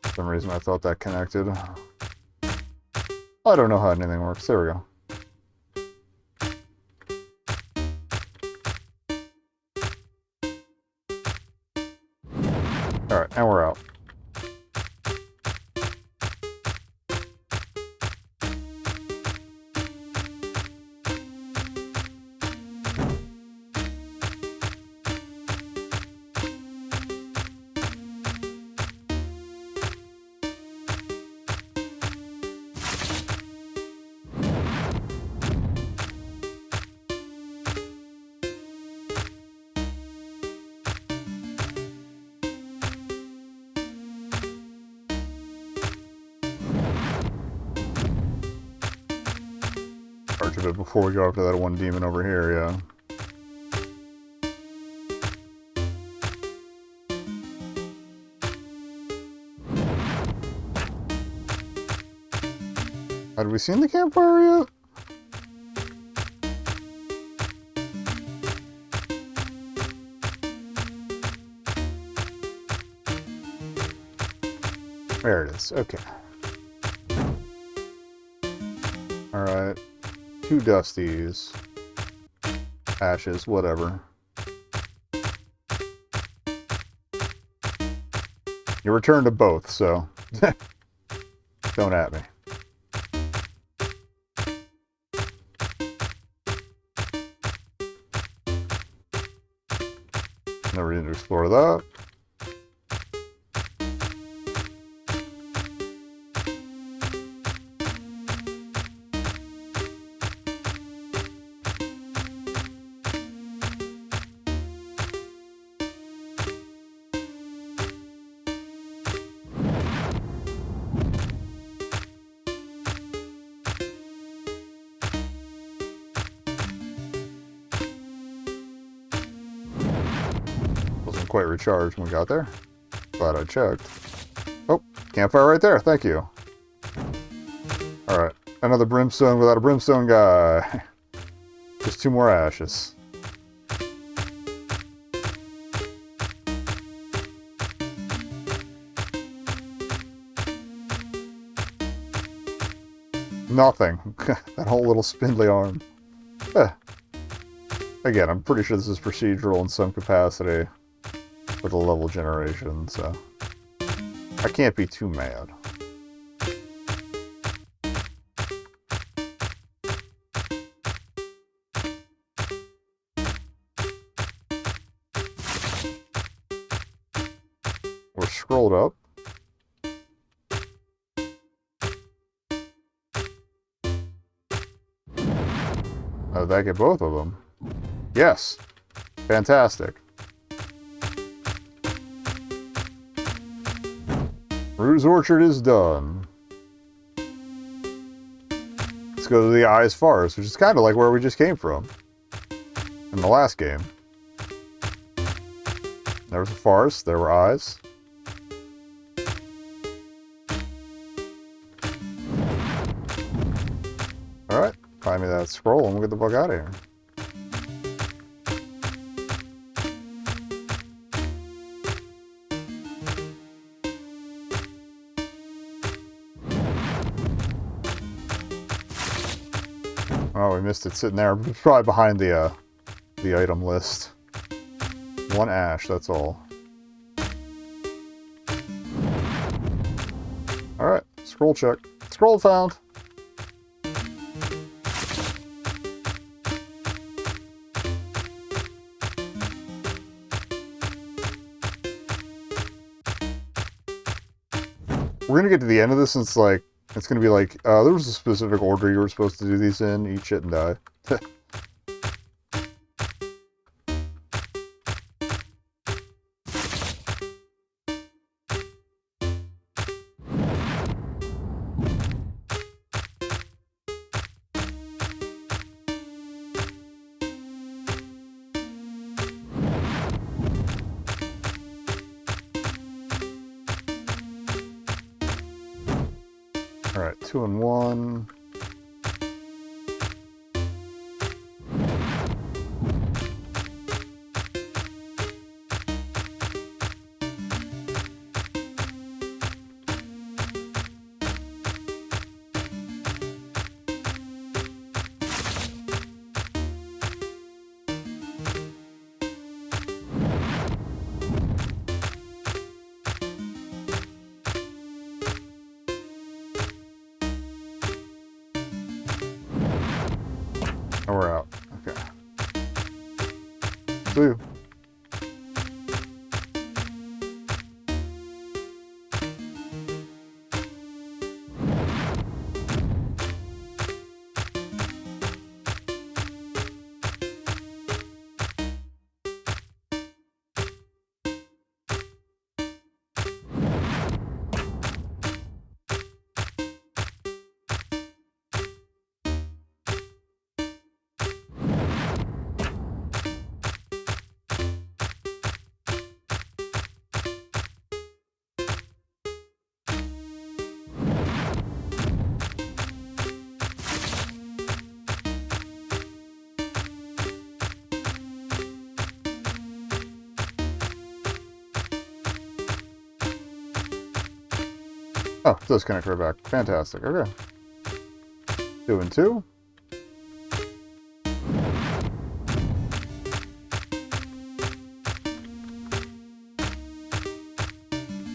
For some reason I thought that connected. I don't know how anything works. There we go. Alright, and we're out. bit before we go after that one demon over here, yeah. Had we seen the campfire yet? There it is, okay. Alright. 2 dusties. Ashes, whatever. You returned to both, so don't at me. Never need to explore that. Wasn't quite recharged when we got there. Glad I checked. Oh, campfire right there. Thank you. Alright. Another brimstone without a brimstone guy. Just 2 more ashes. Nothing. That whole little spindly arm. Again, I'm pretty sure this is procedural in some capacity with the level generation, so I can't be too mad. We're scrolled up. Oh, did that get both of them? Yes. Fantastic. Ruse Orchard is done. Let's go to the Eyes Forest, which is kind of like where we just came from in the last game. There was a forest, there were eyes. Alright, find me that scroll and we'll get the fuck out of here. Oh, we missed it sitting there. It's probably behind the item list. 1 ash, that's all. Alright, scroll check. Scroll found! We're gonna get to the end of this and it's gonna be like, there was a specific order you were supposed to do these in, eat shit and die. Alright, 2 and 1. Oh, we're out. Okay. See you. Oh, it does connect right back. Fantastic. Okay. 2 and 2.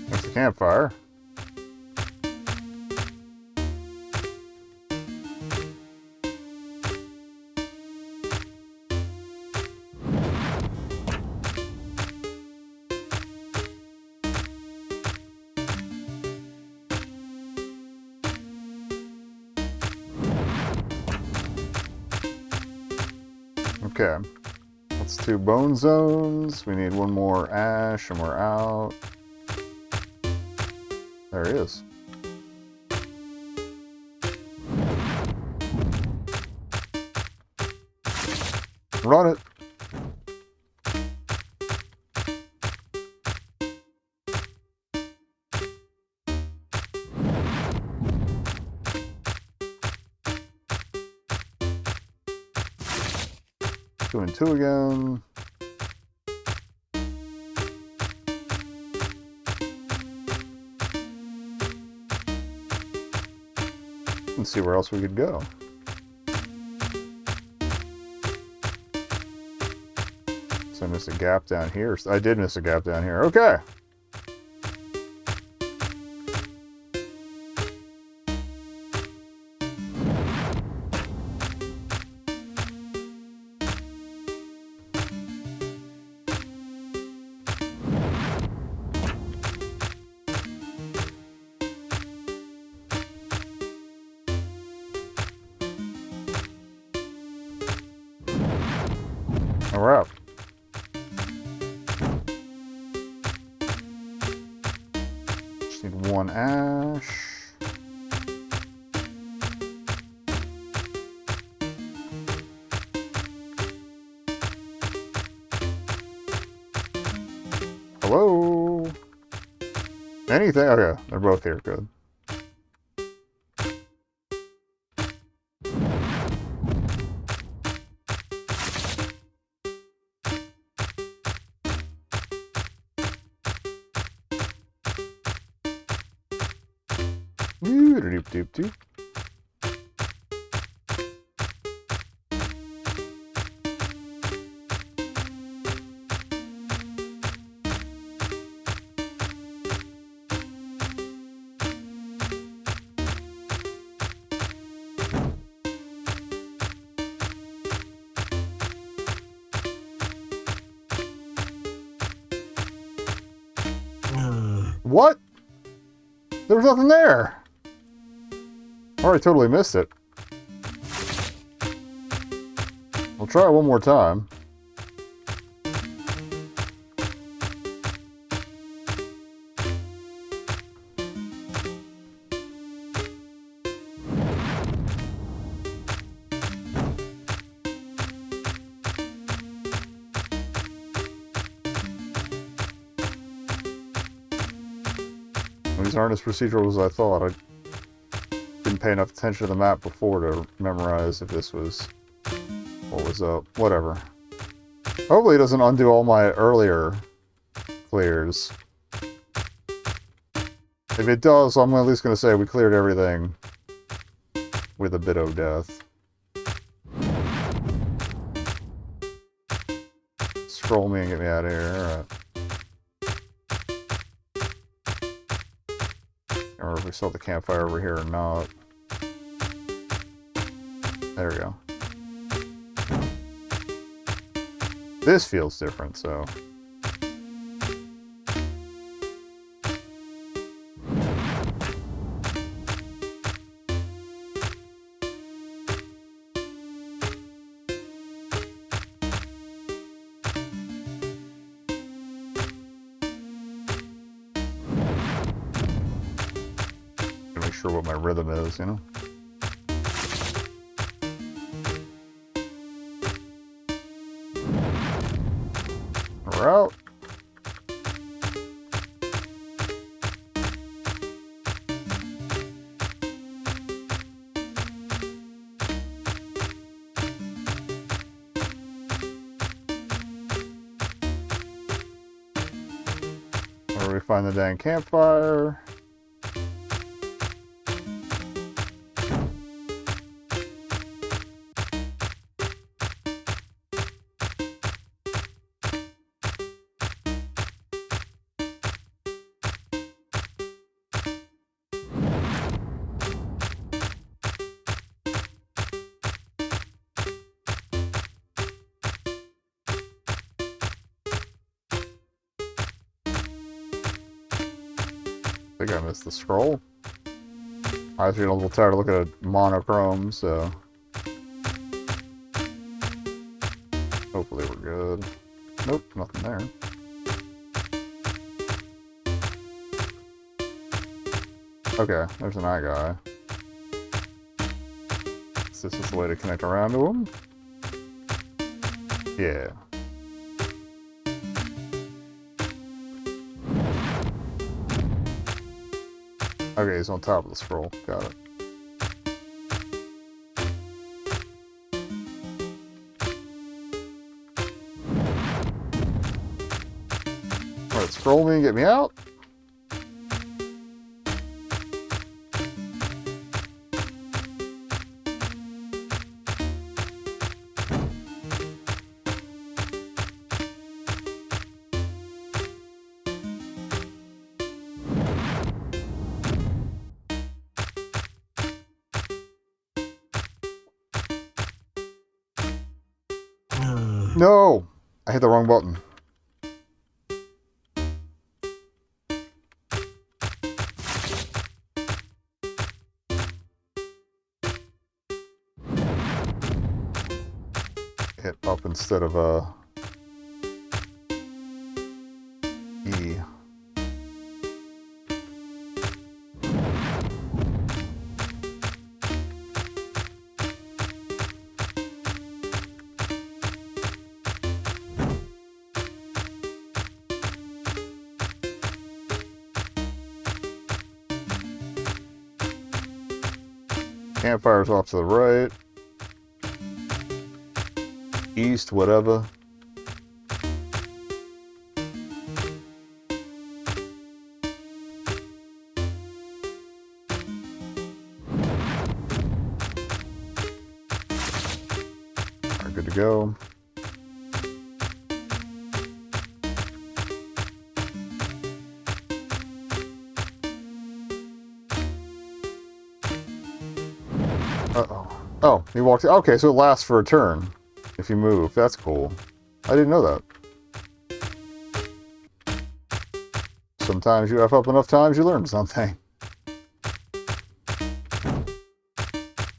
That's the campfire. Okay, that's 2 bone zones. We need 1 more ash and we're out. There he is. Run it. Two and 2 again. Let's see where else we could go. So I missed a gap down here. I did miss a gap down here. Okay. And we're up. Just need 1 ash. Hello? Anything? Okay, they're both here. Good. Doop doop doop. What? There was nothing there. Or I totally missed it. We'll try it one more time. These aren't as procedural as I thought. I didn't pay enough attention to the map before to memorize if this was what was up. Whatever. Hopefully it doesn't undo all my earlier clears. If it does, I'm at least going to say we cleared everything with a bit of death. Scroll me and get me out of here. Alright. Or if we saw the campfire over here or not. There we go. This feels different, so. Make sure what my rhythm is, you know? We're out. Where do we find the dang campfire? think I missed the scroll. I was getting a little tired of looking at monochrome, so hopefully we're good. Nope, nothing there. Okay, there's an eye guy. Is this just the way to connect around to him? Yeah. Okay, he's on top of the scroll. Got it. Alright, scroll me and get me out. No! I hit the wrong button. Hit up instead of E. Campfire's off to the right. East, whatever. Alright, good to go. Uh-oh. Oh, he walked... Okay, so it lasts for a turn if you move. That's cool. I didn't know that. Sometimes you F up enough times, you learn something. I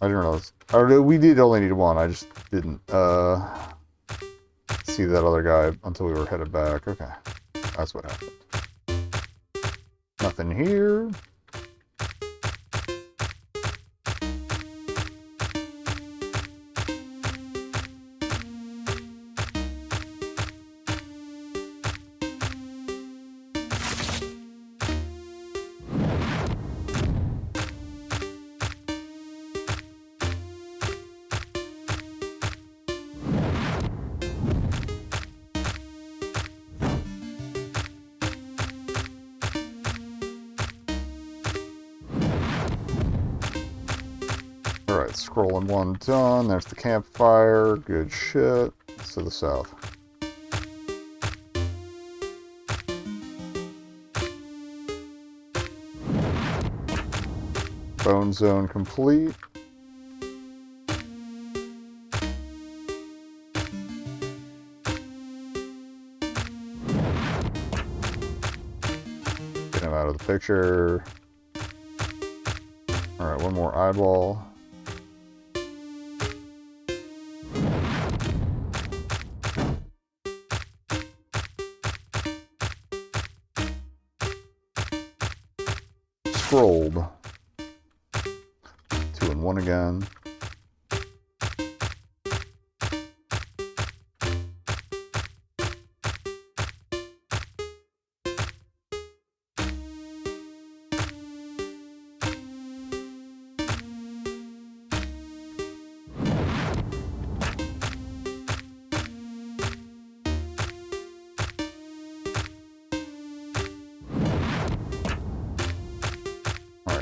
didn't realize. We did only need one. I just didn't see that other guy until we were headed back. Okay. That's what happened. Nothing here. Alright, scrolling one done. There's the campfire. Good shit. It's to the south. Bone zone complete. Get him out of the picture. Alright, one more eyeball. Scrolled. 2 and 1 again.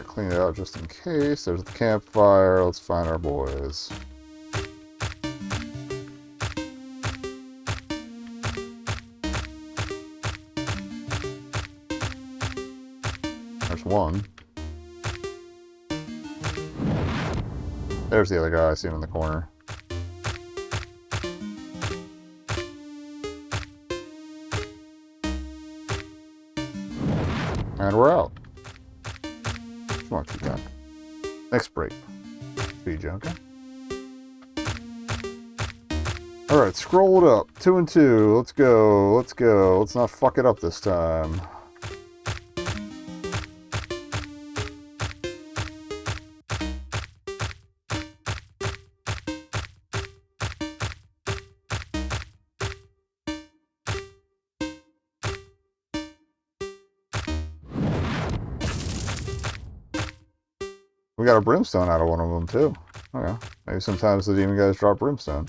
Clean it out just in case. There's the campfire. Let's find our boys. There's one. There's the other guy. I see him in the corner. And we're out. Come on, keycard. Next break. Speed you, okay? Alright, scroll it up. 2 and 2. Let's go. Let's go. Let's not fuck it up this time. We got a brimstone out of one of them, too. Okay. Maybe sometimes the demon guys drop brimstone.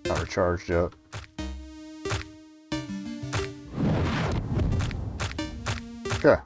Not recharged yet. Okay.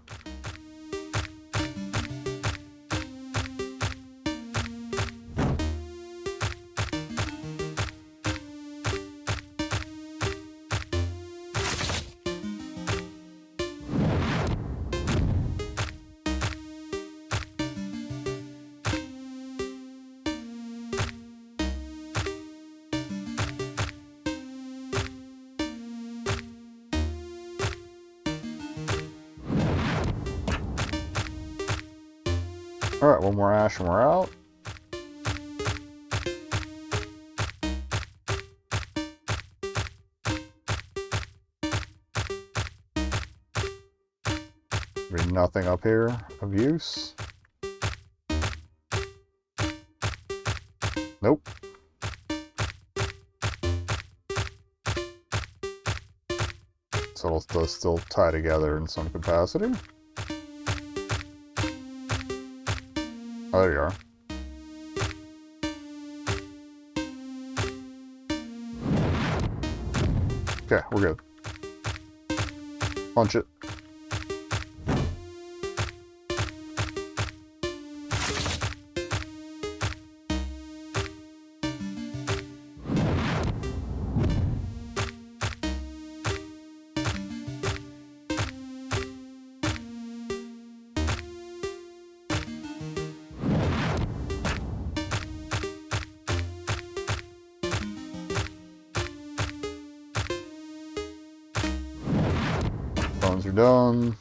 Alright, one more ash and we're out. There's nothing up here of use. Nope. So they'll still tie together in some capacity. Oh, there you are. Okay, we're good. Punch it. Bones are done.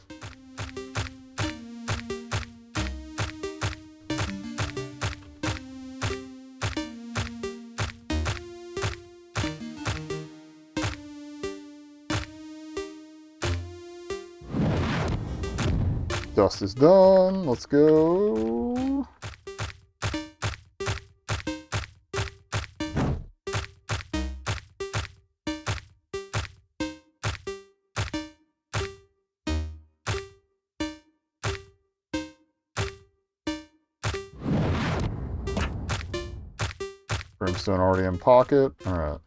Dust is done. Let's go. Brimstone already in pocket. All right.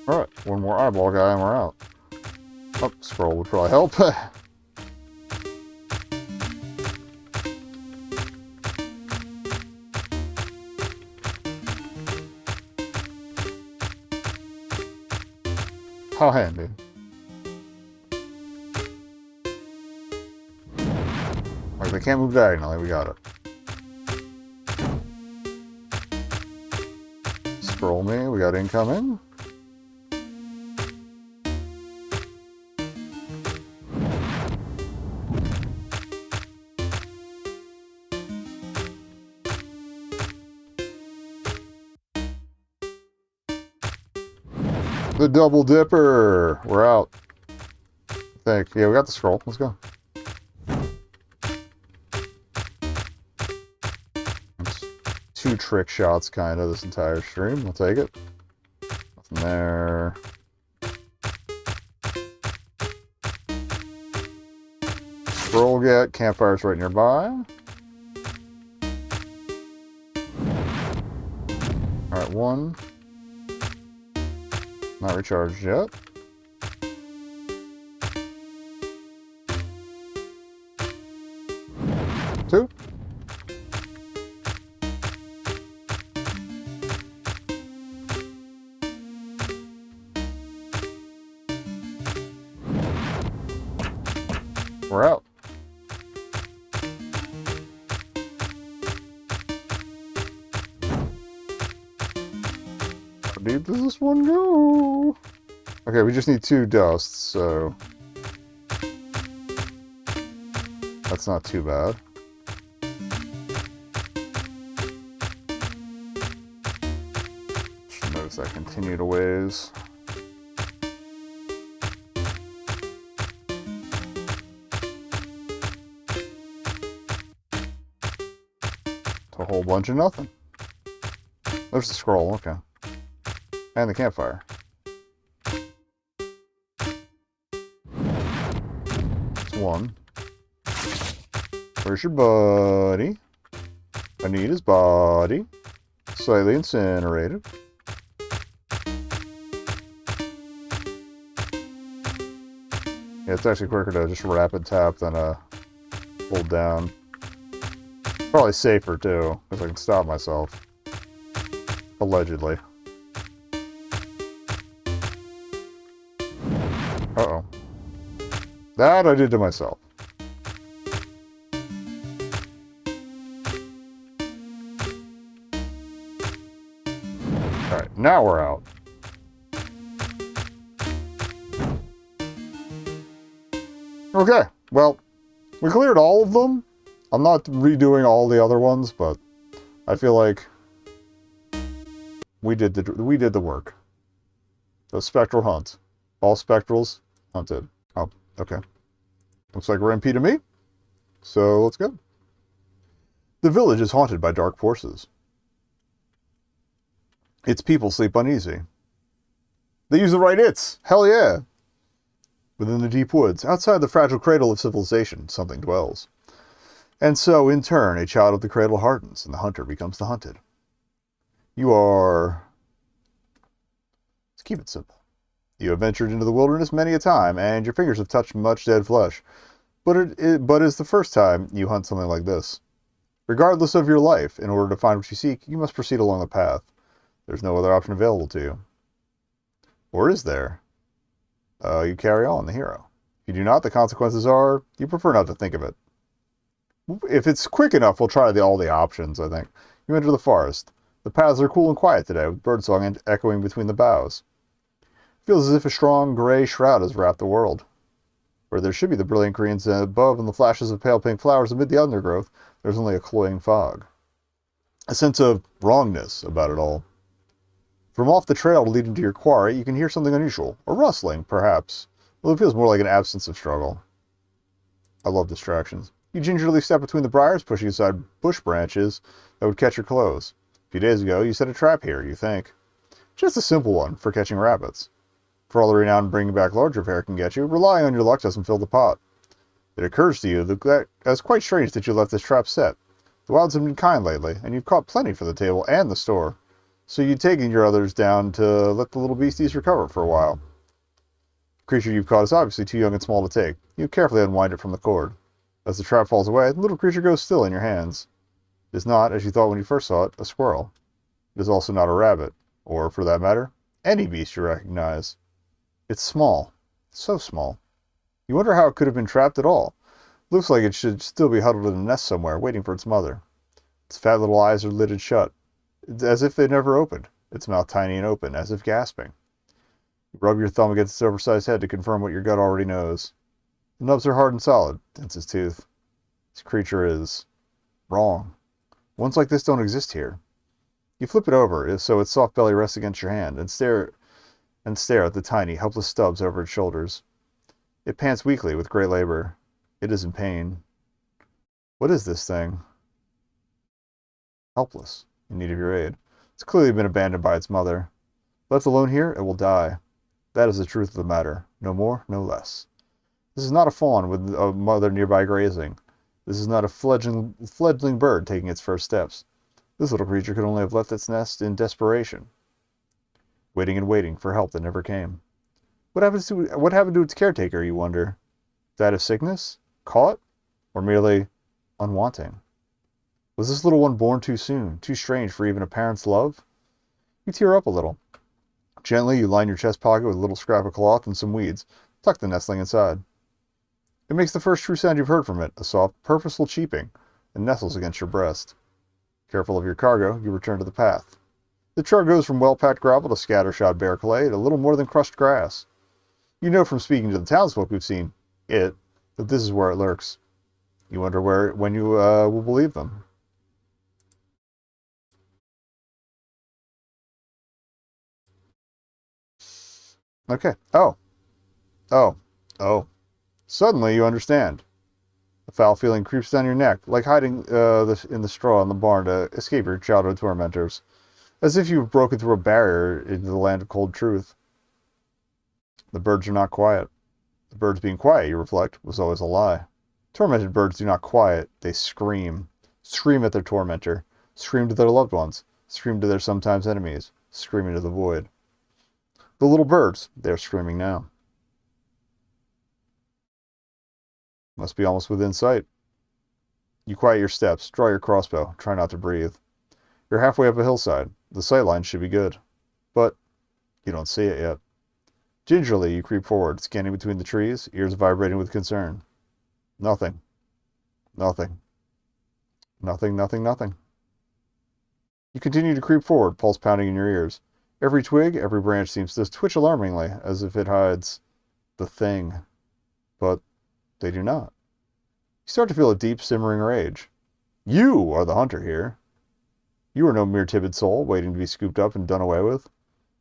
All right, one more eyeball guy and we're out. Oh, scroll would probably help. How handy. Like, they can't move diagonally, we got it. Scroll me, we got incoming. The double dipper. We're out. I think. Yeah, we got the scroll. Let's go. It's 2 trick shots, kind of, this entire stream. We'll take it. Nothing there. Scroll get. Campfire's right nearby. Alright, 1. Not recharged yet. 2. We're out. How deep does this one go? Okay, we just need 2 dusts, so that's not too bad. Just notice that continued a ways. A whole bunch of nothing. There's the scroll, okay. And the campfire. That's 1. Where's your buddy? I need his body. Slightly incinerated. Yeah, it's actually quicker to just rapid tap than hold down. Probably safer too, because I can stop myself. Allegedly. Uh-oh. That I did to myself. Alright, now we're out. Okay, well, we cleared all of them. I'm not redoing all the other ones, but I feel like we did the work. The Spectral Hunt. All spectrals hunted. Oh, okay. Looks like we're MP to me. So let's go. The village is haunted by dark forces. Its people sleep uneasy. They use the right hits. Hell yeah. Within the deep woods, outside the fragile cradle of civilization, something dwells. And so, in turn, a child of the cradle hardens, and the hunter becomes the hunted. You are... Let's keep it simple. You have ventured into the wilderness many a time, and your fingers have touched much dead flesh. But it's the first time you hunt something like this. Regardless of your life, in order to find what you seek, you must proceed along the path. There's no other option available to you. Or is there? You carry on, the hero. If you do not, the consequences are, you prefer not to think of it. If it's quick enough, we'll try all the options, I think. You enter the forest. The paths are cool and quiet today, with birdsong echoing between the boughs. It feels as if a strong, gray shroud has wrapped the world. Where there should be the brilliant greens above and the flashes of pale pink flowers amid the undergrowth, there's only a cloying fog. A sense of wrongness about it all. From off the trail leading to your quarry, you can hear something unusual, or rustling, perhaps. Well, it feels more like an absence of struggle. I love distractions. You gingerly step between the briars, pushing aside bush branches that would catch your clothes. A few days ago, you set a trap here, you think. Just a simple one, for catching rabbits. For all the renown bringing back larger fare can get you, relying on your luck doesn't fill the pot. It occurs to you that it's quite strange that you left this trap set. The wilds have been kind lately, and you've caught plenty for the table and the store. So you've taken your others down to let the little beasties recover for a while. The creature you've caught is obviously too young and small to take. You carefully unwind it from the cord. As the trap falls away, the little creature goes still in your hands. It is not, as you thought when you first saw it, a squirrel. It is also not a rabbit, or, for that matter, any beast you recognize. It's small. So small. You wonder how it could have been trapped at all. Looks like it should still be huddled in a nest somewhere, waiting for its mother. Its fat little eyes are lidded shut, as if they'd never opened. Its mouth tiny and open, as if gasping. You rub your thumb against its oversized head to confirm what your gut already knows. The nubs are hard and solid, dense as tooth. This creature is wrong. Ones like this don't exist here. You flip it over, so its soft belly rests against your hand, and stare at the tiny, helpless stubs over its shoulders. It pants weakly with great labor. It is in pain. What is this thing? Helpless, in need of your aid. It's clearly been abandoned by its mother. Left alone here, it will die. That is the truth of the matter. No more, no less. This is not a fawn with a mother nearby grazing. This is not a fledgling bird taking its first steps. This little creature could only have left its nest in desperation, waiting and waiting for help that never came. What happened to its caretaker, you wonder? Died of sickness? Caught? Or merely unwanting? Was this little one born too soon, too strange for even a parent's love? You tear up a little. Gently, you line your chest pocket with a little scrap of cloth and some weeds. Tuck the nestling inside. It makes the first true sound you've heard from it, a soft, purposeful cheeping, and nestles against your breast. Careful of your cargo, you return to the path. The trail goes from well-packed gravel to scattershot bare clay to little more than crushed grass. You know from speaking to the townsfolk who've seen it that this is where it lurks. You wonder when you will believe them. Okay. Oh. Suddenly you understand. A foul feeling creeps down your neck, like hiding in the straw in the barn to escape your childhood tormentors, as if you've broken through a barrier into the land of cold truth. The birds are not quiet. The birds being quiet, you reflect, was always a lie. Tormented birds do not quiet, they scream. Scream at their tormentor. Scream to their loved ones. Scream to their sometimes enemies. Scream into the void. The little birds, they are screaming now. Must be almost within sight. You quiet your steps, draw your crossbow, try not to breathe. You're halfway up a hillside. The sightline should be good. But you don't see it yet. Gingerly, you creep forward, scanning between the trees, ears vibrating with concern. Nothing. Nothing. Nothing, nothing, nothing. You continue to creep forward, pulse pounding in your ears. Every twig, every branch seems to twitch alarmingly, as if it hides the thing. But they do not. You start to feel a deep, simmering rage. You are the hunter here. You are no mere timid soul, waiting to be scooped up and done away with.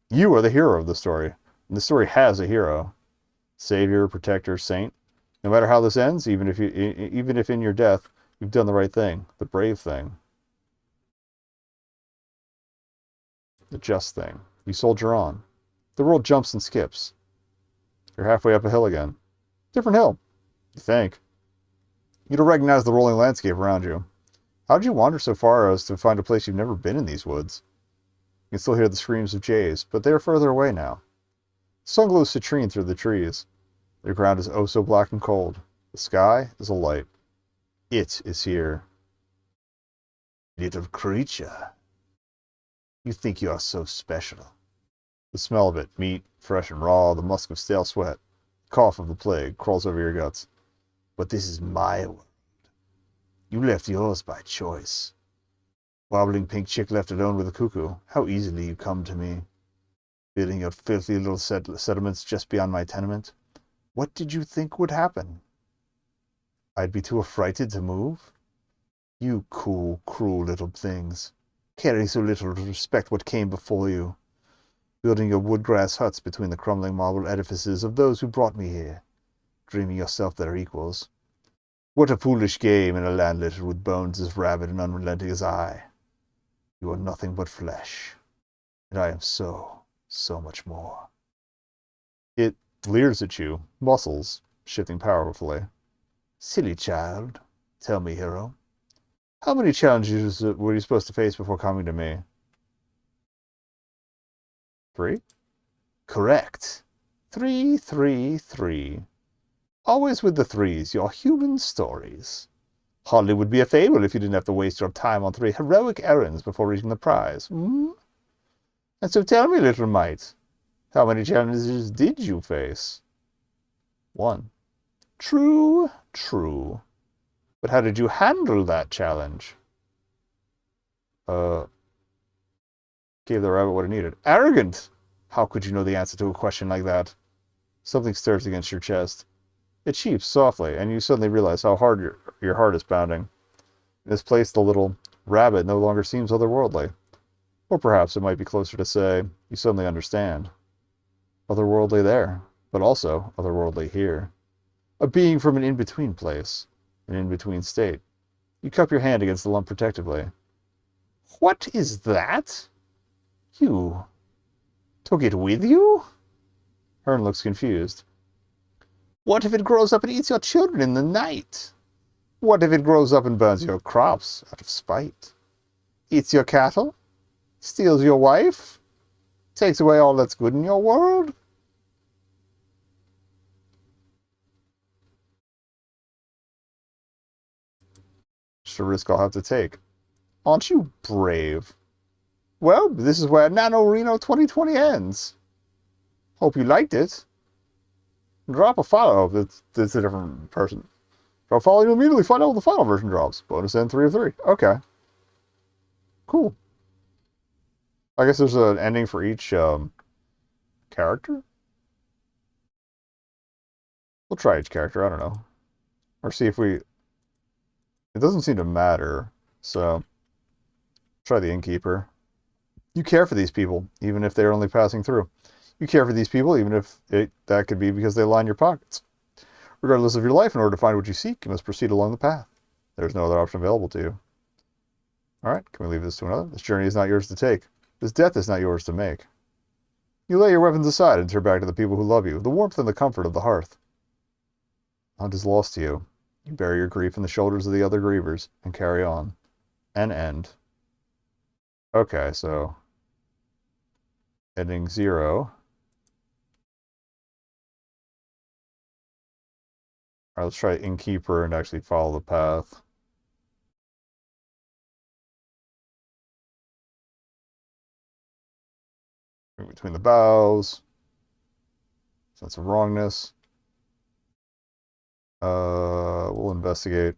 You are the hero of the story, and the story has a hero. Savior, protector, saint. No matter how this ends, even if in your death, you've done the right thing, the brave thing. The just thing. You soldier on. The world jumps and skips. You're halfway up a hill again. Different hill, you think. You don't recognize the rolling landscape around you. How did you wander so far as to find a place you've never been in these woods? You can still hear the screams of jays, but they are further away now. The sun glows citrine through the trees. The ground is oh so black and cold. The sky is alight. It is here. Little creature. You think you are so special. The smell of it, meat, fresh and raw, the musk of stale sweat, the cough of the plague, crawls over your guts. But this is my world. You left yours by choice. Wobbling pink chick left alone with a cuckoo, how easily you come to me. Building your filthy little settlements just beyond my tenement. What did you think would happen? I'd be too affrighted to move? You cool, cruel little things. Caring so little to respect what came before you. Building your wood-grass huts between the crumbling marble edifices of those who brought me here. Dreaming yourself their equals. What a foolish game in a land littered with bones as rabid and unrelenting as I. You are nothing but flesh. And I am so much more. It leers at you, muscles shifting powerfully. Silly child. Tell me, hero. How many challenges were you supposed to face before coming to me? 3? Correct. 3, 3, 3. Always with the threes, your human stories. Hardly would be a fable if you didn't have to waste your time on 3 heroic errands before reaching the prize. Hmm? And so tell me, little mite, how many challenges did you face? 1. True, true. But how did you handle that challenge? Gave the rabbit what it needed. Arrogant! How could you know the answer to a question like that? Something stirs against your chest. It cheeps softly, and you suddenly realize how hard your heart is pounding. In this place, the little rabbit no longer seems otherworldly. Or perhaps it might be closer to say, you suddenly understand. Otherworldly there, but also otherworldly here. A being from an in-between place, an in-between state. You cup your hand against the lump protectively. What is that? You took it with you? Hearn looks confused. What if it grows up and eats your children in the night? What if it grows up and burns your crops out of spite? eats your cattle, steals your wife, takes away all that's good in your world. Just a risk I'll have to take. Aren't you brave? Well, this is where NaNoReno 2020 ends. Hope you liked it. Drop a follow. It's a different person. Drop a follow, you immediately find out when the final version drops. Bonus end 3 of 3. Okay. Cool. I guess there's an ending for each character? We'll try each character, I don't know. Or see if we... It doesn't seem to matter, so... Try the Innkeeper. You care for these people, even if they're only passing through. You care for these people, even if that could be because they line your pockets. Regardless of your life, in order to find what you seek, you must proceed along the path. There's no other option available to you. Alright, can we leave this to another? This journey is not yours to take. This death is not yours to make. You lay your weapons aside and turn back to the people who love you, the warmth and the comfort of the hearth. Hunt is lost to you. You bury your grief in the shoulders of the other grievers and carry on. And end. Okay, so... Ending 0. Alright, let's try Innkeeper and actually follow the path. Between the boughs. Sense of wrongness. We'll investigate.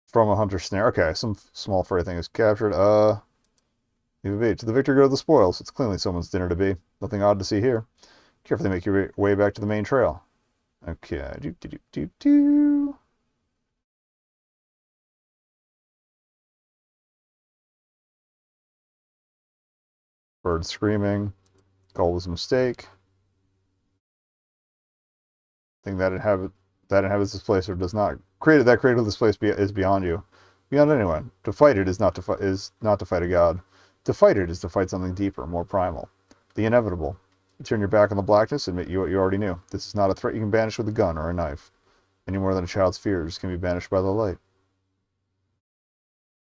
From a hunter snare. Okay, some small furry thing is captured. Leave a bait. To the victor go to the spoils. It's clearly someone's dinner to be. Nothing odd to see here. Carefully make your way back to the main trail. Okay. Do. Bird screaming. Goal was a mistake. Thing that inhabits this place or does not created this place is beyond you, beyond anyone. To fight it is not to fight a god. To fight it is to fight something deeper, more primal, the inevitable. You turn your back on the blackness and admit what you already knew. This is not a threat you can banish with a gun or a knife, any more than a child's fears can be banished by the light.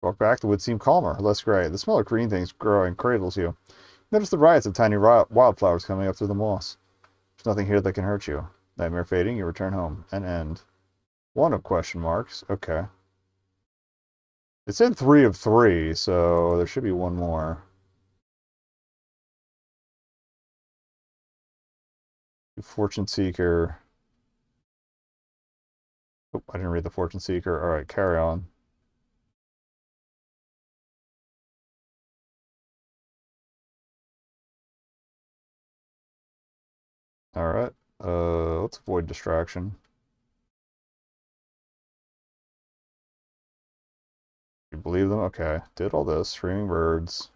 Walk back, the woods seem calmer, less gray. The smell of green things growing cradles you. Notice the riots of tiny wildflowers coming up through the moss. There's nothing here that can hurt you. Nightmare fading, you return home. And end. 1 of question marks. Okay. It said 3 of 3, so there should be one more. Fortune Seeker. Oh, I didn't read the Fortune Seeker. Alright, carry on. Alright. Let's avoid distraction. You believe them? Okay. Did all this. Screaming birds.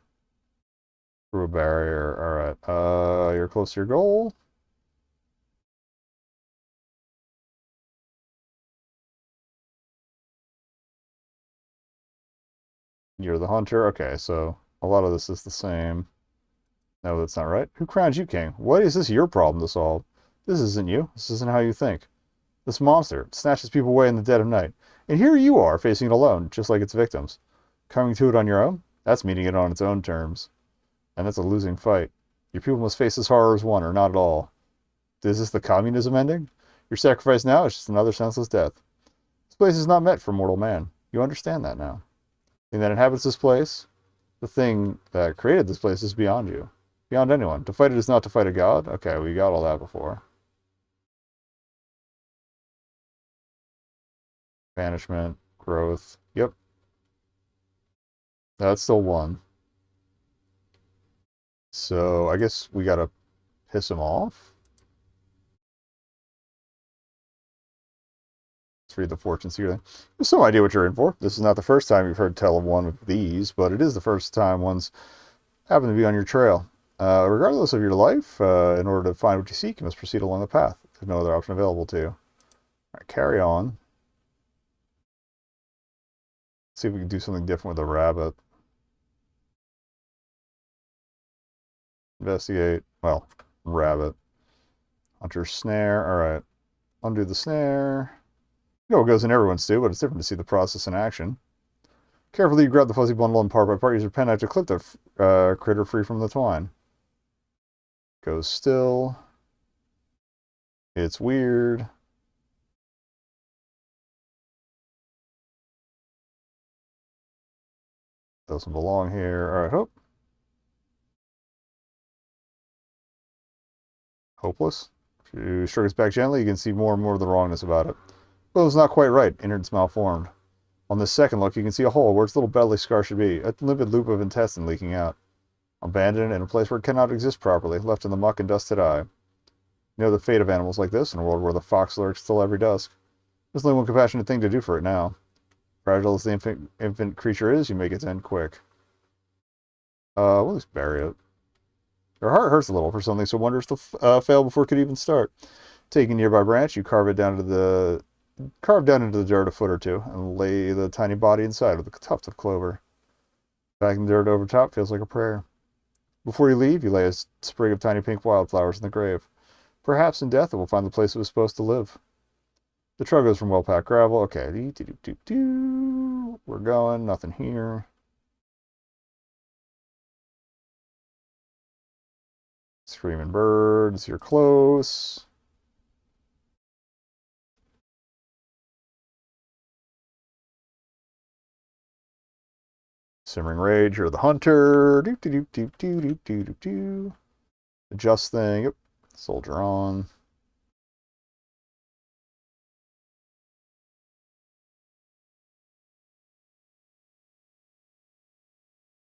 Through a barrier. Alright. You're close to your goal. You're the hunter. Okay, so a lot of this is the same. No, that's not right. Who crowned you king? What is this your problem to solve? This isn't you. This isn't how you think. This monster snatches people away in the dead of night. And here you are, facing it alone, just like its victims. Coming to it on your own? That's meeting it on its own terms. And that's a losing fight. Your people must face this horror as one, or not at all. Is this the communism ending? Your sacrifice now is just another senseless death. This place is not meant for mortal man. You understand that now. The thing that inhabits this place, the thing that created this place is beyond you. Beyond anyone. To fight it is not to fight a god? Okay, we got all that before. Banishment, growth. Yep. That's still 1. So, I guess we gotta piss him off. Let's read the Fortune Seeker thing. You have some idea what you're in for. This is not the first time you've heard tell of one of these, but it is the first time one's happen to be on your trail. Regardless of your life, in order to find what you seek, you must proceed along the path. There's no other option available to you. All right, carry on. See if we can do something different with the rabbit. Investigate. Well, rabbit. Hunter snare. Alright. Undo the snare. You know what goes in everyone's stew, but it's different to see the process in action. Carefully, you grab the fuzzy bundle and part by part. Use your penknife to clip the critter free from the twine. Goes still. It's weird. Doesn't belong here. All right, hope. Hopeless. If you stroke its back gently, you can see more and more of the wrongness about it. Well, it's not quite right. Innards malformed. On this second look, you can see a hole where its little belly scar should be. A limpid loop of intestine leaking out. Abandoned in a place where it cannot exist properly. Left in the muck and dusted eye. You know the fate of animals like this in a world where the fox lurks till every dusk. There's only one compassionate thing to do for it now. Fragile as the infant creature is, you make its end quick. We'll just bury it. Her heart hurts a little for something so wondrous to fail before it could even start. Taking a nearby branch, you carve down into the dirt a foot or two, and lay the tiny body inside with a tuft of clover. Backing the dirt over top feels like a prayer. Before you leave, you lay a sprig of tiny pink wildflowers in the grave. Perhaps in death it will find the place it was supposed to live. The trail goes from well-packed gravel. Okay, we're going. Nothing here. Screaming birds, you're close. Simmering rage, you're the hunter. Adjust thing. Yep. Soldier on.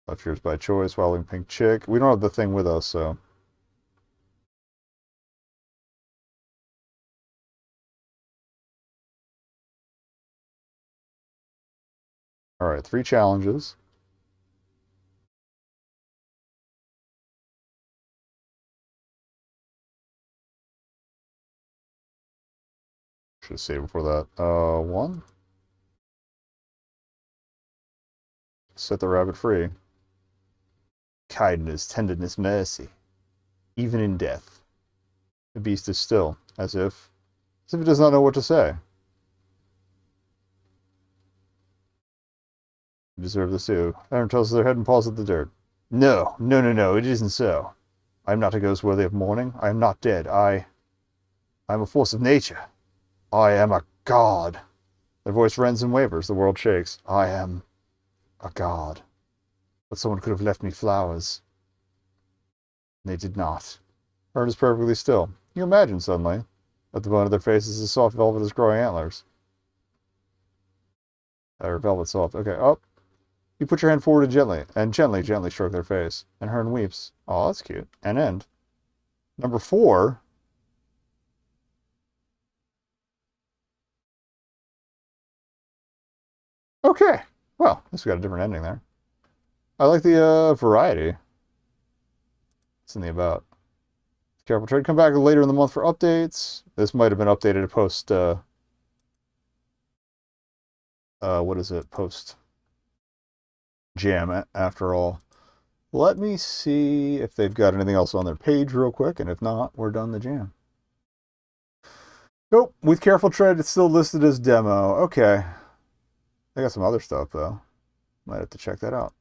Left yours by choice, wilding pink chick. We don't have the thing with us, so. Alright, 3 challenges. Should have saved before that. 1. Set the rabbit free. Kindness, tenderness, mercy. Even in death. The beast is still, as if it does not know what to say. You deserve this too. Aaron tosses their head and paws at the dirt. No, it isn't so. I am not a ghost worthy of mourning. I am not dead. I am a force of nature. I am a god. Their voice rends and wavers. The world shakes. I am a god. But someone could have left me flowers. They did not. Aaron is perfectly still. You imagine suddenly, at the bone of their faces is soft velvet as growing antlers. Or velvet soft. Okay, up. You put your hand forward and gently stroke their face. And Hearn weeps. Oh, that's cute. And end. Number 4. Okay. Well, at least we got a different ending there. I like the variety. It's in the about. Careful trade. Come back later in the month for updates. This might have been updated post, what is it? Post jam, after all. Let me see if they've got anything else on their page real quick, and if not, we're done the jam. Nope, with careful tread, it's still listed as demo. Okay. They got some other stuff, though. Might have to check that out.